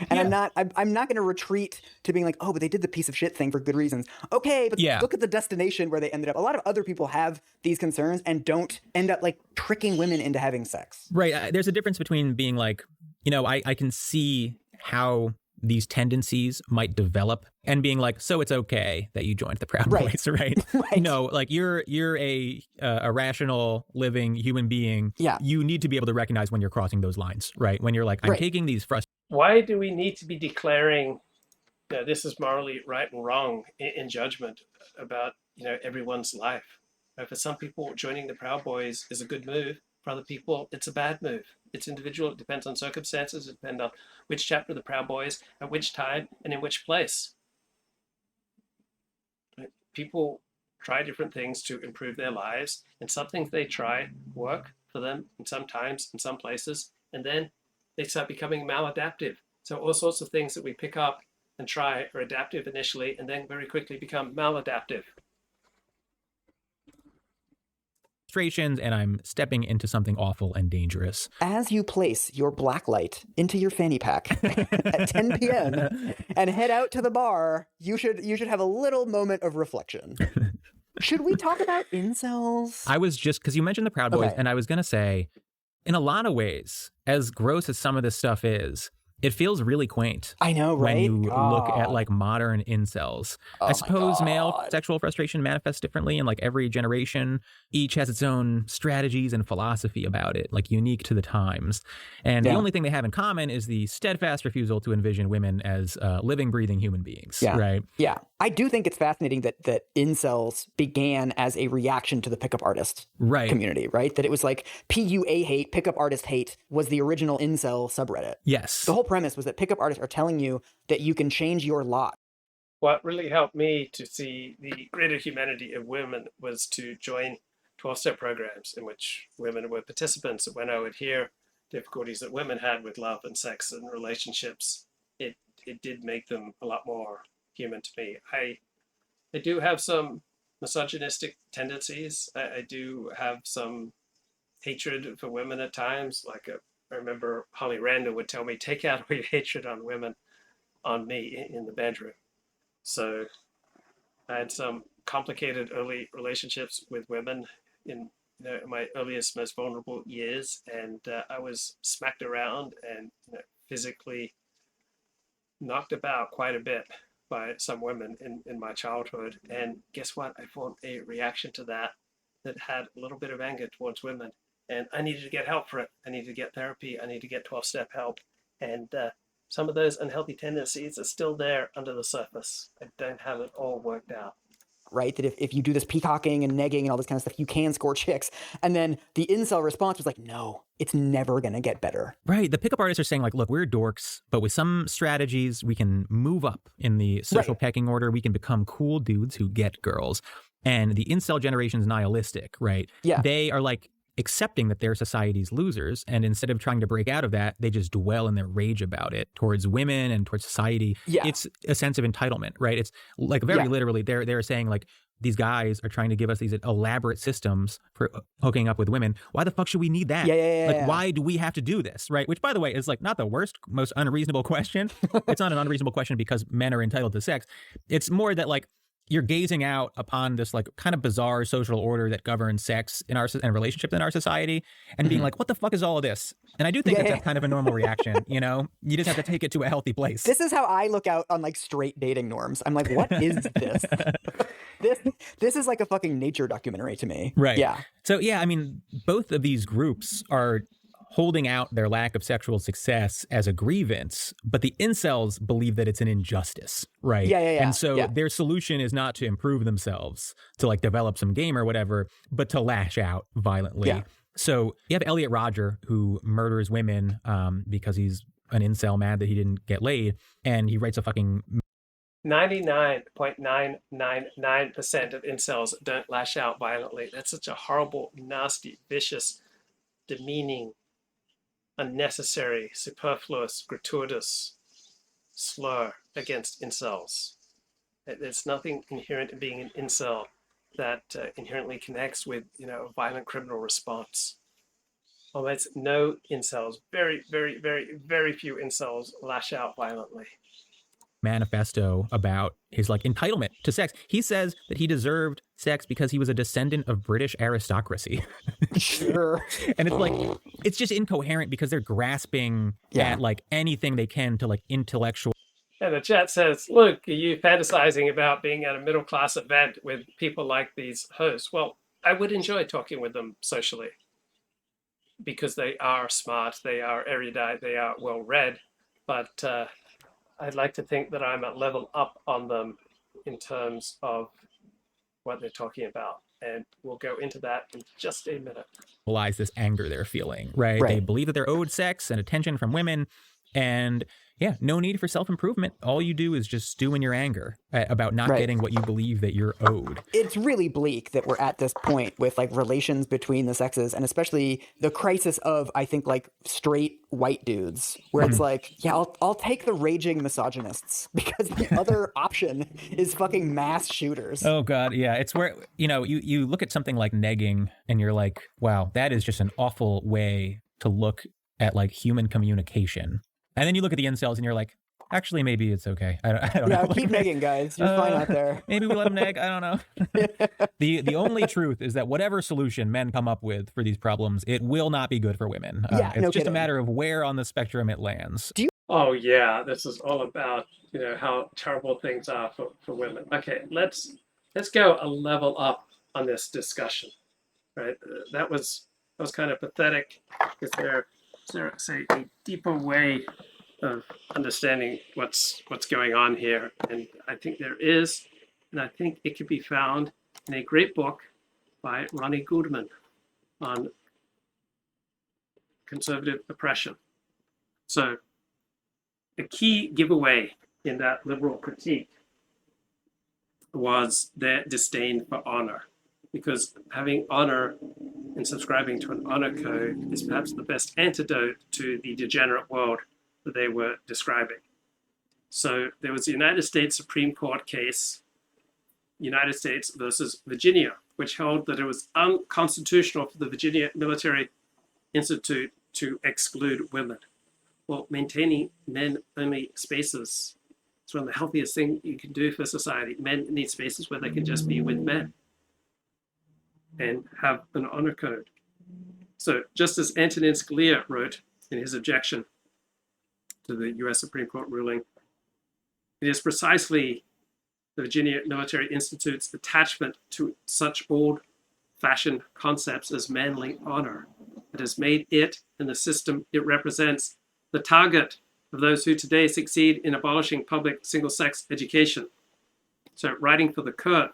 And Yeah. I'm not going to retreat to being like, oh, but they did the piece of shit thing for good reasons. Okay, but Yeah. look at the destination where they ended up. A lot of other people have these concerns and don't end up like tricking women into having sex. Right. There's a difference between being like, I can see how these tendencies might develop and being like, so it's okay that you joined the Proud Right. Boys, right? Right. No, like you're a rational living human being. Yeah. You need to be able to recognize when you're crossing those lines, right? When you're like, I'm Right. taking these Why do we need to be declaring this is morally right and wrong in judgment about everyone's life? For some people, joining the Proud Boys is a good move. For other people, it's a bad move. It's individual. It depends on circumstances. It depends on which chapter of the Proud Boys, at which time, and in which place. People try different things to improve their lives, and some things they try work for them, and sometimes in some places, and then they start becoming maladaptive. So all sorts of things that we pick up and try are adaptive initially, and then very quickly become maladaptive. frustrations, and I'm stepping into something awful and dangerous. As you place your black light into your fanny pack at 10 p.m. and head out to the bar, you should have a little moment of reflection. Should we talk about incels? I was just, because you mentioned the Proud Boys, Okay. and I was going to say, in a lot of ways, as gross as some of this stuff is, it feels really quaint. I know, right? When you look at God. like modern incels. Oh I my suppose male God. sexual frustration manifests differently in like every generation. Each has its own strategies and philosophy about it, like unique to the times. And the Yeah. only thing they have in common is the steadfast refusal to envision women as living, breathing human beings. Yeah. Right. Yeah, I do think it's fascinating that incels began as a reaction to the pickup artist Right. community, right? That it was like PUA hate, pickup artist hate was the original incel subreddit. Yes. The whole premise was that pickup artists are telling you that you can change your lot. What really helped me to see the greater humanity of women was to join 12-step programs in which women were participants. When I would hear difficulties that women had with love and sex and relationships, it did make them a lot more human to me. I do have some misogynistic tendencies. I do have some hatred for women at times. Like I remember Holly Randall would tell me, take out all your hatred on women on me in the bedroom. So I had some complicated early relationships with women in my earliest, most vulnerable years, and I was smacked around and physically knocked about quite a bit by some women in my childhood. And guess what? I formed a reaction to that had a little bit of anger towards women. And I needed to get help for it. I needed to get therapy. I needed to get 12-step help. And some of those unhealthy tendencies are still there under the surface. I don't have it all worked out. Right? That if you do this peacocking and negging and all this kind of stuff, you can score chicks. And then the incel response was like, no, it's never going to get better. Right. The pickup artists are saying, like, look, we're dorks, but with some strategies, we can move up in the social Right. pecking order. We can become cool dudes who get girls. And the incel generation is nihilistic, right? Yeah. They are like accepting that they're society's losers. And instead of trying to break out of that, they just dwell in their rage about it towards women and towards society. Yeah. It's a sense of entitlement, right? It's like very Yeah. literally, they're saying like, these guys are trying to give us these elaborate systems for hooking up with women. Why the fuck should we need that? Yeah. Like, why do we have to do this, right? Which, by the way, is like not the worst, most unreasonable question. It's not an unreasonable question because men are entitled to sex. It's more that like, you're gazing out upon this like kind of bizarre social order that governs sex in our and relationships in our society and being like, what the fuck is all of this? And I do think that's kind of a normal reaction, you know? You just have to take it to a healthy place. This is how I look out on like straight dating norms. I'm like, what is this? This is like a fucking nature documentary to me. Right. Yeah. So yeah, I mean, both of these groups are holding out their lack of sexual success as a grievance, but the incels believe that it's an injustice, right? Yeah. And so their solution is not to improve themselves, to like develop some game or whatever, but to lash out violently. Yeah. So you have Elliot Rodger, who murders women because he's an incel mad that he didn't get laid, and he writes a fucking 99.999% of incels don't lash out violently. That's such a horrible, nasty, vicious, demeaning, unnecessary, superfluous, gratuitous slur against incels. There's nothing inherent in being an incel that inherently connects with, a violent criminal response. Almost no incels, very, very, very, very few incels lash out violently. Manifesto about his like entitlement to sex. He says that he deserved sex because he was a descendant of British aristocracy. Sure. And it's like, it's just incoherent because they're grasping at like anything they can to like intellectual. And the chat says, look, are you fantasizing about being at a middle class event with people like these hosts? Well, I would enjoy talking with them socially because they are smart, they are erudite, they are well read, but I'd like to think that I'm a level up on them in terms of what they're talking about. And we'll go into that in just a minute. This anger they're feeling, right? They believe that they're owed sex and attention from women. And yeah, no need for self-improvement. All you do is just stew in your anger about not getting what you believe that you're owed. It's really bleak that we're at this point with like relations between the sexes, and especially the crisis of, I think, like straight white dudes, where it's like, I'll take the raging misogynists because the other option is fucking mass shooters. Oh God, yeah. It's where, you look at something like negging and you're like, wow, that is just an awful way to look at like human communication. And then you look at the incels and you're like, actually, maybe it's okay. I don't know. Keep negging, guys. You're fine out there. Maybe we let them neg. I don't know. The only truth is that whatever solution men come up with for these problems, it will not be good for women. It's just a matter of where on the spectrum it lands. Oh, yeah. This is all about, how terrible things are for women. Okay, let's go a level up on this discussion, right? That was kind of pathetic. Is there say a deeper way of understanding what's going on here? And I think there is, and I think it can be found in a great book by Ronnie Goodman on conservative oppression. So a key giveaway in that liberal critique was their disdain for honor, because having honor and subscribing to an honor code is perhaps the best antidote to the degenerate world that they were describing. So there was the United States Supreme Court case, United States versus Virginia, which held that it was unconstitutional for the Virginia Military Institute to exclude women. Well, maintaining men-only spaces is one of the healthiest things you can do for society. Men need spaces where they can just be with men and have an honor code. So Justice Antonin Scalia wrote in his objection to the US Supreme Court ruling, it is precisely the Virginia Military Institute's attachment to such old-fashioned concepts as manly honor that has made it and the system it represents the target of those who today succeed in abolishing public single-sex education. So writing for the court,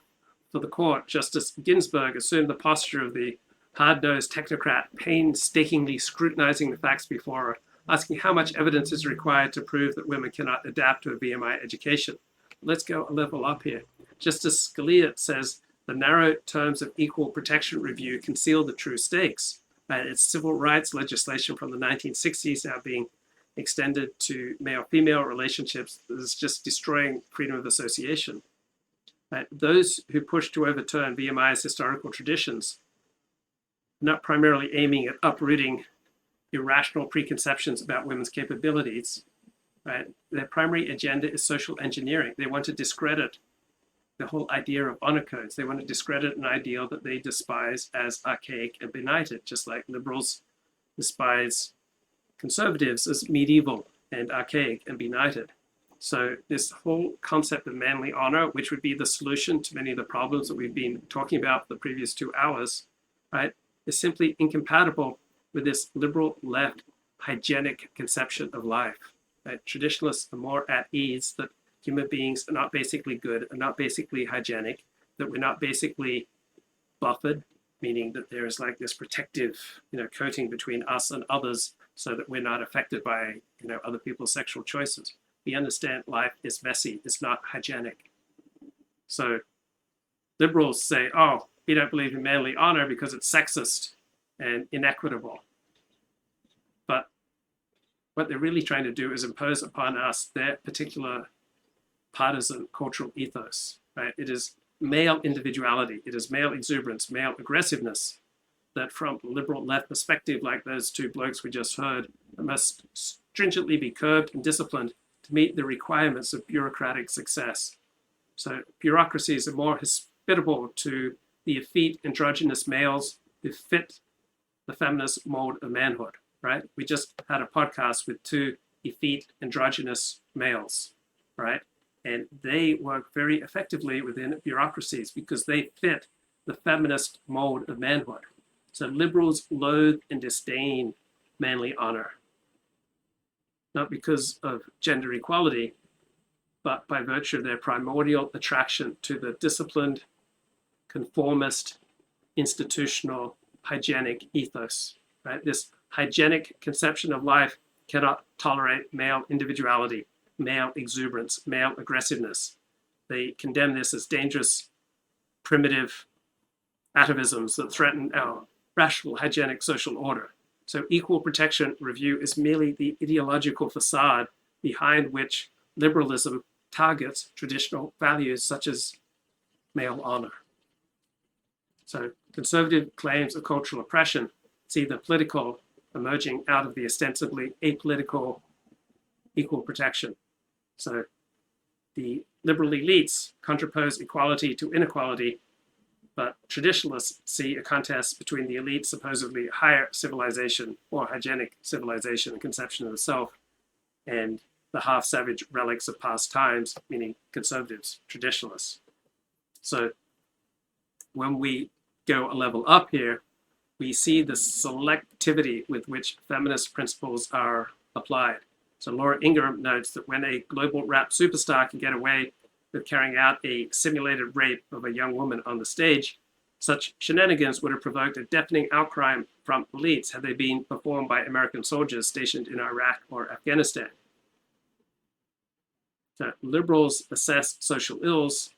Justice Ginsburg assumed the posture of the hard-nosed technocrat, painstakingly scrutinizing the facts before her, asking how much evidence is required to prove that women cannot adapt to a VMI education. Let's go a level up here. Justice Scalia says the narrow terms of equal protection review conceal the true stakes. It's civil rights legislation from the 1960s now being extended to male-female relationships that is just destroying freedom of association. Those who push to overturn VMI's historical traditions are not primarily aiming at uprooting irrational preconceptions about women's capabilities. Right? Their primary agenda is social engineering. They want to discredit the whole idea of honor codes. They want to discredit an ideal that they despise as archaic and benighted, just like liberals despise conservatives as medieval and archaic and benighted. So this whole concept of manly honor, which would be the solution to many of the problems that we've been talking about for the previous 2 hours, right, is simply incompatible with this liberal left hygienic conception of life. Right? Traditionalists are more at ease that human beings are not basically good, are not basically hygienic, that we're not basically buffered, meaning that there is like this protective, coating between us and others so that we're not affected by, other people's sexual choices. We understand life is messy, it's not hygienic. So liberals say, oh, we don't believe in manly honor because it's sexist and inequitable. But what they're really trying to do is impose upon us their particular partisan cultural ethos, right? It is male individuality, it is male exuberance, male aggressiveness that from a liberal left perspective, like those 2 blokes we just heard, must stringently be curbed and disciplined to meet the requirements of bureaucratic success. So bureaucracies are more hospitable to the effete androgynous males who fit the feminist mold of manhood, right? We just had a podcast with 2 effete androgynous males, right? And they work very effectively within bureaucracies because they fit the feminist mold of manhood. So liberals loathe and disdain manly honor, not because of gender equality, but by virtue of their primordial attraction to the disciplined, conformist, institutional, hygienic ethos, right? This hygienic conception of life cannot tolerate male individuality, male exuberance, male aggressiveness. They condemn this as dangerous, primitive atavisms that threaten our rational, hygienic social order. So equal protection review is merely the ideological facade behind which liberalism targets traditional values such as male honor. So conservative claims of cultural oppression see the political emerging out of the ostensibly apolitical equal protection. So the liberal elites contrapose equality to inequality, but traditionalists see a contest between the elite supposedly higher civilization or hygienic civilization and conception of the self and the half-savage relics of past times, meaning conservatives, traditionalists. So when we go a level up here, we see the selectivity with which feminist principles are applied. So Laura Ingraham notes that when a global rap superstar can get away with carrying out a simulated rape of a young woman on the stage, such shenanigans would have provoked a deafening outcry from elites had they been performed by American soldiers stationed in Iraq or Afghanistan. So liberals assess social ills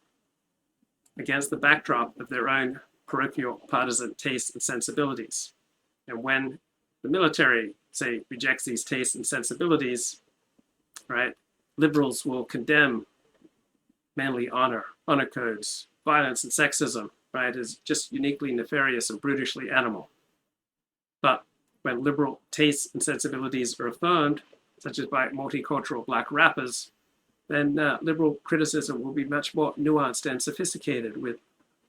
against the backdrop of their own parochial partisan tastes and sensibilities. And when the military, say, rejects these tastes and sensibilities, right, liberals will condemn manly honor codes, violence and sexism, right, as just uniquely nefarious and brutishly animal. But when liberal tastes and sensibilities are affirmed, such as by multicultural black rappers, then liberal criticism will be much more nuanced and sophisticated, with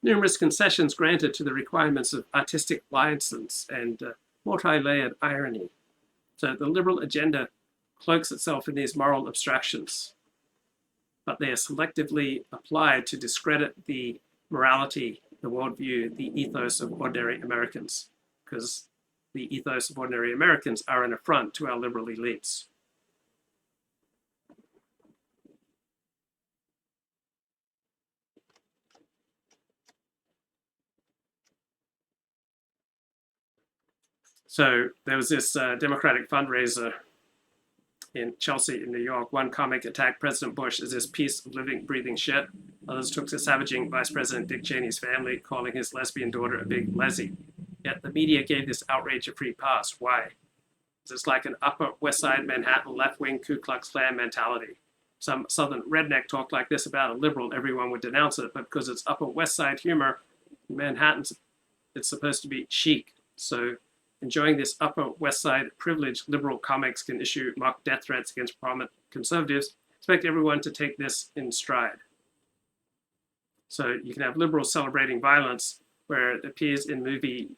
numerous concessions granted to the requirements of artistic license and multi-layered irony. So the liberal agenda cloaks itself in these moral abstractions, but they are selectively applied to discredit the morality, the worldview, the ethos of ordinary Americans, because the ethos of ordinary Americans are an affront to our liberal elites. So there was this Democratic fundraiser in Chelsea, in New York. One comic attacked President Bush as this piece of living, breathing shit. Others took to savaging Vice President Dick Cheney's family, calling his lesbian daughter a big lessie. Yet the media gave this outrage a free pass. Why? Because it's like an Upper West Side Manhattan left-wing Ku Klux Klan mentality. Some Southern redneck talked like this about a liberal, everyone would denounce it, but because it's Upper West Side humor, in Manhattan, it's supposed to be chic. So enjoying this Upper West Side privilege, liberal comics can issue mock death threats against prominent conservatives. Expect everyone to take this in stride. So you can have liberals celebrating violence where it appears in movies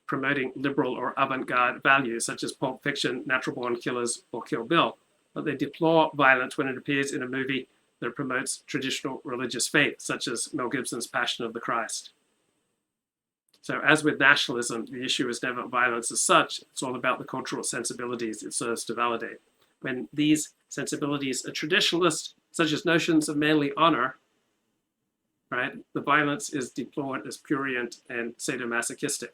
promoting liberal or avant-garde values such as Pulp Fiction, Natural Born Killers, or Kill Bill. But they deplore violence when it appears in a movie that promotes traditional religious faith, such as Mel Gibson's Passion of the Christ. So as with nationalism, the issue is never violence as such. It's all about the cultural sensibilities it serves to validate. When these sensibilities are traditionalist, such as notions of manly honor, right, the violence is deplored as prurient and sadomasochistic.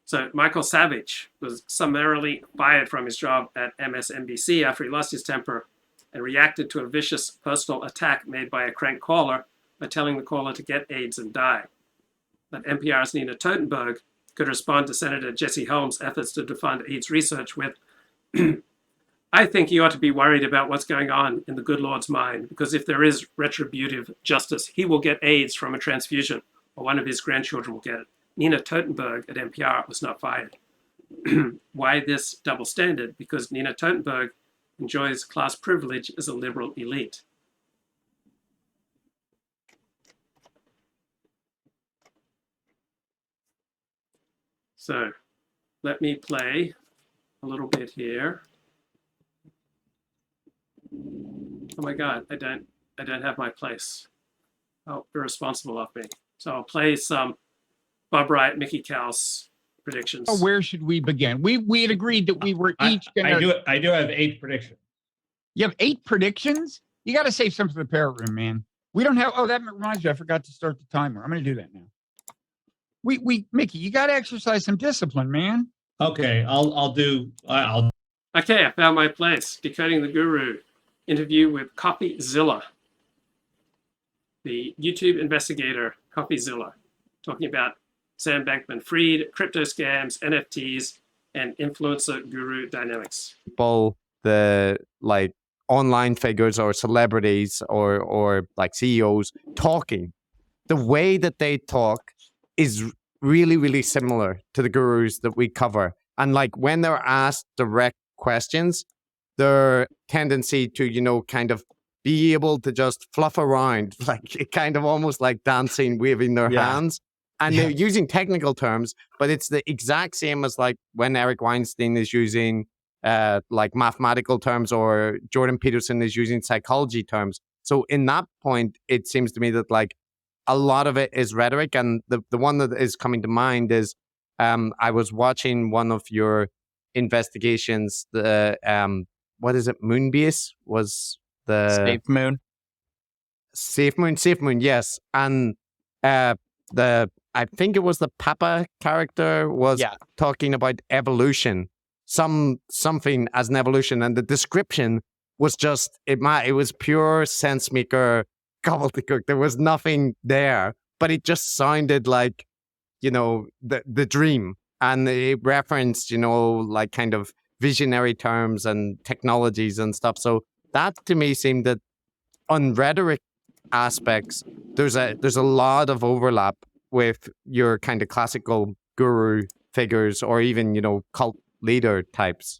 So Michael Savage was summarily fired from his job at MSNBC after he lost his temper and reacted to a vicious personal attack made by a crank caller by telling the caller to get AIDS and die. But NPR's Nina Totenberg could respond to Senator Jesse Helms' efforts to defund AIDS research with, I think he ought to be worried about what's going on in the good Lord's mind, because if there is retributive justice, he will get AIDS from a transfusion, or one of his grandchildren will get it. Nina Totenberg at NPR was not fired. Why this double standard? Because Nina Totenberg enjoys class privilege as a liberal elite. So let me play a little bit here. Oh my God, I don't have my place. Oh, irresponsible of me. So I'll play some Bob Wright, Mickey Kaus predictions. Oh, where should we begin? We had agreed that we were each going to... I do have 8 predictions. You have 8 predictions? You got to save some for the parrot room, man. We don't have... Oh, that reminds you, I forgot to start the timer. I'm going to do that now. Mickey, you got to exercise some discipline, man. Okay, I'll Okay, I found my place. Decoding the Guru. Interview with Coffeezilla, the YouTube investigator Coffeezilla, talking about Sam Bankman-Fried, crypto scams, NFTs, and influencer guru dynamics. People, the like online figures or celebrities or like CEOs talking, the way that they talk is really, really similar to the gurus that we cover. And like when they're asked direct questions, their tendency to, you know, kind of be able to just fluff around, like kind of almost like dancing, waving their hands. And they're using technical terms, but it's the exact same as like when Eric Weinstein is using like mathematical terms or Jordan Peterson is using psychology terms. So in that point, it seems to me that like a lot of it is rhetoric. And the one that is coming to mind is I was watching one of your investigations, the what is it? Moonbase was the Safe Moon, yes. And I think it was the Papa character was talking about evolution, something as an evolution, and the description was just it was pure sense maker gobbledygook. There was nothing there, but it just sounded like, you know, the dream, and it referenced, you know, like kind of visionary terms and technologies and stuff. So that to me seemed that on rhetoric aspects, there's a lot of overlap with your kind of classical guru figures or even, you know, cult leader types.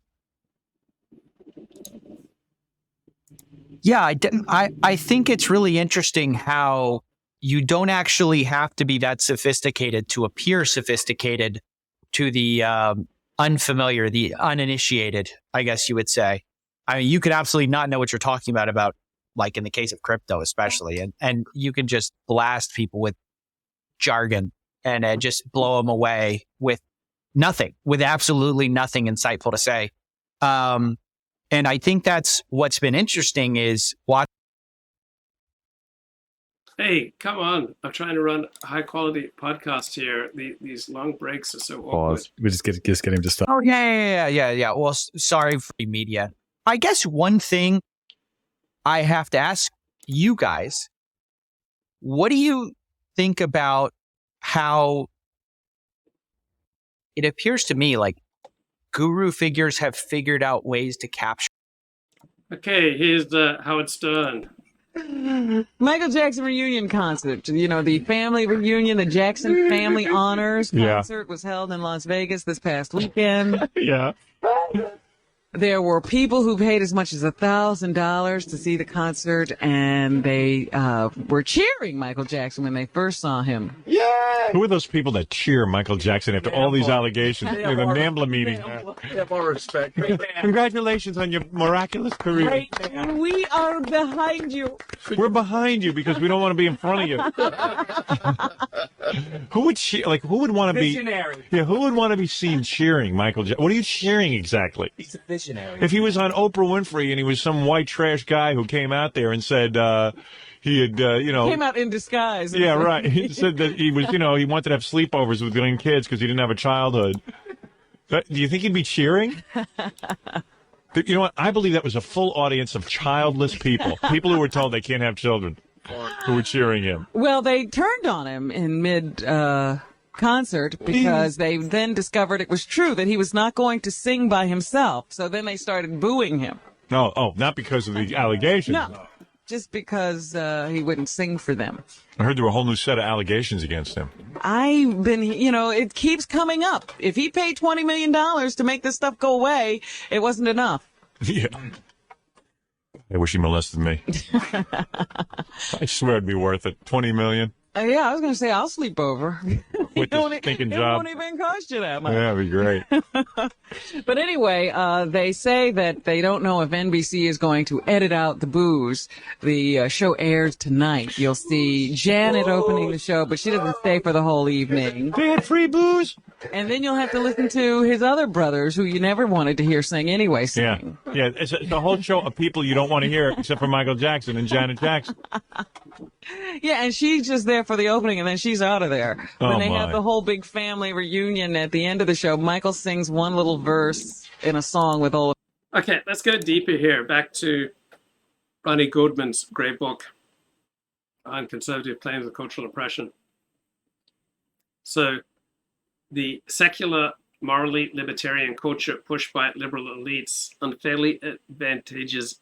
Yeah, I think it's really interesting how you don't actually have to be that sophisticated to appear sophisticated to the unfamiliar, the uninitiated, I guess you would say. I mean, you could absolutely not know what you're talking about like in the case of crypto especially, and you can just blast people with jargon and just blow them away with nothing, with absolutely nothing insightful to say. And I think that's what's been interesting is watch. Hey, come on. I'm trying to run a high quality podcast here. These long breaks are so awkward. We just get him to stop. Oh, yeah. Well, sorry for the media. I guess one thing I have to ask you guys, what do you think about how it appears to me like guru figures have figured out ways to capture? Okay, here's Howard Stern. Michael Jackson reunion concert. You know, the family reunion, the Jackson Family Honors concert was held in Las Vegas this past weekend. Yeah. there were people who paid as much as $1,000 to see the concert, and they were cheering Michael Jackson when they first saw him. Who are those people that cheer Michael Jackson after all these allegations? The NAMBLA meeting. We have all respect. Congratulations on your miraculous career. Great man. We are behind you. We're behind you because we don't want to be in front of you. Who would cheer? Like, who would want to be? Visionary. Yeah, who would want to be seen cheering Michael Jackson? What are you cheering exactly? He's a visionary. If he was on Oprah Winfrey and he was some white trash guy who came out there and said he had, Came out in disguise. yeah, right. He said that he was, he wanted to have sleepovers with young kids because he didn't have a childhood. Do you think he'd be cheering? You know what? I believe that was a full audience of childless people who were told they can't have children, who were cheering him. Well, they turned on him in mid-concert because they then discovered it was true that he was not going to sing by himself. So then they started booing him. No, not because of the allegations. No, just because he wouldn't sing for them. I heard there were a whole new set of allegations against him. I've been, it keeps coming up. If he paid $20 million to make this stuff go away, it wasn't enough. Yeah. I wish he molested me. I swear it'd be worth it. $20 million. Yeah, I was going to say, I'll sleep over. With this stinking it job. won't even cost you that much. Yeah, that'd be great. But anyway, they say that they don't know if NBC is going to edit out the booze. The show airs tonight. You'll see Janet opening the show, but she doesn't stay for the whole evening. They had free booze? And then you'll have to listen to his other brothers, who you never wanted to hear sing anyway, sing. Yeah. It's a whole show of people you don't want to hear except for Michael Jackson and Janet Jackson. Yeah, and she's just there for the opening, and then she's out of there. When they have my. the whole big family reunion at the end of the show, Michael sings one little verse in a song with all of. Okay, let's go deeper here. Back to Ronnie Goodman's great book on conservative claims of cultural oppression. So, the secular, morally libertarian culture pushed by liberal elites unfairly advantages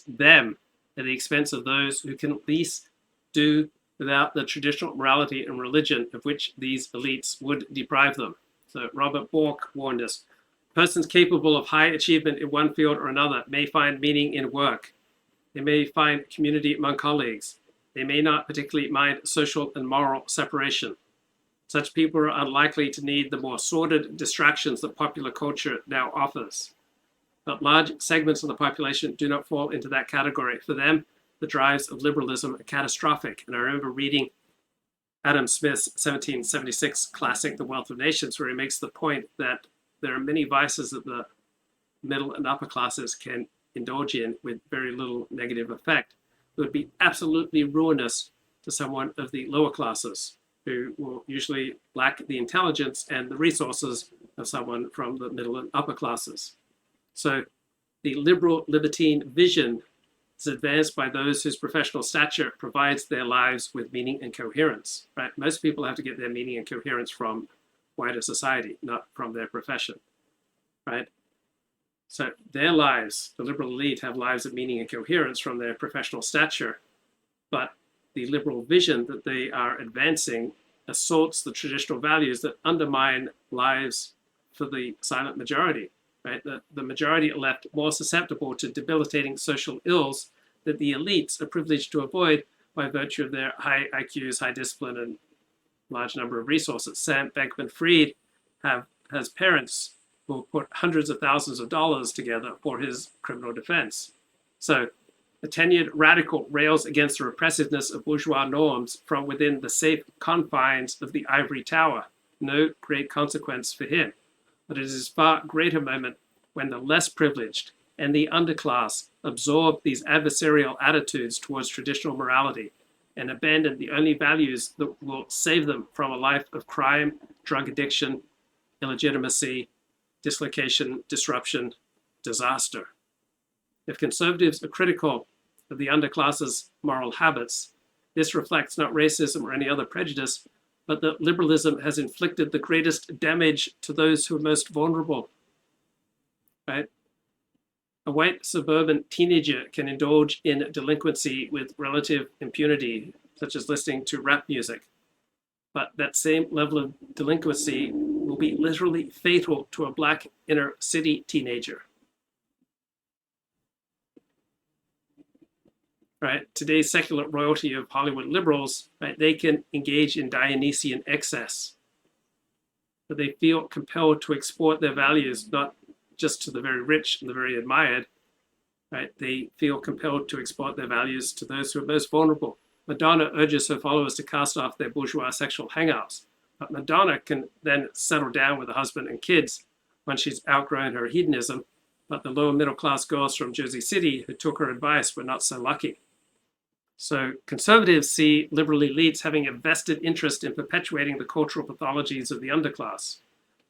them at the expense of those who can at least do without the traditional morality and religion of which these elites would deprive them. So Robert Bork warned us, persons capable of high achievement in one field or another may find meaning in work. They may find community among colleagues. They may not particularly mind social and moral separation. Such people are unlikely to need the more sordid distractions that popular culture now offers. But large segments of the population do not fall into that category. For them, the drives of liberalism are catastrophic. And I remember reading Adam Smith's 1776 classic, The Wealth of Nations, where he makes the point that there are many vices that the middle and upper classes can indulge in with very little negative effect. It would be absolutely ruinous to someone of the lower classes, who will usually lack the intelligence and the resources of someone from the middle and upper classes. So the liberal libertine vision is advanced by those whose professional stature provides their lives with meaning and coherence, right? Most people have to get their meaning and coherence from wider society, not from their profession, right? So their lives, the liberal elite, have lives of meaning and coherence from their professional stature, but the liberal vision that they are advancing assaults the traditional values that undermine lives for the silent majority. Right? The majority are left more susceptible to debilitating social ills that the elites are privileged to avoid by virtue of their high IQs, high discipline, and large number of resources. Sam Bankman-Fried has parents who put hundreds of thousands of dollars together for his criminal defense. So the tenured radical rails against the repressiveness of bourgeois norms from within the safe confines of the ivory tower. No great consequence for him. But it is a far greater moment when the less privileged and the underclass absorb these adversarial attitudes towards traditional morality and abandon the only values that will save them from a life of crime, drug addiction, illegitimacy, dislocation, disruption, disaster. If conservatives are critical of the underclass's moral habits, this reflects not racism or any other prejudice, but that liberalism has inflicted the greatest damage to those who are most vulnerable, right? A white suburban teenager can indulge in delinquency with relative impunity, such as listening to rap music. But that same level of delinquency will be literally fatal to a black inner city teenager, right? Today's secular royalty of Hollywood liberals, right? They can engage in Dionysian excess, but they feel compelled to export their values not just to the very rich and the very admired, right? They feel compelled to export their values to those who are most vulnerable. Madonna urges her followers to cast off their bourgeois sexual hangouts, but Madonna can then settle down with a husband and kids once she's outgrown her hedonism, but the lower middle class girls from Jersey City who took her advice were not so lucky. So conservatives see liberal elites having a vested interest in perpetuating the cultural pathologies of the underclass.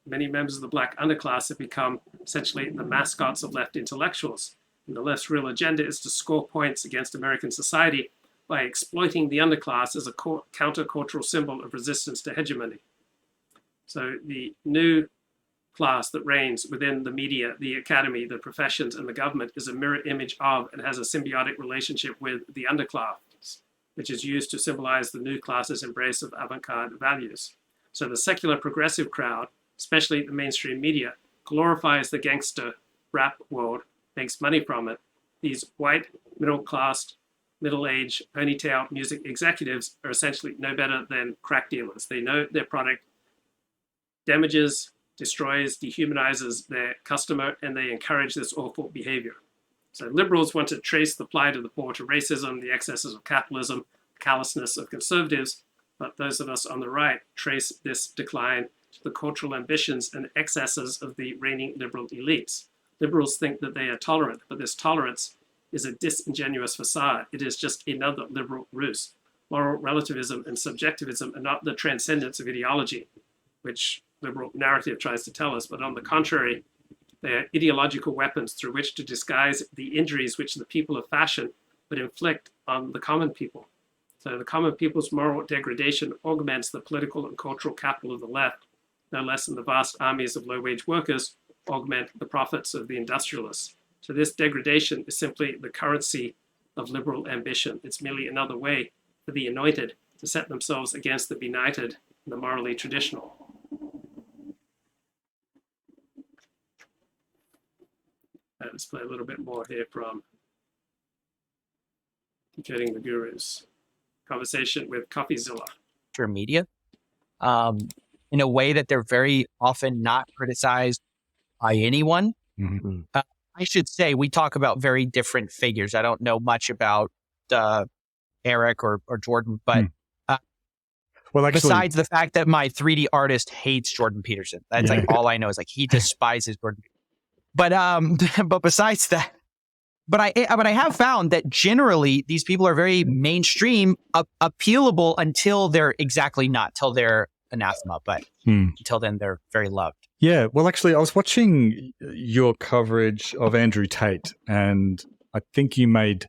Many members of the black underclass have become essentially the mascots of left intellectuals. And the left's real agenda is to score points against American society by exploiting the underclass as a countercultural symbol of resistance to hegemony. So the new class that reigns within the media, the academy, the professions, and the government is a mirror image of and has a symbiotic relationship with the underclass, which is used to symbolize the new class's embrace of avant-garde values. So the secular progressive crowd, especially the mainstream media, glorifies the gangster rap world, makes money from it. These white, middle-class, middle-aged, ponytail music executives are essentially no better than crack dealers. They know their product damages, destroys, dehumanizes their customer, and they encourage this awful behavior. So liberals want to trace the plight of the poor to racism, the excesses of capitalism, the callousness of conservatives, but those of us on the right trace this decline to the cultural ambitions and excesses of the reigning liberal elites. Liberals think that they are tolerant, but this tolerance is a disingenuous facade. It is just another liberal ruse. Moral relativism and subjectivism are not the transcendence of ideology, which liberal narrative tries to tell us, but on the contrary, they are ideological weapons through which to disguise the injuries which the people of fashion would inflict on the common people. So the common people's moral degradation augments the political and cultural capital of the left, no less than the vast armies of low-wage workers augment the profits of the industrialists. So this degradation is simply the currency of liberal ambition. It's merely another way for the anointed to set themselves against the benighted and the morally traditional. Let's play a little bit more here from Decoding the Gurus. Conversation with Coffeezilla. Media, in a way that they're very often not criticized by anyone. Mm-hmm. I should say we talk about very different figures. I don't know much about Eric or Jordan, but well, actually, besides the fact that my 3D artist hates Jordan Peterson, that's like all I know is like he despises Jordan. But besides that, but I have found that generally these people are very mainstream, appealable until they're exactly not, till they're anathema. But until then, they're very loved. Yeah, well, actually, I was watching your coverage of Andrew Tate, and I think you made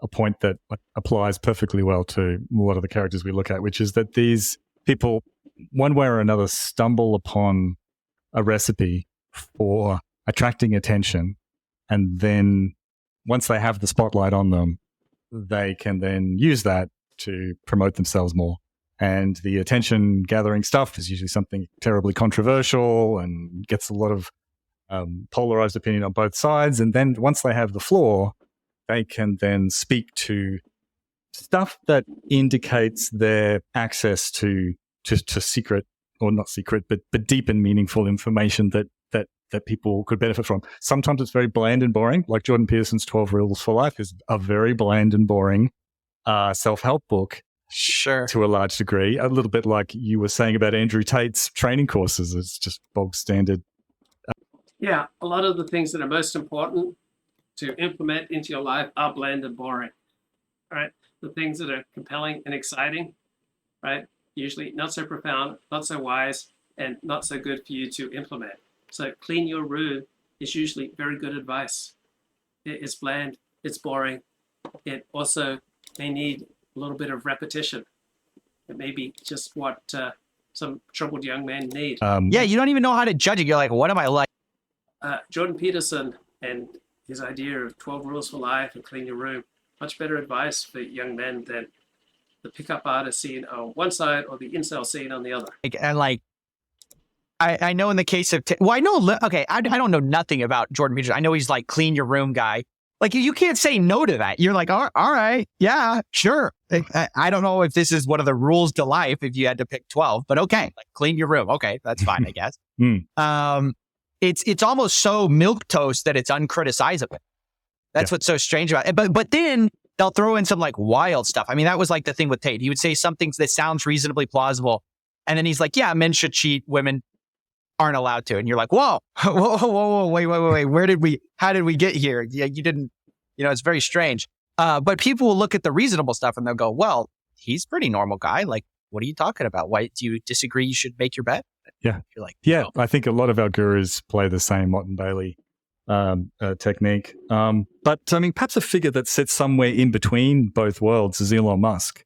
a point that applies perfectly well to a lot of the characters we look at, which is that these people, one way or another, stumble upon a recipe for attracting attention, and then once they have the spotlight on them, they can then use that to promote themselves more. And the attention gathering stuff is usually something terribly controversial and gets a lot of polarized opinion on both sides. And then once they have the floor, they can then speak to stuff that indicates their access to secret, or not secret, but deep and meaningful information that people could benefit from. Sometimes it's very bland and boring, like Jordan Peterson's 12 Rules for Life is a very bland and boring self-help book. Sure. To a large degree. A little bit like you were saying about Andrew Tate's training courses. It's just bog standard. Yeah, a lot of the things that are most important to implement into your life are bland and boring, right? The things that are compelling and exciting, right? Usually not so profound, not so wise, and not so good for you to implement. So clean your room is usually very good advice. It is bland, it's boring. It also may need a little bit of repetition. It may be just what some troubled young men need. Yeah, you don't even know how to judge it. You're like, what am I like? Jordan Peterson and his idea of 12 rules for life and clean your room, much better advice for young men than the pickup artist scene on one side or the incel scene on the other. And like, I know in the case of, I don't know nothing about Jordan Peterson. I know he's like clean your room guy. Like you can't say no to that. You're like, all right, yeah, sure. I don't know if this is one of the rules to life if you had to pick 12, but okay, like clean your room. Okay, that's fine, I guess. It's almost so milquetoast that it's uncriticizable. That's what's so strange about it. But then they'll throw in some like wild stuff. I mean, that was like the thing with Tate. He would say some things that sounds reasonably plausible, and then he's like, yeah, men should cheat, women aren't allowed to. And you're like, whoa, wait. How did we get here? Yeah, you didn't, it's very strange. But people will look at the reasonable stuff and they'll go, well, he's a pretty normal guy. Like, what are you talking about? Why do you disagree? You should make your bet. Yeah. You're like, yeah, I think a lot of our gurus play the same Mott and Bailey technique. But I mean, perhaps a figure that sits somewhere in between both worlds is Elon Musk.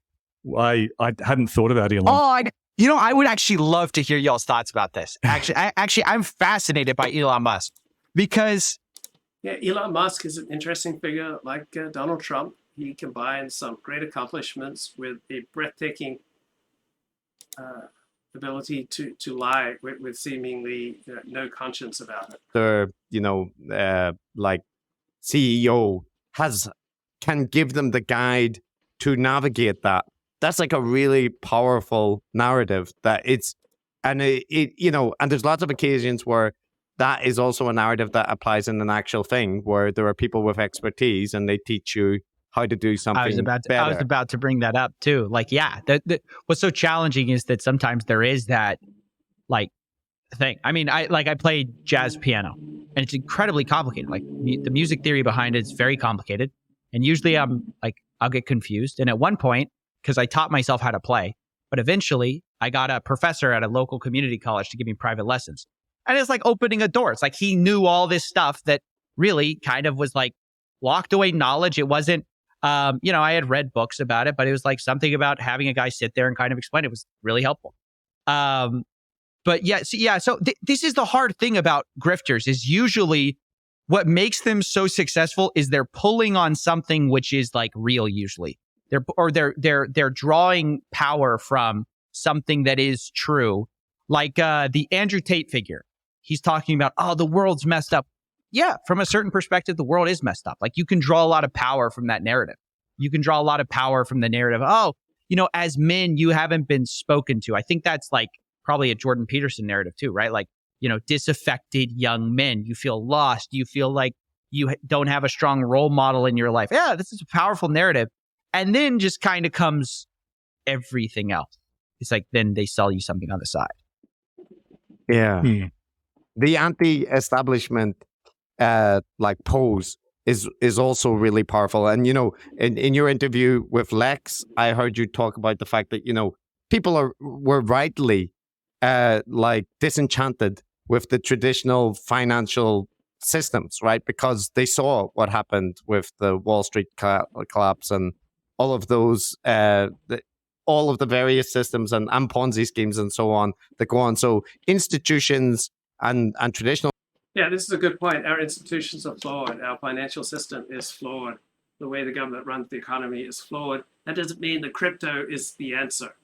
I hadn't thought about Elon. I would actually love to hear y'all's thoughts about this. Actually, I'm fascinated by Elon Musk because... Yeah, Elon Musk is an interesting figure like Donald Trump. He combines some great accomplishments with a breathtaking ability to lie with seemingly no conscience about it. The, like CEO can give them the guide to navigate that. That's like a really powerful narrative and there's lots of occasions where that is also a narrative that applies in an actual thing where there are people with expertise and they teach you how to do something better. I was about to bring that up too. Like, yeah, what's so challenging is that sometimes there is that like thing. I mean, I played jazz piano and it's incredibly complicated. Like the music theory behind it is very complicated. And usually I'll get confused. And at one point, because I taught myself how to play, but eventually I got a professor at a local community college to give me private lessons. And it's like opening a door. It's like he knew all this stuff that really kind of was like locked away knowledge. It wasn't, I had read books about it, but it was like something about having a guy sit there and kind of explain it was really helpful. But so this is the hard thing about grifters is usually what makes them so successful is they're pulling on something which is like real usually. They're drawing power from something that is true. Like the Andrew Tate figure. He's talking about, the world's messed up. Yeah, from a certain perspective, the world is messed up. Like you can draw a lot of power from that narrative. You can draw a lot of power from the narrative. As men, you haven't been spoken to. I think that's like probably a Jordan Peterson narrative too, right? Like, disaffected young men. You feel lost. You feel like you don't have a strong role model in your life. Yeah, this is a powerful narrative. And then just kind of comes everything else. It's like then they sell you something on the side. Yeah. The anti-establishment pose is also really powerful. And, in your interview with Lex, I heard you talk about the fact that, people were rightly disenchanted with the traditional financial systems, right? Because they saw what happened with the Wall Street collapse and all of those, all of the various systems and Ponzi schemes and so on that go on. So institutions and traditional. Yeah, this is a good point. Our institutions are flawed. Our financial system is flawed. The way the government runs the economy is flawed. That doesn't mean that crypto is the answer.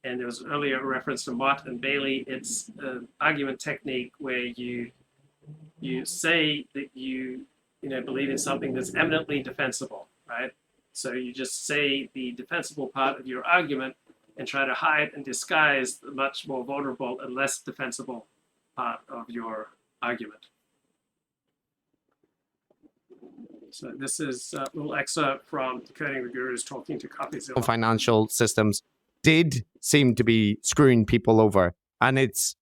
And there was earlier a reference to Mott and Bailey. It's an argument technique where you say that you believe in something that's eminently defensible, right? So you just say the defensible part of your argument and try to hide and disguise the much more vulnerable and less defensible part of your argument. So this is a little excerpt from Decoding the Gurus talking to Coffeezilla. Financial systems did seem to be screwing people over. And it's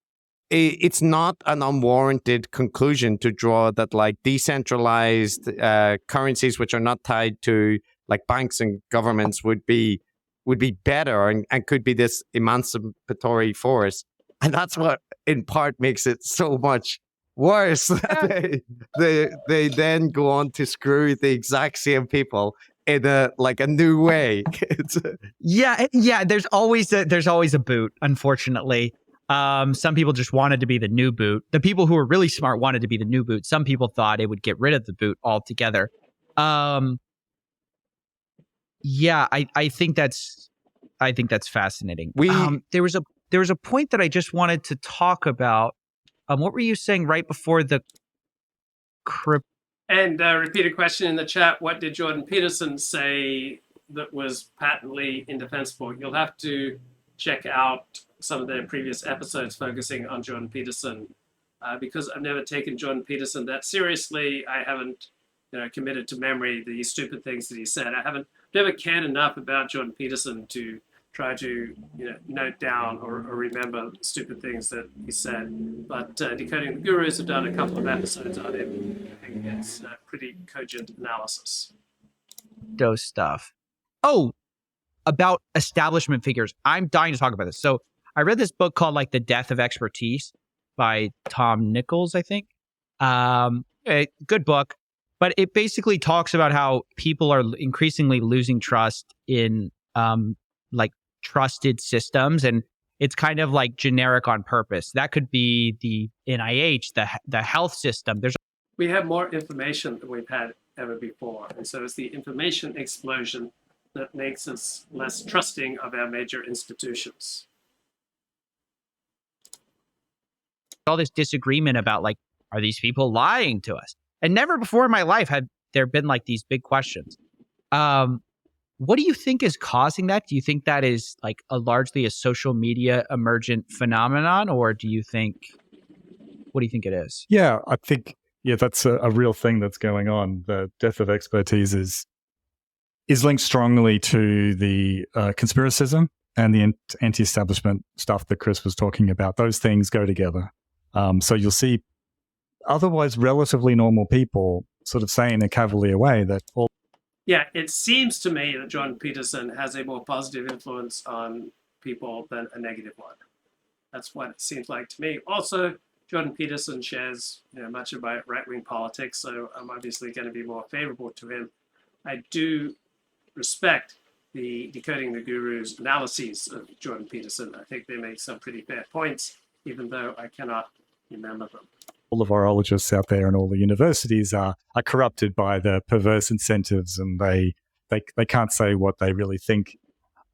not an unwarranted conclusion to draw that like decentralized currencies which are not tied to like banks and governments would be better and could be this emancipatory force. And that's what in part makes it so much worse. they then go on to screw the exact same people in a new way. There's always a boot, unfortunately. Some people just wanted to be the new boot. The people who were really smart wanted to be the new boot. Some people thought it would get rid of the boot altogether. I think that's fascinating. There was a point that I just wanted to talk about. What were you saying right before the crypto? And repeated question in the chat, what did Jordan Peterson say that was patently indefensible? You'll have to check out some of their previous episodes focusing on Jordan Peterson. Because I've never taken Jordan Peterson that seriously, I haven't committed to memory the stupid things that he said. I haven't never cared enough about Jordan Peterson to try to note down or remember stupid things that he said. But Decoding the Gurus have done a couple of episodes on him. I think it's pretty cogent analysis. Those stuff. Oh, about establishment figures. I'm dying to talk about this. So I read this book called like The Death of Expertise by Tom Nichols, I think. A good book, but it basically talks about how people are increasingly losing trust in like trusted systems, and it's kind of like generic on purpose. That could be the NIH, the health system. We have more information than we've had ever before, and so it's the information explosion that makes us less trusting of our major institutions. All this disagreement about like, are these people lying to us? And never before in my life had there been like these big questions. What do you think is causing that? Do you think that is like largely a social media emergent phenomenon, or what do you think it is? Yeah, I think that's a real thing that's going on. The death of expertise is linked strongly to the conspiracism and the anti-establishment stuff that Chris was talking about. Those things go together. So you'll see otherwise relatively normal people sort of saying in a cavalier way that all. Yeah, it seems to me that Jordan Peterson has a more positive influence on people than a negative one. That's what it seems like to me. Also, Jordan Peterson shares much of my right-wing politics, so I'm obviously going to be more favorable to him. I do respect the Decoding the Gurus analyses of Jordan Peterson. I think they make some pretty fair points, even though I cannot remember them. All the virologists out there and all the universities are corrupted by the perverse incentives, and they can't say what they really think.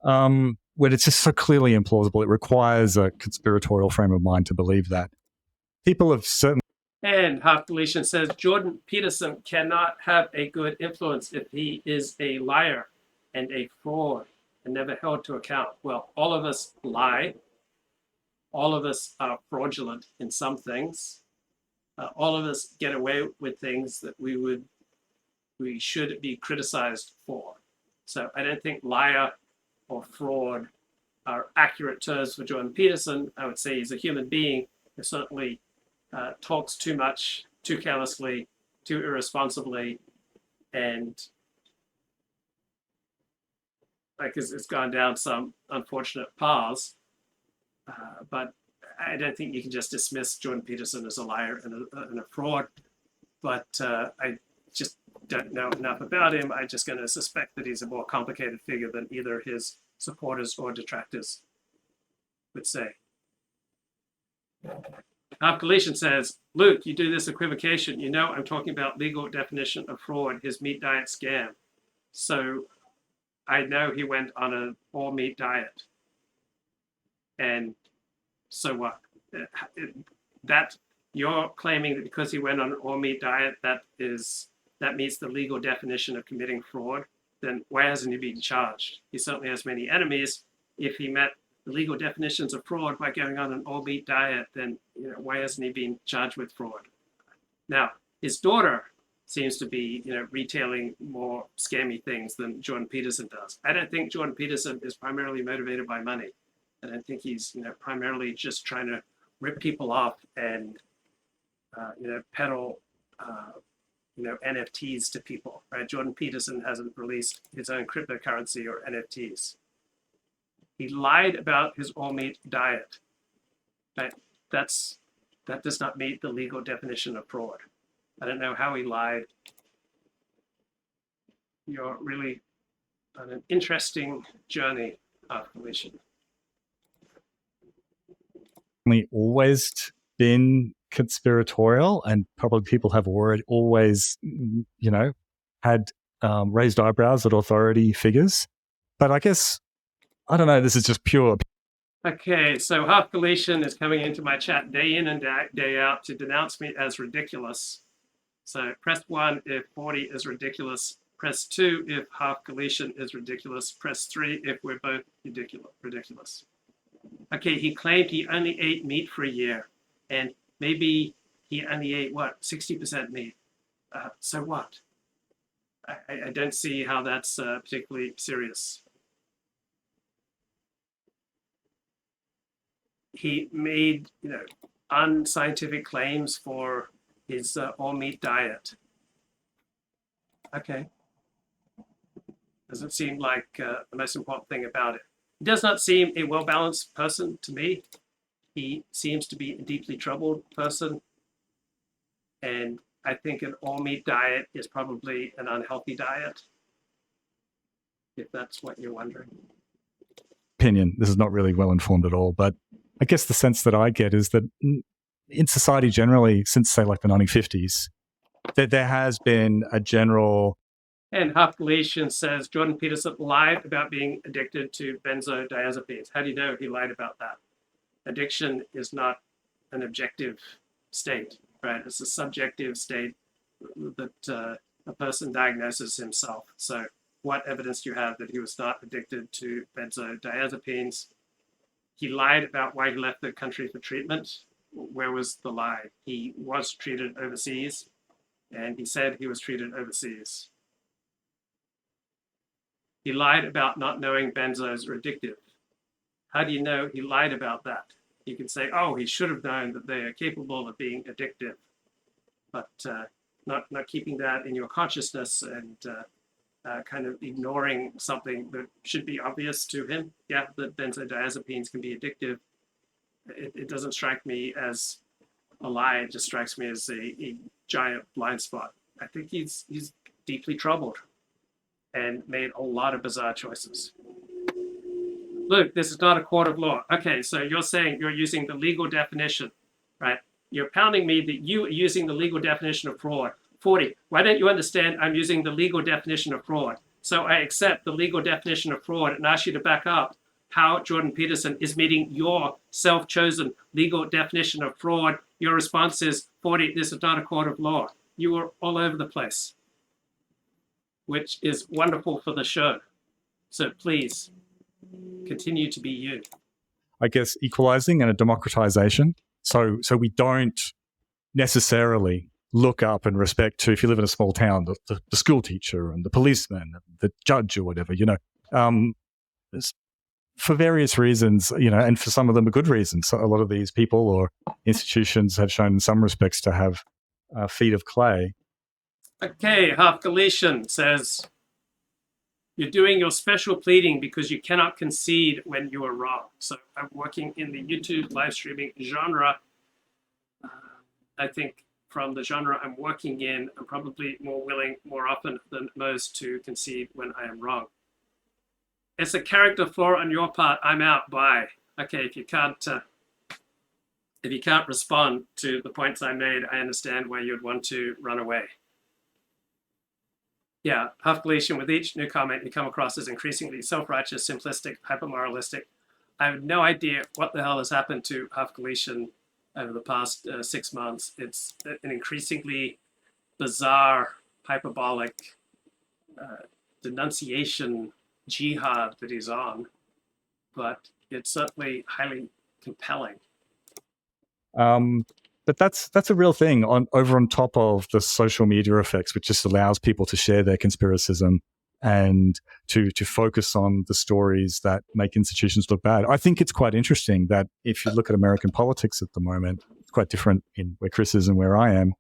When it's just so clearly implausible, it requires a conspiratorial frame of mind to believe that. People have certainly. And Half Deletion says Jordan Peterson cannot have a good influence if he is a liar and a fraud and never held to account. Well, all of us lie. All of us are fraudulent in some things. All of us get away with things that we should be criticized for. So I don't think liar or fraud are accurate terms for Jordan Peterson. I would say he's a human being who certainly talks too much, too carelessly, too irresponsibly, and like it's gone down some unfortunate paths. But I don't think you can just dismiss Jordan Peterson as a liar and a fraud. But I just don't know enough about him. I'm just going to suspect that he's a more complicated figure than either his supporters or detractors would say. Half Deletion says, Luke, you do this equivocation. I'm talking about legal definition of fraud, his meat diet scam. So I know he went on an all-meat diet. And so what? That you're claiming that because he went on an all-meat diet, that meets the legal definition of committing fraud, then why hasn't he been charged? He certainly has many enemies. If he met the legal definitions of fraud by going on an all-meat diet, then why hasn't he been charged with fraud? Now, his daughter seems to be retailing more scammy things than Jordan Peterson does. I don't think Jordan Peterson is primarily motivated by money. I don't think he's primarily just trying to rip people off and peddle NFTs to people, right? Jordan Peterson hasn't released his own cryptocurrency or NFTs. He lied about his all-meat diet. Right? That does not meet the legal definition of fraud. I don't know how he lied. You're really on an interesting journey, Felicia. Always been conspiratorial, and probably people have always had raised eyebrows at authority figures. But I guess, I don't know, this is just pure. Okay, so Half Galatian is coming into my chat day in and day out to denounce me as ridiculous. So press 1 if 40 is ridiculous. Press 2 if half Galician is ridiculous. Press 3 if we're both ridiculous. Okay, he claimed he only ate meat for a year, and maybe he only ate, what, 60% meat. So what? I don't see how that's particularly serious. He made, unscientific claims for his all-meat diet. Okay. Doesn't seem like the most important thing about it. He does not seem a well-balanced person to me. He seems to be a deeply troubled person. And I think an all-meat diet is probably an unhealthy diet, if that's what you're wondering. Opinion. This is not really well informed at all, but I guess the sense that I get is that in society generally, since say like the 1950s, that there has been a general. And Half Galician says Jordan Peterson lied about being addicted to benzodiazepines. How do you know he lied about that? Addiction is not an objective state, right? It's a subjective state that a person diagnoses himself. So what evidence do you have that he was not addicted to benzodiazepines? He lied about why he left the country for treatment. Where was the lie? He was treated overseas, and he said he was treated overseas. He lied about not knowing benzos are addictive. How do you know he lied about that? You can say, oh, he should have known that they are capable of being addictive, but not keeping that in your consciousness and kind of ignoring something that should be obvious to him. Yeah, that benzodiazepines can be addictive. It doesn't strike me as a lie. It just strikes me as a giant blind spot. I think he's deeply troubled and made a lot of bizarre choices. Luke, this is not a court of law. Okay, so you're saying you're using the legal definition, right? You're pounding me that you are using the legal definition of fraud. 40, why don't you understand I'm using the legal definition of fraud? So I accept the legal definition of fraud and ask you to back up how Jordan Peterson is meeting your self-chosen legal definition of fraud. Your response is, 40, this is not a court of law. You are all over the place, which is wonderful for the show. So please continue to be you. I guess equalizing and a democratization. So we don't necessarily look up and respect to, if you live in a small town, the school teacher and the policeman, the judge or whatever, for various reasons, and for some of them are good reasons. So a lot of these people or institutions have shown in some respects to have feet of clay. Okay, Half Galician says, you're doing your special pleading because you cannot concede when you are wrong. So I'm working in the YouTube live streaming genre. I think from the genre I'm working in, I'm probably more willing more often than most to concede when I am wrong. It's a character flaw on your part. I'm out. Bye. Okay, if you can't respond to the points I made, I understand why you'd want to run away. Yeah, Half Galician, with each new comment, you come across as increasingly self-righteous, simplistic, hyper-moralistic. I have no idea what the hell has happened to Half Galician over the past 6 months. It's an increasingly bizarre, hyperbolic denunciation jihad that he's on, but it's certainly highly compelling. But that's a real thing over on top of the social media effects, which just allows people to share their conspiracism and to focus on the stories that make institutions look bad. I think it's quite interesting that if you look at American politics at the moment, it's quite different in where Chris is and where I am.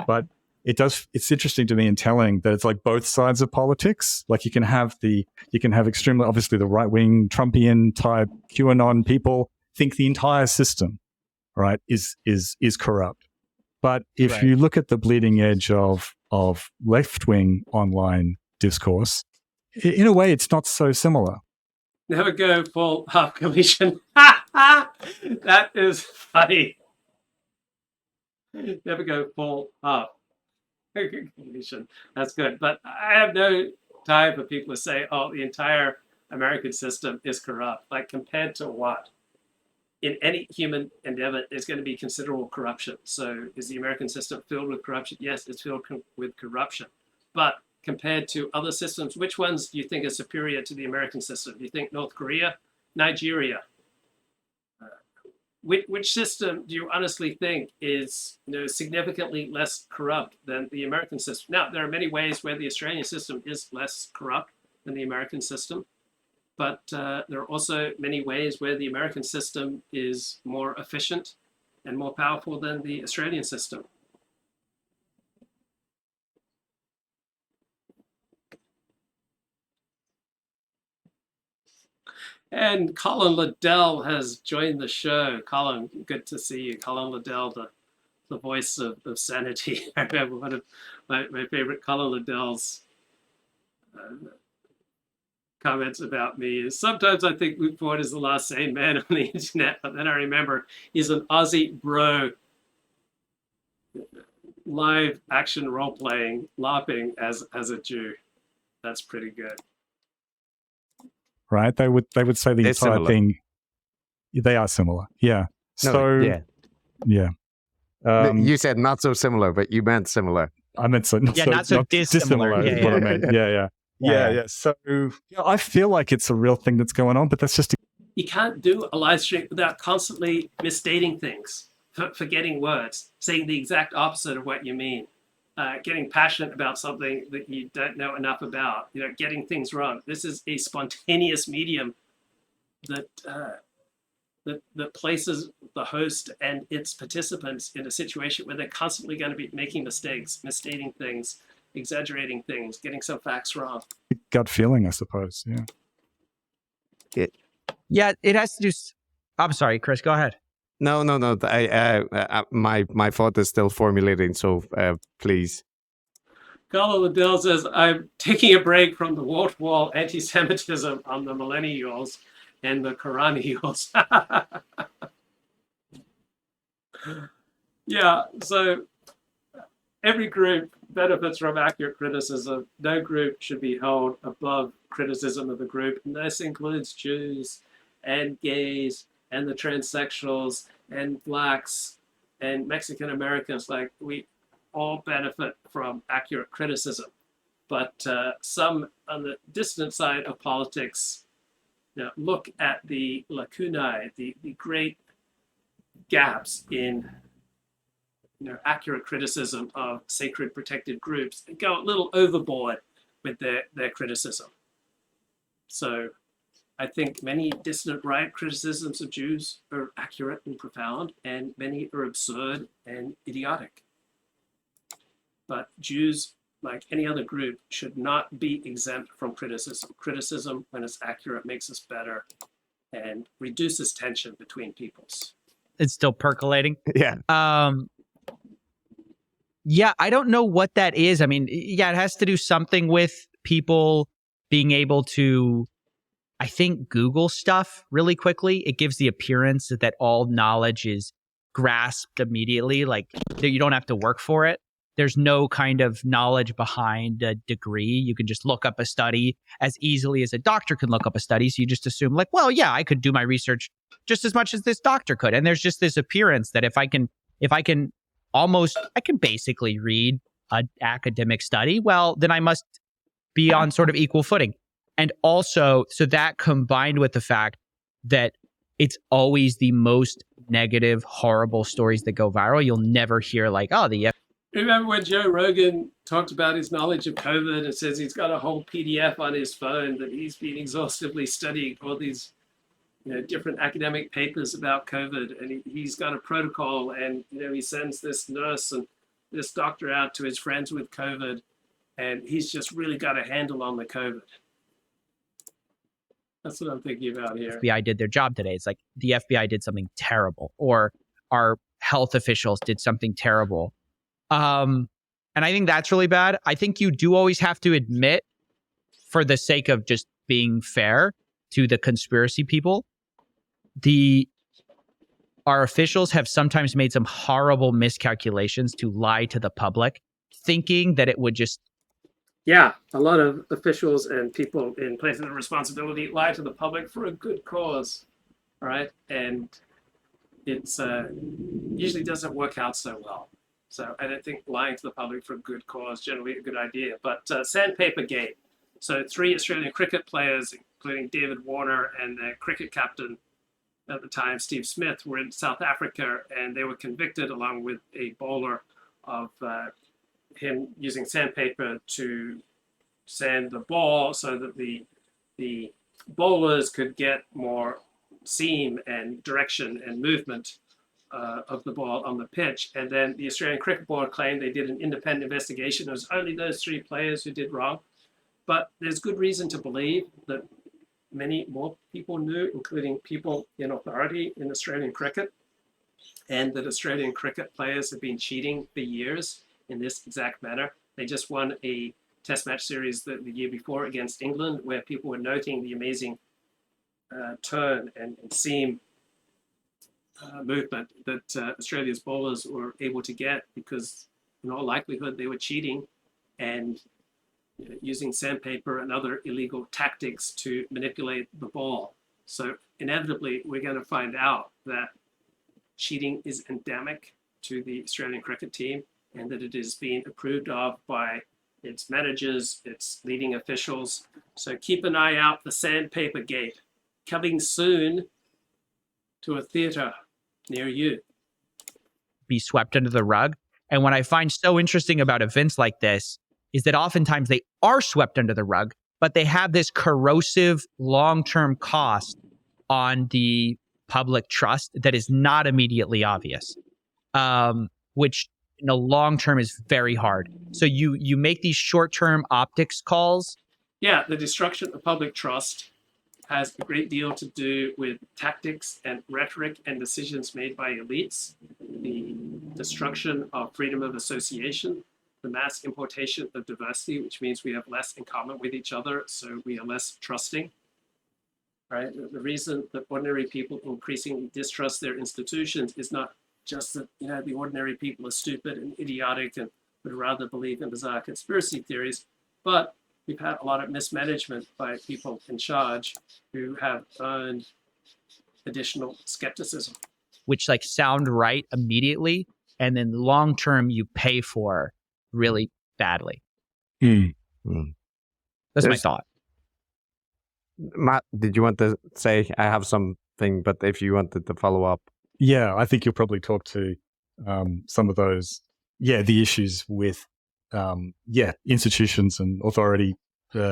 But it's interesting to me and telling that it's like both sides of politics. Like you can have extremely, obviously the right-wing Trumpian type QAnon people think the entire system, right, is corrupt. But if you look at the bleeding edge of left-wing online discourse, in a way, it's not so similar. Never go full Half Galician. That is funny. Never go full half Galician. That's good. But I have no time for people to say, oh, the entire American system is corrupt. Like, compared to what? in any human endeavor, there's going to be considerable corruption. So is the American system filled with corruption? Yes, it's filled with corruption. But compared to other systems, which ones do you think are superior to the American system? Do you think North Korea, Nigeria? Which system do you honestly think is significantly less corrupt than the American system? Now, there are many ways where the Australian system is less corrupt than the American system, but there are also many ways where the American system is more efficient and more powerful than the Australian system. And Colin Liddell has joined the show. Colin, good to see you. Colin Liddell, the voice of sanity. I remember one of my favorite Colin Liddell's comments about me is, sometimes I think Luke Ford is the last sane man on the internet, but then I remember he's an Aussie bro, live action role-playing, laughing as a Jew. That's pretty good. Right? They would say the They're entire similar. thing. They are similar. Yeah. So yeah. You said not so similar, but you meant similar. I meant so not not so dissimilar. is what I meant. Yeah. So I feel like it's a real thing that's going on, but that's just You can't do a live stream without constantly misstating things, forgetting words, saying the exact opposite of what you mean, getting passionate about something that you don't know enough about, getting things wrong. This is a spontaneous medium that that places the host and its participants in a situation where they're constantly going to be making mistakes, misstating things, exaggerating things, getting some facts wrong. gut feeling, I suppose. Yeah. Yeah, it has to do. I'm sorry, Chris. Go ahead. No. My thought is still formulating, so please. Colin Liddell says, I'm taking a break from the wall-to-wall anti-Semitism on the millennials and the Quranials. Yeah, so every group benefits from accurate criticism. No group should be held above criticism of the group. And this includes Jews and gays and the transsexuals and blacks and Mexican Americans. Like, we all benefit from accurate criticism. But some on the distant side of politics look at the lacunae, the great gaps in accurate criticism of sacred protected groups, and go a little overboard with their criticism. So I think many distant right criticisms of Jews are accurate and profound, and many are absurd and idiotic. But Jews, like any other group, should not be exempt from criticism. Criticism, when it's accurate, makes us better and reduces tension between peoples. It's still percolating. Yeah. Yeah, I don't know what that is. I mean, yeah, it has to do something with people being able to, I think, Google stuff really quickly. It gives the appearance that all knowledge is grasped immediately, like you don't have to work for it. There's no kind of knowledge behind a degree. You can just look up a study as easily as a doctor can look up a study. So you just assume like, well, yeah, I could do my research just as much as this doctor could. And there's just this appearance that if I can basically read an academic study, well, then I must be on sort of equal footing. And also, so that combined with the fact that it's always the most negative, horrible stories that go viral. You'll never hear like, oh, Remember when Joe Rogan talked about his knowledge of COVID and says he's got a whole PDF on his phone that he's been exhaustively studying all these different academic papers about COVID, and he's got a protocol, and he sends this nurse and this doctor out to his friends with COVID, and he's just really got a handle on the COVID. That's what I'm thinking about here. FBI did their job today. It's like the FBI did something terrible, or our health officials did something terrible. And I think that's really bad. I think you do always have to admit, for the sake of just being fair to the conspiracy people, our officials have sometimes made some horrible miscalculations to lie to the public, thinking that it would just... Yeah, a lot of officials and people in places of responsibility lie to the public for a good cause, right? And it's usually doesn't work out so well. So I don't think lying to the public for a good cause is generally a good idea. But Sandpaper Gate. So 3 Australian cricket players, including David Warner and the cricket captain at the time, Steve Smith, were in South Africa, and they were convicted along with a bowler of him using sandpaper to sand the ball so that the bowlers could get more seam and direction and movement of the ball on the pitch. And then the Australian Cricket Board claimed they did an independent investigation. It was only those 3 players who did wrong. But there's good reason to believe that many more people knew, including people in authority in Australian cricket, and that Australian cricket players have been cheating for years in this exact manner. They just won a test match series the year before against England, where people were noting the amazing turn and seam movement that Australia's bowlers were able to get, because in all likelihood they were cheating and using sandpaper and other illegal tactics to manipulate the ball. So inevitably we're going to find out that cheating is endemic to the Australian cricket team, and that it is being approved of by its managers, its leading officials. So keep an eye out for Sandpaper Gate, coming soon to a theater near you. Be swept under the rug. And what I find so interesting about events like this is that oftentimes they are swept under the rug, but they have this corrosive long-term cost on the public trust that is not immediately obvious, which in the long term is very hard. So you make these short-term optics calls. Yeah, the destruction of public trust has a great deal to do with tactics and rhetoric and decisions made by elites, the destruction of freedom of association, the mass importation of diversity, which means we have less in common with each other, so we are less trusting. Right? The reason that ordinary people increasingly distrust their institutions is not just that the ordinary people are stupid and idiotic and would rather believe in bizarre conspiracy theories, but we've had a lot of mismanagement by people in charge who have earned additional skepticism. Which sound right immediately, and then long term you pay for really badly. That's my thought. Matt, did you want to say? I have something, but if you wanted to follow up. Yeah, I think you'll probably talk to some of those, the issues with, institutions and authority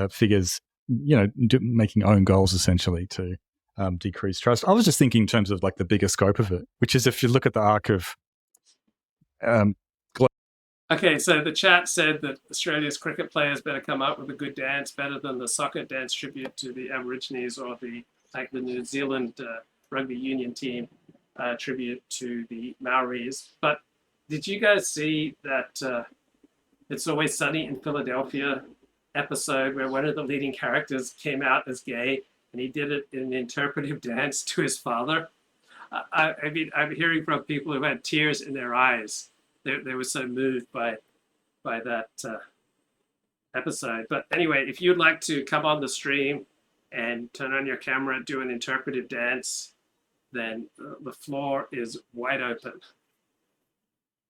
figures, making own goals essentially to decrease trust. I was just thinking in terms of the bigger scope of it, which is if you look at the arc of Okay, so the chat said that Australia's cricket players better come up with a good dance, better than the soccer dance tribute to the Aborigines, or the New Zealand rugby union team tribute to the Maoris. But did you guys see that It's Always Sunny in Philadelphia episode where one of the leading characters came out as gay, and he did it in an interpretive dance to his father? I mean, I'm hearing from people who had tears in their eyes. They were so moved by that episode. But anyway, if you'd like to come on the stream and turn on your camera, do an interpretive dance, then the floor is wide open.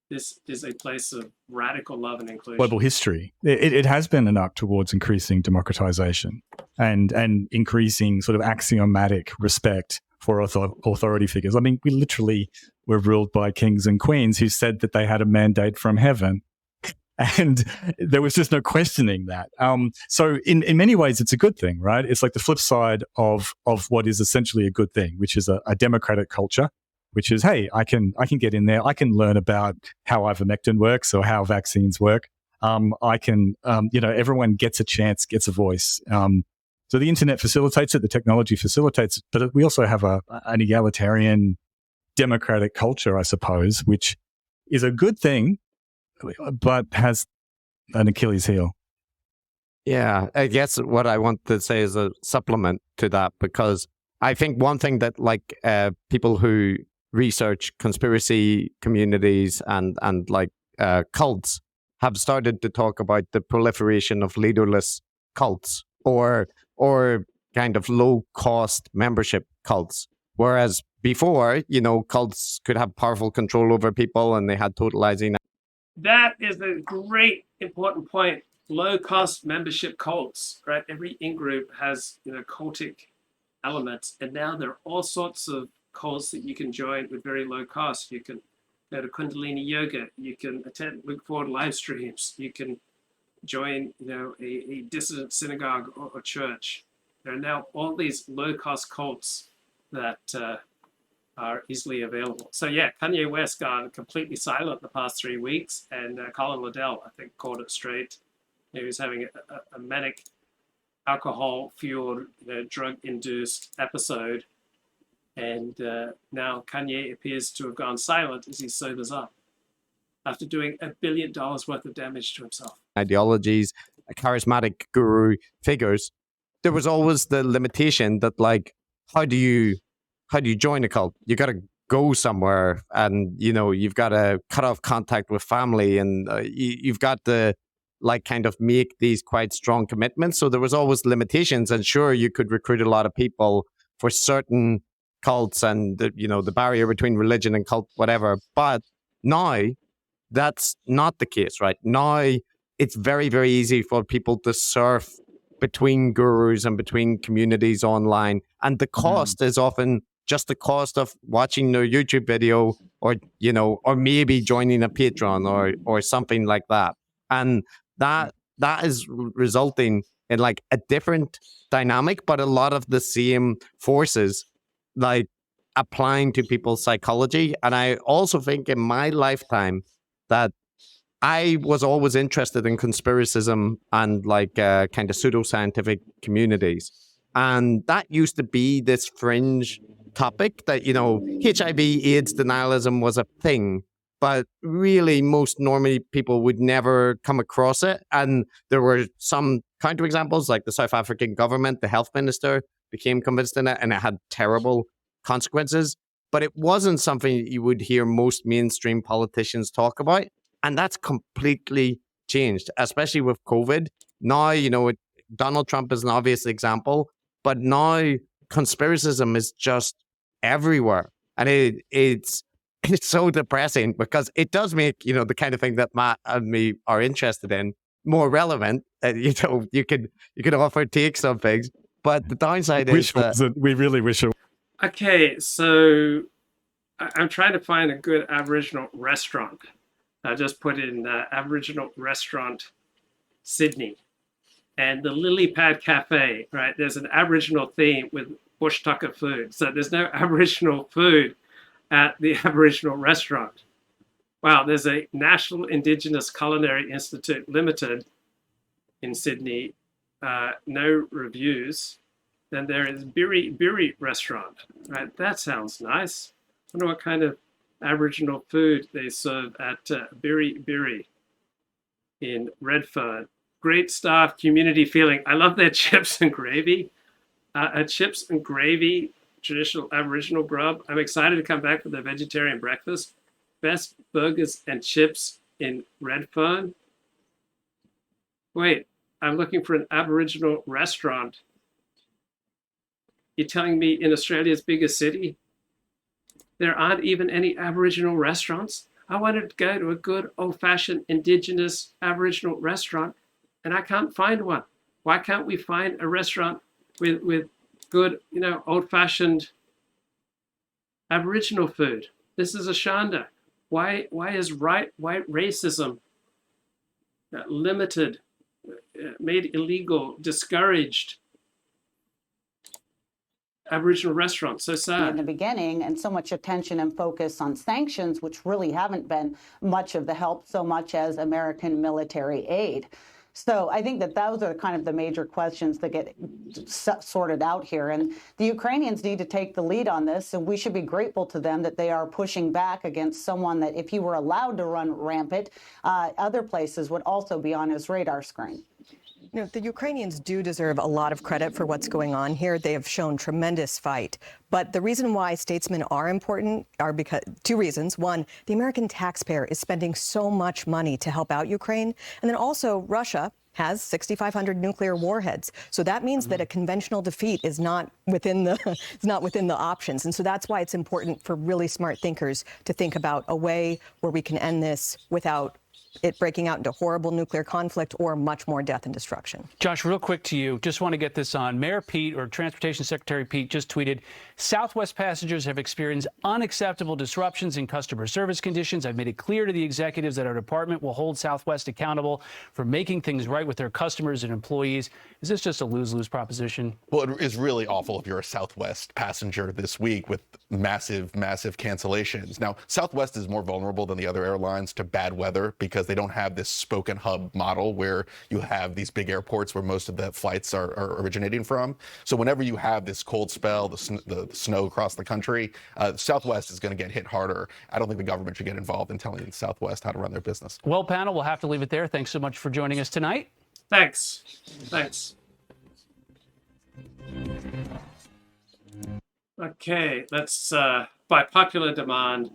This is a place of radical love and inclusion. Global history. It has been an arc towards increasing democratization and increasing sort of axiomatic respect for authority figures. I mean, we literally were ruled by kings and queens who said that they had a mandate from heaven, and there was just no questioning that. So in many ways, it's a good thing, right? It's like the flip side of what is essentially a good thing, which is a democratic culture, which is, hey, I can get in there. I can learn about how ivermectin works or how vaccines work. I can, everyone gets a chance, gets a voice. So the internet facilitates it, the technology facilitates it, but we also have an egalitarian democratic culture, I suppose, which is a good thing, but has an Achilles heel. Yeah, I guess what I want to say is a supplement to that, because I think one thing that people who research conspiracy communities and cults have started to talk about the proliferation of leaderless cults or kind of low cost membership cults, whereas before, cults could have powerful control over people and they had totalizing. That is a great important point. Low-cost membership cults, right? Every in-group has, cultic elements, and now there are all sorts of cults that you can join with very low cost. You can go to Kundalini Yoga. You can attend Look Forward live streams. You can join, a dissident synagogue or church. There are now all these low-cost cults that are easily available. So yeah, Kanye West gone completely silent the past 3 weeks, and Colin Liddell, I think, called it straight. He was having a manic, alcohol-fueled, drug-induced episode, and now Kanye appears to have gone silent as he sobers up after doing $1 billion worth of damage to himself. Ideologies, charismatic guru figures, there was always the limitation that, like, how do you join a cult? You got to go somewhere, and you've got to cut off contact with family, and you've got to kind of make these quite strong commitments. So there was always limitations, and sure, you could recruit a lot of people for certain cults, and the barrier between religion and cult, whatever. But now that's not the case, right? Now it's very, very easy for people to surf between gurus and between communities online, and the cost is often just the cost of watching their YouTube video, or maybe joining a Patreon or something like that. And that is resulting in like a different dynamic, but a lot of the same forces like applying to people's psychology. And I also think in my lifetime that I was always interested in conspiracism and like kind of pseudoscientific communities. And that used to be this fringe topic that, HIV, AIDS denialism was a thing, but really most normally people would never come across it. And there were some counterexamples, like the South African government, the health minister became convinced in it, and it had terrible consequences. But it wasn't something you would hear most mainstream politicians talk about. And that's completely changed, especially with COVID. Now, Donald Trump is an obvious example, but now conspiracism is just everywhere. And it's so depressing, because it does make, the kind of thing that Matt and me are interested in more relevant. You could offer takes on things, but the downside is that we really wish it. Okay, so I'm trying to find a good Aboriginal restaurant. I just put in Aboriginal restaurant Sydney, and the Lily Pad Cafe, right? There's an Aboriginal theme with bush tucker food. So there's no Aboriginal food at the Aboriginal restaurant. Wow, there's a National Indigenous Culinary Institute Limited in Sydney, no reviews. Then there is Biri Biri restaurant, right? That sounds nice. I wonder what kind of Aboriginal food they serve at Biri Biri in Redfern. Great staff, community feeling. I love their chips and gravy. Chips and gravy, traditional Aboriginal grub. I'm excited to come back for their vegetarian breakfast. Best burgers and chips in Redfern. Wait, I'm looking for an Aboriginal restaurant. You're telling me in Australia's biggest city, there aren't even any Aboriginal restaurants? I wanted to go to a good old-fashioned Indigenous Aboriginal restaurant, and I can't find one. Why can't we find a restaurant with good, old-fashioned Aboriginal food? This is a shanda. Why is white racism limited, made illegal, discouraged Aboriginal restaurants? So sad. In the beginning, and so much attention and focus on sanctions, which really haven't been much of the help so much as American military aid. So I think that those are kind of the major questions that get sorted out here. And the Ukrainians need to take the lead on this, and we should be grateful to them that they are pushing back against someone that, if he were allowed to run rampant, other places would also be on his radar screen. The Ukrainians do deserve a lot of credit for what's going on here. They have shown tremendous fight. But the reason why statesmen are important are because two reasons. One, the American taxpayer is spending so much money to help out Ukraine. And then also Russia has 6,500 nuclear warheads. So that means that a conventional defeat is not within the it's not within the options. And so that's why it's important for really smart thinkers to think about a way where we can end this without it breaking out into horrible nuclear conflict or much more death and destruction. Josh, real quick to you, just want to get this on. Mayor Pete, or Transportation Secretary Pete, just tweeted, Southwest passengers have experienced unacceptable disruptions in customer service conditions. I've made it clear to the executives that our department will hold Southwest accountable for making things right with their customers and employees. Is this just a lose-lose proposition? Well, it is really awful if you're a Southwest passenger this week with massive cancellations. Now, Southwest is more vulnerable than the other airlines to bad weather because they don't have this spoken hub model where you have these big airports where most of the flights are originating from. So whenever you have this cold spell, the snow across the country, Southwest is going to get hit harder. I don't think the government should get involved in telling Southwest how to run their business. Well, panel, we'll have to leave it there. Thanks so much for joining us tonight. Thanks. Okay, let's, by popular demand,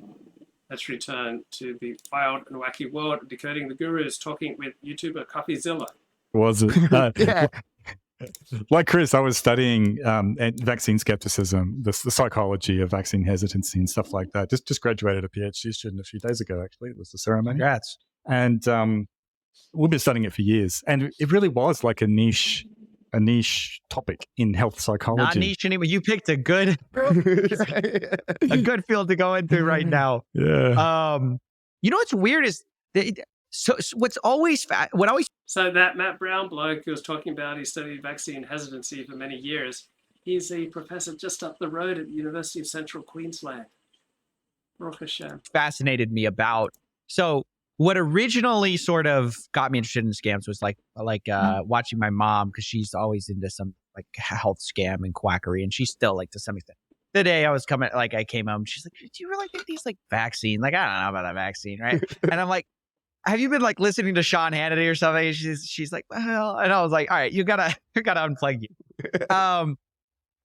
let's return to the wild and wacky world of decoding the gurus, talking with YouTuber Coffeezilla. Was it? Yeah. Like Chris, I was studying vaccine skepticism, the psychology of vaccine hesitancy and stuff like that. Just graduated a PhD student a few days ago, actually. It was the ceremony. Congrats. And we've been studying it for years. And it really was like a niche topic in health psychology. Not niche anymore. You picked a good field to go into right now. Yeah. You know what's weird is what's always So that Matt Brown bloke who was talking about, he studied vaccine hesitancy for many years. He's a professor just up the road at the University of Central Queensland. Baruch Hashem. Fascinated me about. So what originally sort of got me interested in scams was like watching my mom, because she's always into some like health scam and quackery, and she's still like to some extent. The day I came home, she's like, "Do you really think these like vaccine? Like, I don't know about a vaccine, right?" And I'm like, "Have you been like listening to Sean Hannity or something?" And she's like, "Well," and I was like, "All right, you gotta unplug you."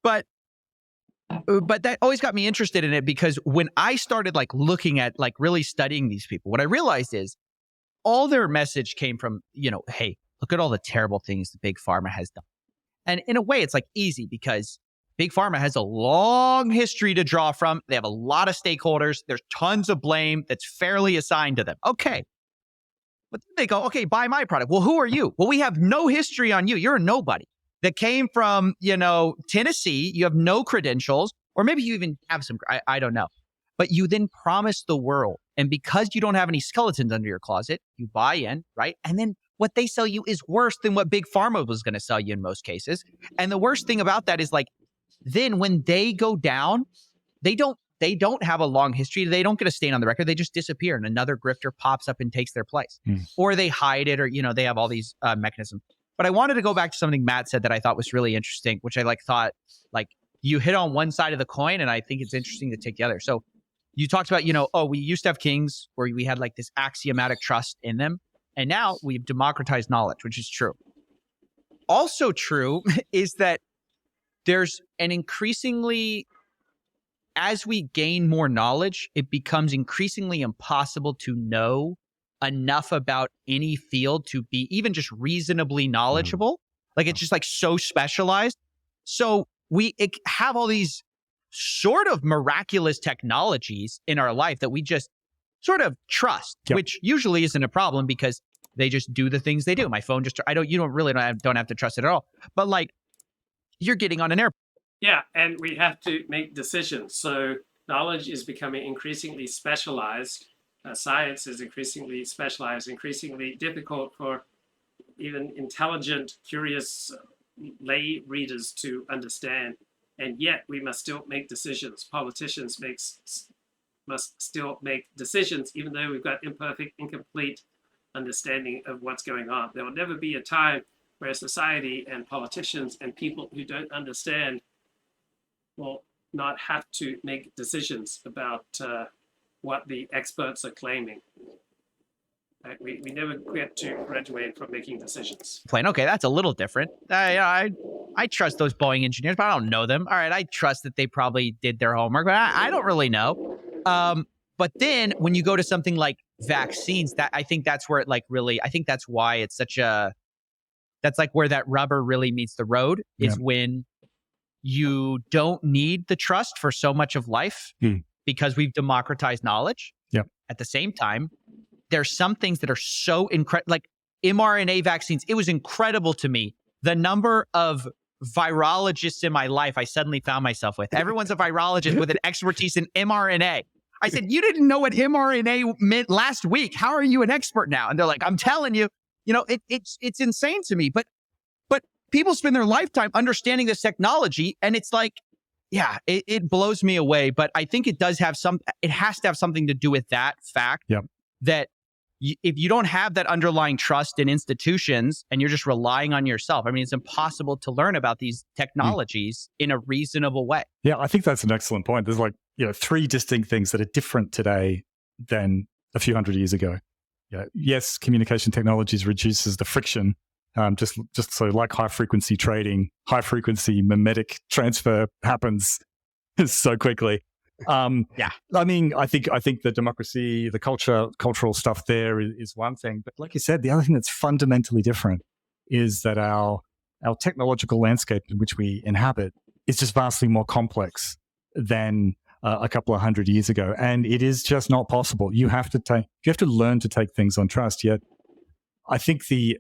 But that always got me interested in it, because when I started like looking at like really studying these people, what I realized is all their message came from, hey, look at all the terrible things that Big Pharma has done. And in a way, it's like easy because Big Pharma has a long history to draw from. They have a lot of stakeholders. There's tons of blame that's fairly assigned to them. Okay. But then they go, okay, buy my product. Well, who are you? Well, we have no history on you. You're a nobody that came from, Tennessee. You have no credentials, or maybe you even have some, I don't know. But you then promise the world. And because you don't have any skeletons under your closet, you buy in, right? And then what they sell you is worse than what Big Pharma was going to sell you in most cases. And the worst thing about that is like, then when they go down, they don't have a long history. They don't get a stain on the record. They just disappear and another grifter pops up and takes their place. Or they hide it, or, they have all these mechanisms. But I wanted to go back to something Matt said that I thought was really interesting, which I thought you hit on one side of the coin, and I think it's interesting to take the other. So you talked about, we used to have kings where we had like this axiomatic trust in them. And now we've democratized knowledge, which is true. Also true is that there's an increasingly, as we gain more knowledge, it becomes increasingly impossible to know enough about any field to be even just reasonably knowledgeable. Like it's just like so specialized. So we have all these sort of miraculous technologies in our life that we just sort of trust, which usually isn't a problem because they just do the things they do. My phone you don't have to trust it at all. But like you're getting on an airplane. Yeah, and we have to make decisions. So knowledge is becoming increasingly specialized. Science is increasingly specialized, increasingly difficult for even intelligent, curious lay readers to understand. And yet we must still make decisions. Politicians must still make decisions, even though we've got imperfect, incomplete understanding of what's going on. There will never be a time where society and politicians and people who don't understand will not have to make decisions about what the experts are claiming. We never get to graduate from making decisions. Okay, that's a little different. I trust those Boeing engineers, but I don't know them. All right, I trust that they probably did their homework, but I don't really know. But then when you go to something like vaccines, I think that's where it I think that's why it's such a that's like where that rubber really meets the road is when you don't need the trust for so much of life because we've democratized knowledge. Yep. At the same time, there's some things that are so incredible, like mRNA vaccines. It was incredible to me the number of virologists in my life I suddenly found myself with. Everyone's a virologist with an expertise in mRNA. I said, you didn't know what mRNA meant last week. How are you an expert now? And they're like, I'm telling you, it's insane to me. But people spend their lifetime understanding this technology, and it's like, it blows me away. But I think it has to have something to do with that fact that if you don't have that underlying trust in institutions and you're just relying on yourself, I mean, it's impossible to learn about these technologies in a reasonable way. Yeah, I think that's an excellent point. There's like, three distinct things that are different today than a few hundred years ago. Yes, communication technologies reduces the friction, just so like high frequency trading, high frequency mimetic transfer happens so quickly. I mean, I think the democracy, the cultural stuff there is one thing, but like you said, the other thing that's fundamentally different is that our technological landscape in which we inhabit is just vastly more complex than a couple of hundred years ago, and it is just not possible. You have to learn to take things on trust. Yet, I think the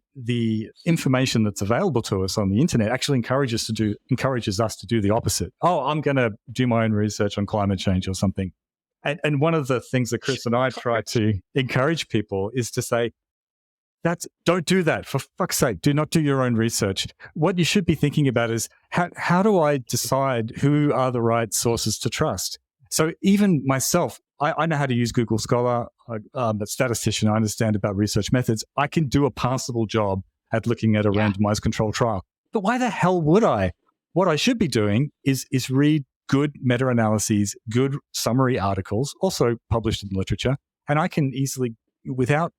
information that's available to us on the internet actually encourages us to do the opposite. Oh, I'm going to do my own research on climate change or something. And one of the things that Chris and I try to encourage people is to say, don't do that. For fuck's sake, do not do your own research. What you should be thinking about is how do I decide who are the right sources to trust? So even myself, I know how to use Google Scholar. I'm a statistician. I understand about research methods. I can do a passable job at looking at a randomized control trial. But why the hell would I? What I should be doing is read good meta-analyses, good summary articles, also published in literature. And I can easily, I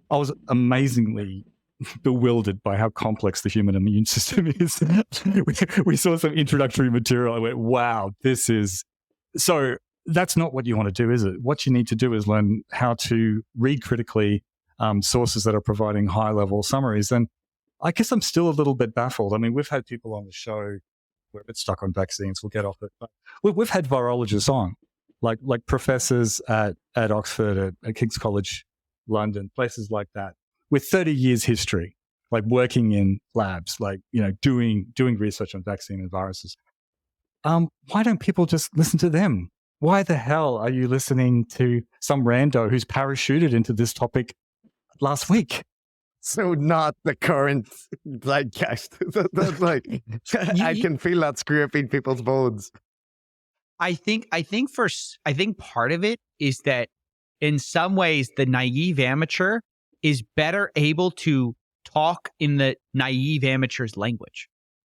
was amazingly bewildered by how complex the human immune system is. we saw some introductory material. I went, wow, this is... So that's not what you want to do, is it? What you need to do is learn how to read critically sources that are providing high-level summaries. And I guess I'm still a little bit baffled. I mean, we've had people on the show, we're a bit stuck on vaccines, we'll get off it, but we've had virologists on, like professors at Oxford, at King's College London, places like that, with 30 years history, like working in labs, like, doing research on vaccine and viruses. Why don't people just listen to them? Why the hell are you listening to some rando who's parachuted into this topic last week? So not the current zeitgeist. I can feel that scraping people's bones. I think part of it is that in some ways the naive amateur is better able to talk in the naive amateur's language.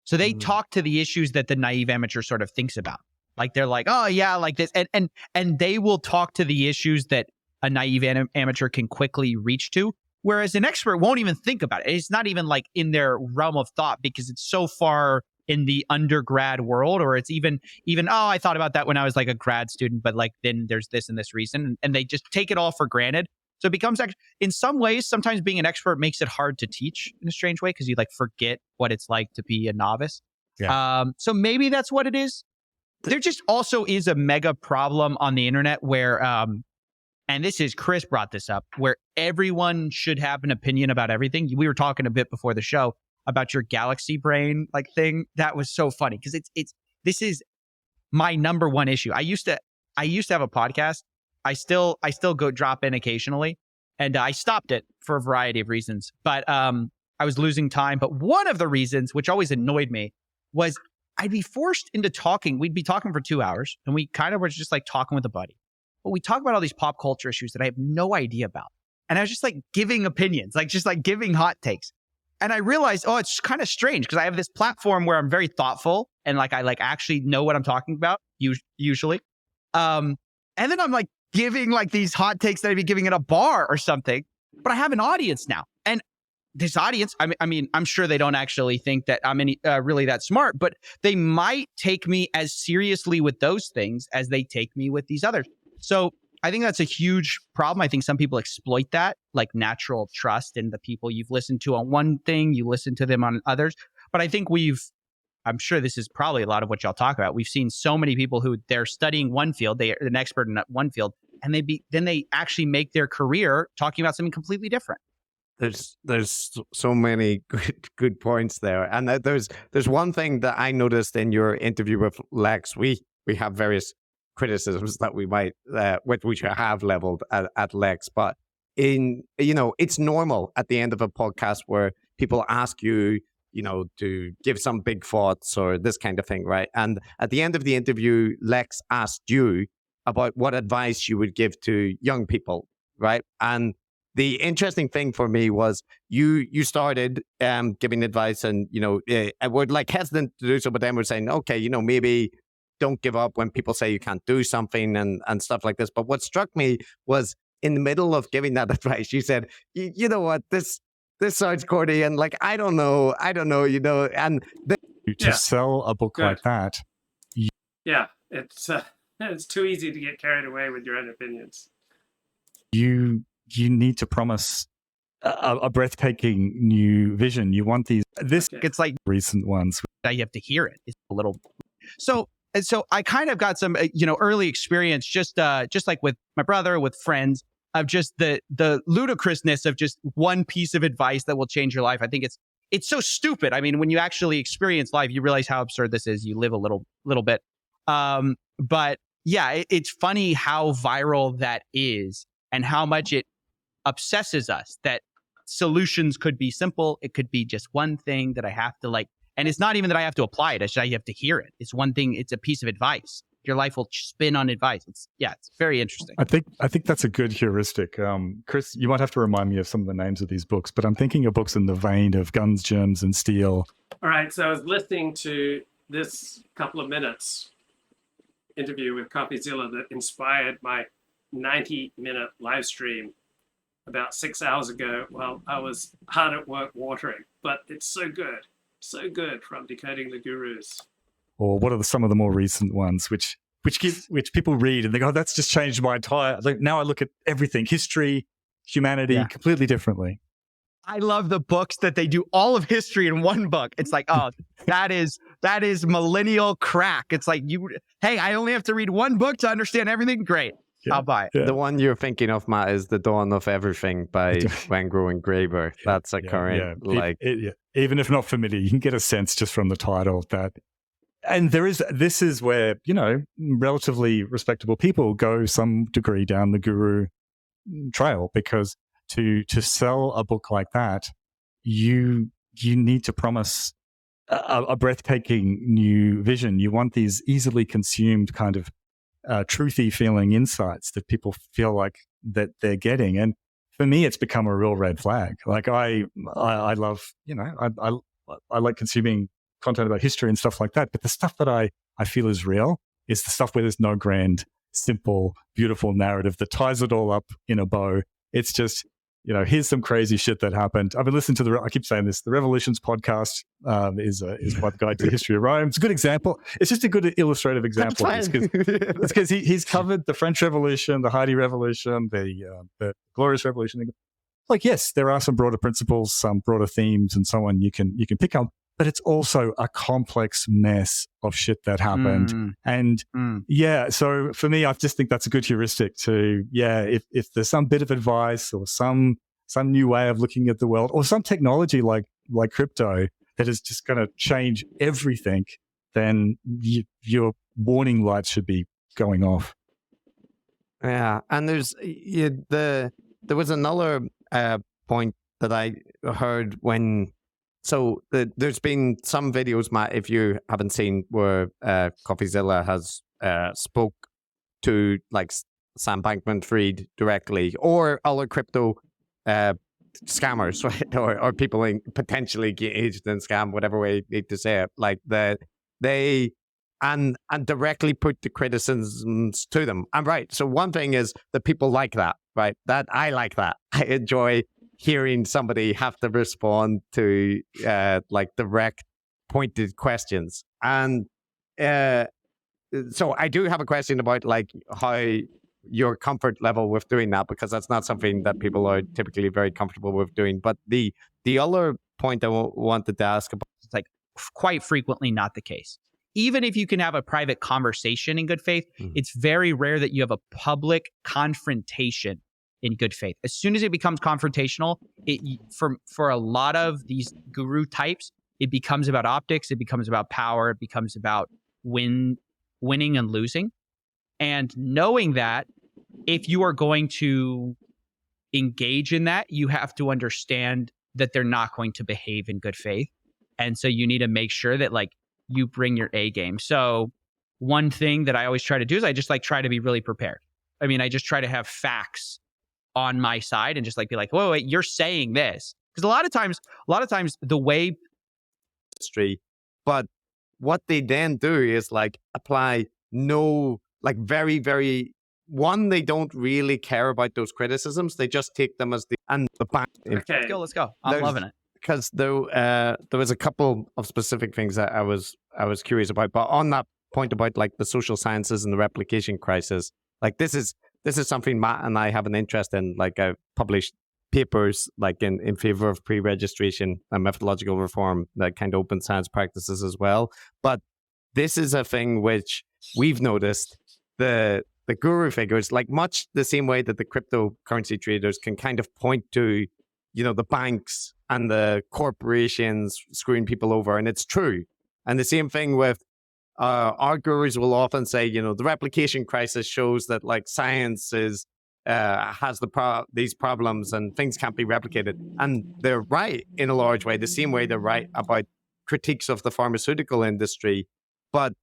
So they talk to the issues that the naive amateur sort of thinks about. Like they're like, oh yeah, like this. And they will talk to the issues that a naive amateur can quickly reach to. Whereas an expert won't even think about it. It's not even like in their realm of thought because it's so far in the undergrad world, or it's even, oh, I thought about that when I was like a grad student, but like then there's this and this reason. And they just take it all for granted. So it becomes, in some ways, sometimes being an expert makes it hard to teach in a strange way because you like forget what it's like to be a novice. Yeah. So maybe that's what it is. There just also is a mega problem on the internet where, and this is, Chris brought this up, where everyone should have an opinion about everything. We were talking a bit before the show about your galaxy brain like thing. That was so funny because this is my number one issue. I used to have a podcast. I still go drop in occasionally, and I stopped it for a variety of reasons. But I was losing time. But one of the reasons, which always annoyed me, was I'd be forced into talking. We'd be talking for 2 hours, and we kind of were just like talking with a buddy. But we talk about all these pop culture issues that I have no idea about. And I was just like giving opinions, like just like giving hot takes. And I realized, oh, it's kind of strange because I have this platform where I'm very thoughtful and like I like actually know what I'm talking about usually. And then I'm like giving like these hot takes that I'd be giving at a bar or something. But I have an audience now. And this audience, I mean, I'm sure they don't actually think that I'm really that smart, but they might take me as seriously with those things as they take me with these others. So that's a huge problem. I think some people exploit that, like natural trust in the people you've listened to on one thing, you listen to them on others. But I think I'm sure this is probably a lot of what y'all talk about. We've seen so many people who they're studying one field, they're an expert in one field, and then they actually make their career talking about something completely different. There's so many good points there, and there's one thing that I noticed in your interview with Lex. We have various criticisms that we might which I have leveled at Lex, but it's normal at the end of a podcast where people ask you, to give some big thoughts or this kind of thing, right? And at the end of the interview, Lex asked you about what advice you would give to young people, right? And the interesting thing for me was you started giving advice, and were like hesitant to do so, but then we're saying, okay, maybe don't give up when people say you can't do something and stuff like this. But what struck me was in the middle of giving that advice, you said, you know what, this sounds corny, and like I don't know, and to sell a book like that. Yeah, it's too easy to get carried away with your own opinions. You need to promise a breathtaking new vision. You want it's like recent ones. You have to hear it. It's a little. So I kind of got some, early experience, just like with my brother, with friends, of just the ludicrousness of just one piece of advice that will change your life. I think it's so stupid. I mean, when you actually experience life, you realize how absurd this is. You live a little bit. But yeah, it's funny how viral that is and how much it obsesses us that solutions could be simple. It could be just one thing that I have to like. And it's not even that I have to apply it. It's that you have to hear it. It's one thing. It's a piece of advice. Your life will spin on advice. It's very interesting. I think that's a good heuristic. Chris, you might have to remind me of some of the names of these books, but I'm thinking of books in the vein of Guns, Germs, and Steel. All right. So I was listening to this couple of minutes interview with Coffeezilla that inspired my 90-minute live stream about 6 hours ago while I was hard at work watering. But it's so good from Decoding the Gurus. Or what are some of the more recent ones, which people read and they go, oh, that's just changed my entire. Like, now I look at everything, history, humanity, completely differently. I love the books that they do all of history in one book. It's like, oh, that is millennial crack. It's like hey, I only have to read one book to understand everything. Great. I'll buy it. Yeah. The one you're thinking of, Matt, is The Dawn of Everything by Wengrow and Graeber. That's a current, even if not familiar, you can get a sense just from the title that. And this is where, relatively respectable people go some degree down the guru trail, because to sell a book like that, you need to promise a breathtaking new vision. You want these easily consumed kind of truthy feeling insights that people feel like that they're getting. And for me, it's become a real red flag. Like I love, I like consuming content about history and stuff like that. But the stuff that I feel is real is the stuff where there's no grand, simple, beautiful narrative that ties it all up in a bow. It's just, here's some crazy shit that happened. I've been listening to I keep saying this, the Revolutions podcast is my guide to the history of Rome. It's a good example. It's just a good illustrative example. It's because he's covered the French Revolution, the Haiti Revolution, the Glorious Revolution. Like, yes, there are some broader principles, some broader themes and so on you can pick up. But it's also a complex mess of shit that happened. So for me, I just think that's a good heuristic to, if there's some bit of advice or some new way of looking at the world or some technology like crypto that is just going to change everything, then your warning lights should be going off. Yeah. And there was another point that I heard when, so there's been some videos, Matt, if you haven't seen, where Coffeezilla has spoke to like Sam Bankman-Fried directly, or other crypto scammers, right? Or people potentially engaged in scam, whatever way you need to say it. Like they directly put the criticisms to them. I'm right. So one thing is that people like that, right? That I like that. I enjoy hearing somebody have to respond to like direct, pointed questions. And so I do have a question about like how your comfort level with doing that, because that's not something that people are typically very comfortable with doing. But the other point I wanted to ask about, it's like quite frequently not the case. Even if you can have a private conversation in good faith, it's very rare that you have a public confrontation in good faith. As soon as it becomes confrontational, for a lot of these guru types, it becomes about optics, it becomes about power, it becomes about winning and losing. And knowing that, if you are going to engage in that, you have to understand that they're not going to behave in good faith. And so you need to make sure that like you bring your A game. So one thing that I always try to do is I just like try to be really prepared. I mean, I just try to have facts on my side and just like be like, whoa, wait, you're saying this. Because a lot of times the way industry, but what they then do is like apply no, like very, very, one, they don't really care about those criticisms. They just take them as the back. Okay. Let's go. I'm loving it. Because there was a couple of specific things that I was curious about. But on that point about like the social sciences and the replication crisis, like this is something Matt and I have an interest in. Like I've published papers like in favor of pre-registration and methodological reform, that kind of open science practices as well. But this is a thing which we've noticed the guru figures, like much the same way that the cryptocurrency traders can kind of point to, the banks and the corporations screwing people over, and it's true. And the same thing with our gurus will often say, the replication crisis shows that like science is has these problems and things can't be replicated. And they're right in a large way, the same way they're right about critiques of the pharmaceutical industry. But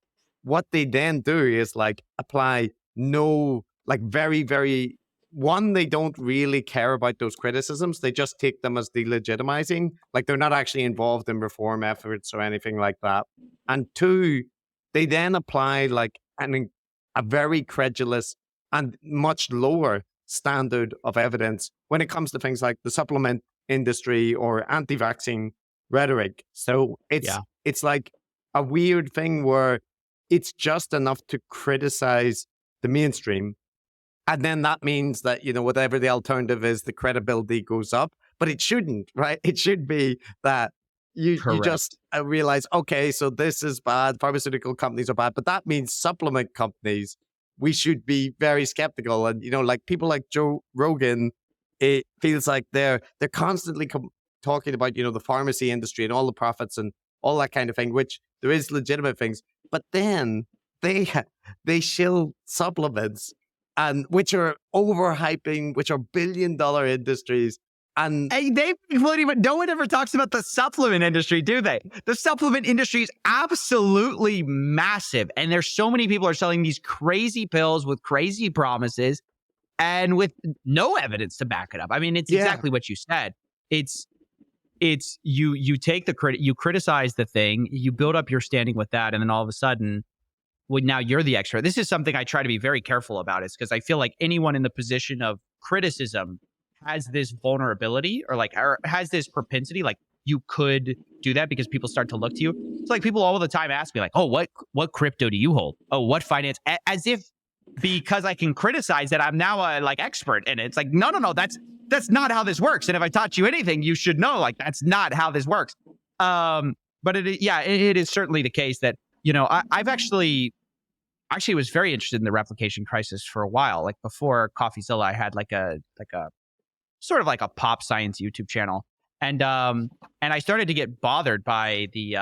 what they then do is like apply no, like very, very, one, they don't really care about those criticisms. They just take them as delegitimizing. Like they're not actually involved in reform efforts or anything like that. And two, they then apply like a very credulous and much lower standard of evidence when it comes to things like the supplement industry or anti-vaccine rhetoric. So it's like a weird thing where it's just enough to criticize the mainstream. And then that means that, whatever the alternative is, the credibility goes up. But it shouldn't, right? It should be that you just realize, okay, so this is bad. Pharmaceutical companies are bad. But that means supplement companies, we should be very skeptical. And, like people like Joe Rogan, it feels like they're constantly talking about, the pharmacy industry and all the profits and all that kind of thing, which there is legitimate things. But then they shill supplements, and which are overhyping, which are billion-dollar industries. And no one ever talks about the supplement industry, do they? The supplement industry is absolutely massive. And there's so many people are selling these crazy pills with crazy promises and with no evidence to back it up. I mean, it's exactly what you said. It's you take the credit, you criticize the thing, you build up your standing with that, and then all of a sudden, well, now you're the expert. This is something I try to be very careful about, is because I feel like anyone in the position of criticism has this vulnerability or has this propensity, like you could do that because people start to look to you. It's like people all the time ask me like, oh, what crypto do you hold? Oh, what finance? As if because I can criticize that I'm now a expert in it. It's like, no, that's not how this works. And if I taught you anything, you should know that's not how this works. But it is certainly the case that, I've actually was very interested in the replication crisis for a while. Like before Coffeezilla, I had like a sort of like a pop science YouTube channel. And I started to get bothered by the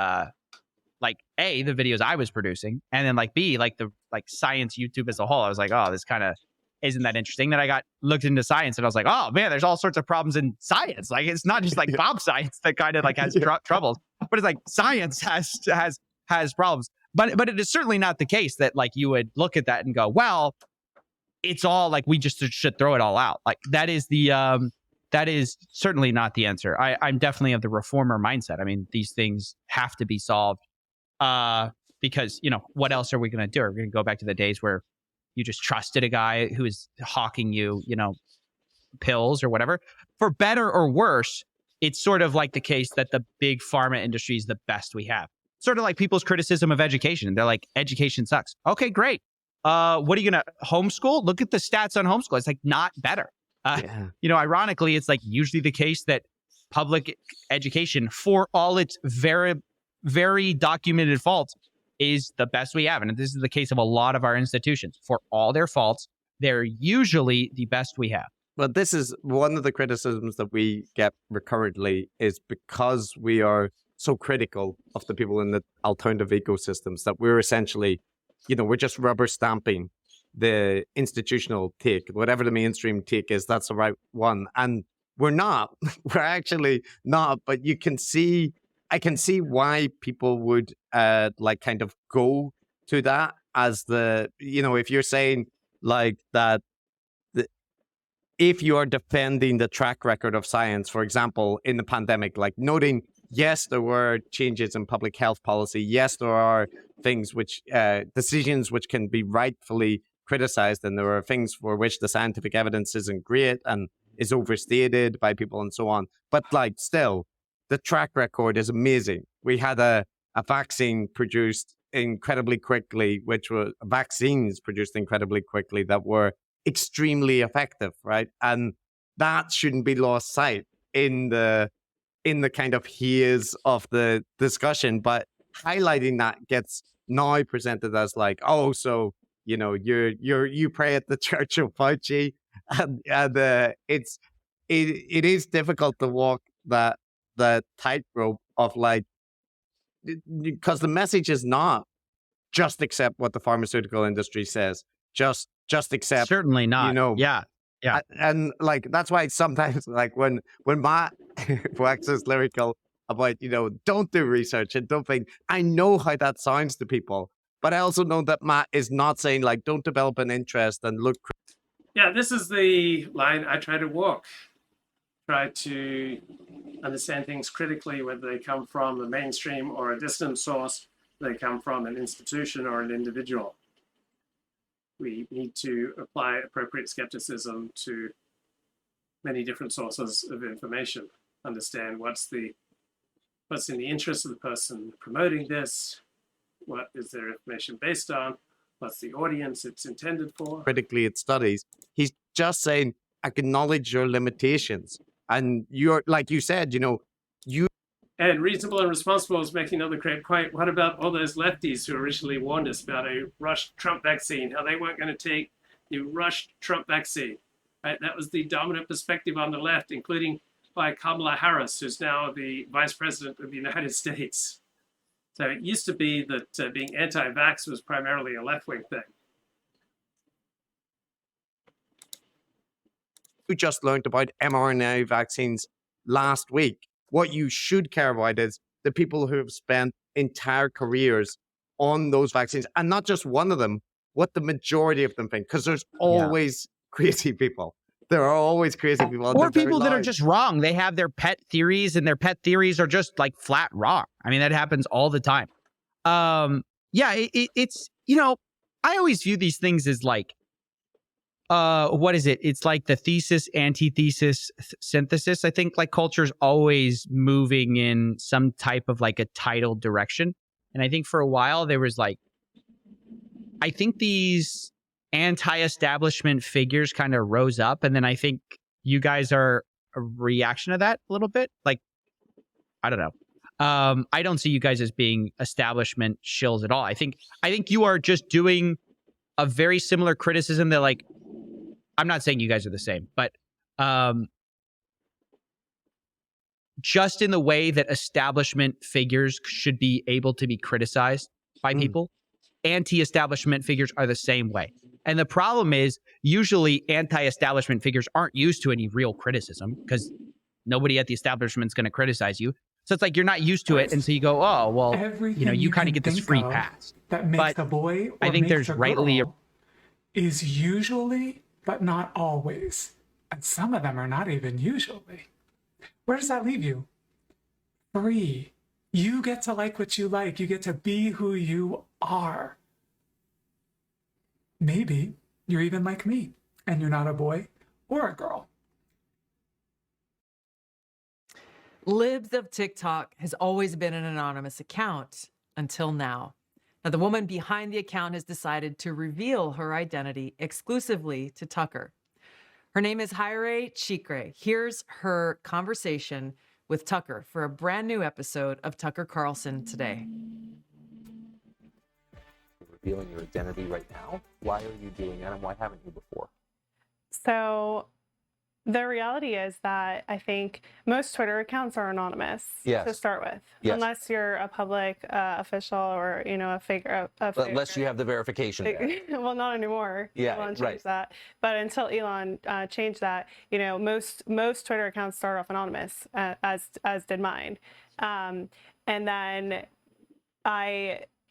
A, the videos I was producing, and then B, the science YouTube as a whole. I was like, oh, this kind of isn't that interesting. Then I got looked into science and I was like, oh man, there's all sorts of problems in science. Like it's not just pop science that kind of has troubles, but it's like science has problems. But it is certainly not the case that you would look at that and go, well, it's all we just should throw it all out. That is certainly not the answer. I'm definitely of the reformer mindset. I mean, these things have to be solved because, what else are we going to do? Are we going to go back to the days where you just trusted a guy who is hawking you, pills or whatever? For better or worse, it's sort of like the case that the big pharma industry is the best we have. Sort of like people's criticism of education. They're like, education sucks. Okay, great. what are you going to homeschool? Look at the stats on homeschool. It's like not better. You know, ironically, it's like usually the case that public education, for all its very, very documented faults, is the best we have. And this is the case of a lot of our institutions. For all their faults, they're usually the best we have. But this is one of the criticisms that we get recurrently, is because we are so critical of the people in the alternative ecosystems that we're essentially, you know, we're just rubber stamping the institutional take, whatever the mainstream take is, that's the right one. And we're not. We're actually not. But you can see, I can see why people would like kind of go to that as the, you know, if you're saying like that, if you are defending the track record of science, for example, in the pandemic, like noting, yes, there were changes in public health policy. Yes, there are things which, decisions which can be rightfully criticized, and there are things for which the scientific evidence isn't great and is overstated by people and so on. But like still, the track record is amazing. We had a vaccine produced incredibly quickly, which were vaccines produced incredibly quickly that were extremely effective, right? And that shouldn't be lost sight in the kind of haze of the discussion. But highlighting that gets now presented as like, oh, so you know, you pray at the Church of Fauci, and it is difficult to walk that tightrope of like, because the message is not just accept what the pharmaceutical industry says, just accept, certainly not, you know, yeah, and like that's why sometimes like when Matt waxes lyrical about, you know, don't do research and don't think, I know how that sounds to people. But I also know that Matt is not saying like, don't develop an interest and look. Yeah, this is the line I try to walk. Try to understand things critically, whether they come from a mainstream or a distant source, they come from an institution or an individual. We need to apply appropriate skepticism to many different sources of information. Understand what's in the interest of the person promoting this. What is their information based on? What's the audience it's intended for? Critically at studies. He's just saying, acknowledge your limitations. And you're, like you said, you know, And reasonable and responsible is making another great point. What about all those lefties who originally warned us about a rushed Trump vaccine, how they weren't going to take the rushed Trump vaccine, right? That was the dominant perspective on the left, including by Kamala Harris, who's now the vice president of the United States. So it used to be that being anti-vax was primarily a left-wing thing. We just learned about mRNA vaccines last week. What you should care about is the people who have spent entire careers on those vaccines, and not just one of them, what the majority of them think, because there's always crazy people. There are always crazy people. Or people that are just wrong. They have their pet theories, and their pet theories are just like flat wrong. I mean, that happens all the time. It's, you know, I always view these things as like, what is it? It's like the thesis, antithesis, synthesis. I think like culture's always moving in some type of like a tidal direction. And I think for a while there was like, I think these anti-establishment figures kind of rose up. And then I think you guys are a reaction to that a little bit. Like, I don't know. I don't see you guys as being establishment shills at all. I think you are just doing a very similar criticism that like, I'm not saying you guys are the same, but just in the way that establishment figures should be able to be criticized by people, anti-establishment figures are the same way. And the problem is usually anti-establishment figures aren't used to any real criticism because nobody at the establishment is going to criticize you. So it's like you're not used to it. And so you go, oh, well, you know, you kind of get this free pass. That makes a boy or I think makes there's a rightly girl is usually, but not always. And some of them are not even usually. Where does that leave you? Free. You get to like what you like. You get to be who you are. Maybe you're even like me, and you're not a boy or a girl. Libs of TikTok has always been an anonymous account until now. Now, the woman behind the account has decided to reveal her identity exclusively to Tucker. Her name is Haire Chikre. Here's her conversation with Tucker for a brand new episode of Tucker Carlson Today. Revealing your identity right now? Why are you doing that, and why haven't you before? So the reality is that I think most Twitter accounts are anonymous to start with, unless you're a public official or a figure. Unless you have the verification. Well, not anymore. Yeah, Elon changed that. But until Elon changed that, most Twitter accounts start off anonymous, as did mine. And then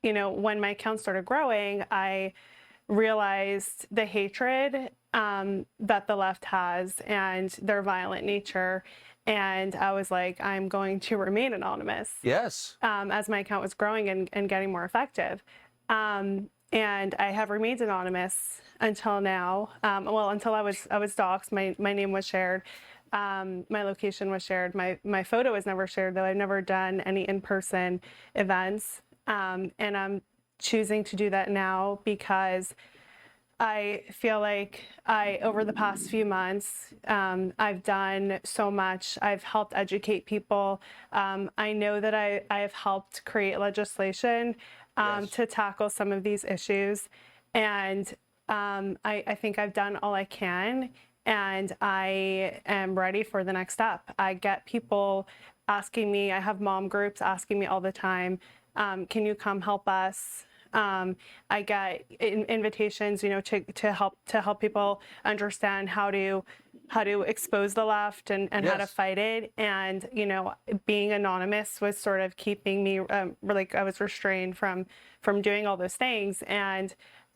when my account started growing, I realized the hatred that the left has and their violent nature. And I was like, I'm going to remain anonymous. Yes. As my account was growing and getting more effective. And I have remained anonymous until now. Until I was doxxed. My name was shared. My location was shared. My photo was never shared, though I've never done any in-person events. And I'm choosing to do that now because I feel like over the past few months, I've done so much. I've helped educate people. I know that I have helped create legislation to tackle some of these issues. And I think I've done all I can. And I am ready for the next step. I get people asking me, I have mom groups asking me all the time, can you come help us? I get invitations, to help people understand how to expose the left and how to fight it. And being anonymous was sort of keeping me like I was restrained from doing all those things. And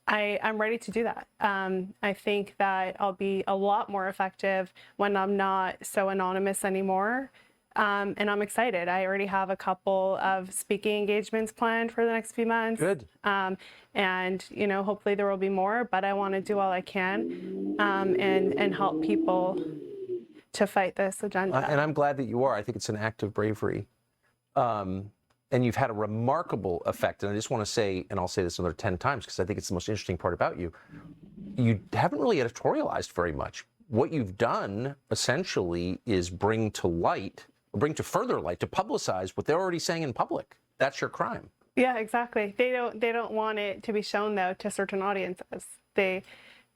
I'm ready to do that. I think that I'll be a lot more effective when I'm not so anonymous anymore. And I'm excited. I already have a couple of speaking engagements planned for the next few months. Good. And hopefully there will be more, but I want to do all I can and help people to fight this agenda. And I'm glad that you are. I think it's an act of bravery. And you've had a remarkable effect. And I just want to say, and I'll say this another 10 times because I think it's the most interesting part about you. You haven't really editorialized very much. What you've done essentially is bring to further light, to publicize what they're already saying in public. That's your crime. Yeah, exactly. They don't want it to be shown though to certain audiences. They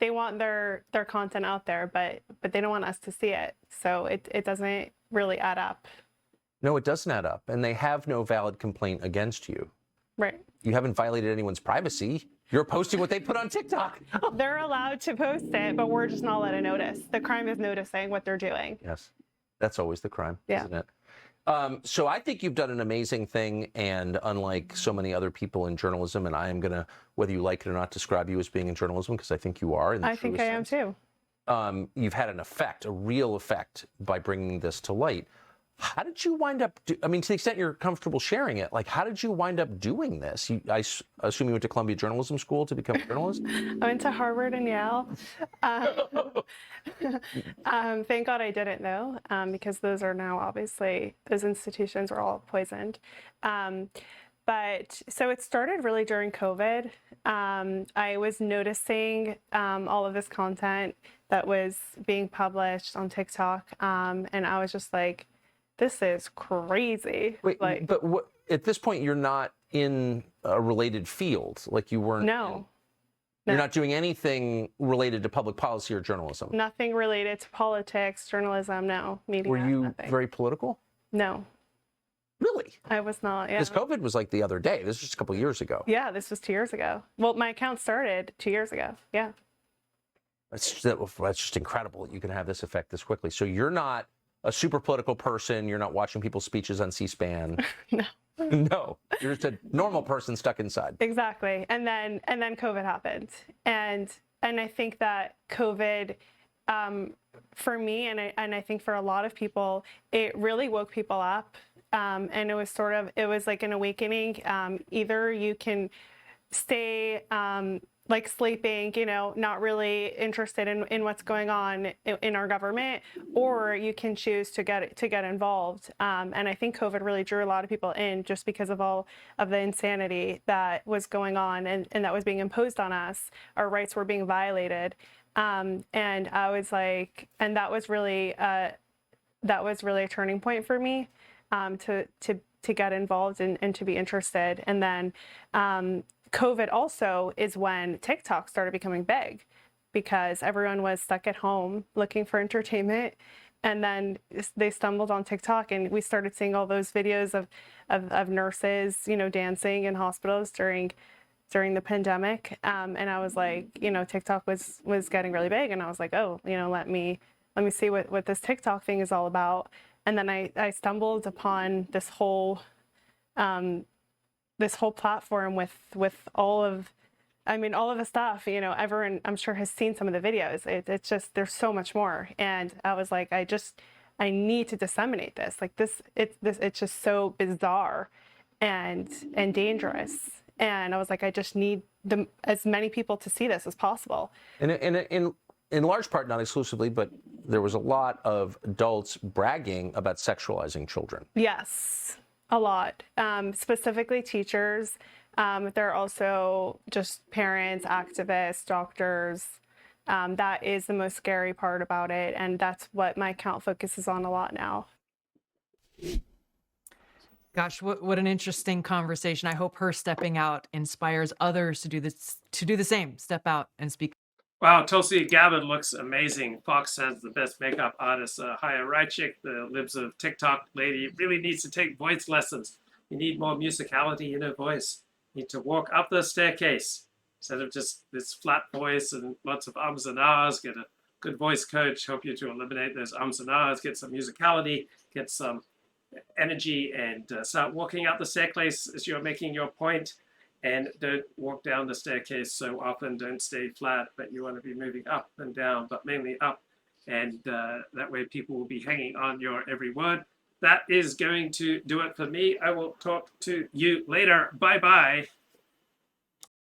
want their content out there, but they don't want us to see it. So it doesn't really add up. No, it doesn't add up. And they have no valid complaint against you. Right. You haven't violated anyone's privacy. You're posting what they put on TikTok. They're allowed to post it, but we're just not allowed to notice. The crime is noticing what they're doing. Yes. That's always the crime, yeah. Isn't it? So I think you've done an amazing thing, and unlike so many other people in journalism, and I am going to, whether you like it or not, describe you as being in journalism, because I think you are. I think I am too. You've had an effect, a real effect, by bringing this to light. How did you wind up, to the extent you're comfortable sharing it, how did you wind up doing this? I assume you went to Columbia Journalism School to become a journalist? I went to Harvard and Yale. Thank God I didn't, though, because those are now obviously, those institutions are all poisoned. But so it started really during COVID. I was noticing all of this content that was being published on TikTok, and I was just like, this is crazy. Wait, but what, at this point, you're not in a related field, you weren't. No. You're not doing anything related to public policy or journalism. Nothing related to politics, journalism, no. Media. Were you nothing. very political? No. Really? I was not. Yeah. Because COVID was the other day. This was just a couple of years ago. Yeah, this was 2 years ago. Well, my account started 2 years ago. Yeah. That's just incredible that you can have this effect this quickly. So you're not a super political person. You're not watching people's speeches on C-SPAN. No. No, you're just a normal person stuck inside. Exactly. And then COVID happened. And I think that COVID, for me, and I think for a lot of people, it really woke people up. And it was like an awakening. Either you can stay like sleeping, not really interested in what's going on in our government, or you can choose to get involved. And I think COVID really drew a lot of people in just because of all of the insanity that was going on and that was being imposed on us. Our rights were being violated. And I was like, and that was really a turning point for me, to get involved and to be interested. And then COVID also is when TikTok started becoming big, because everyone was stuck at home looking for entertainment. And then they stumbled on TikTok, and we started seeing all those videos of nurses, dancing in hospitals during the pandemic. And I was like, TikTok was getting really big, and I was like, oh, let me see what this TikTok thing is all about. And then I stumbled upon this whole platform with all of the stuff. Everyone, I'm sure, has seen some of the videos. It's just, there's so much more. And I was like, I need to disseminate this. Like it's just so bizarre and dangerous. And I was like, I just need as many people to see this as possible. In large part, not exclusively, but there was a lot of adults bragging about sexualizing children. Yes, a lot. Specifically teachers. There are also just parents, activists, doctors. That is the most scary part about it. And that's what my account focuses on a lot now. Gosh, what an interesting conversation. I hope her stepping out inspires others to do the same. Step out and speak. Wow, Tulsi Gabbard looks amazing. Fox has the best makeup artist. Haya Rychik, the Libs of TikTok lady, really needs to take voice lessons. You need more musicality in her voice. You need to walk up the staircase instead of just this flat voice and lots of ums and ahs. Get a good voice coach, help you to eliminate those ums and ahs, get some musicality, get some energy, and start walking up the staircase as you're making your point. And don't walk down the staircase so often, don't stay flat, but you want to be moving up and down, but mainly up. And that way people will be hanging on your every word. That is going to do it for me. I will talk to you later. Bye-bye.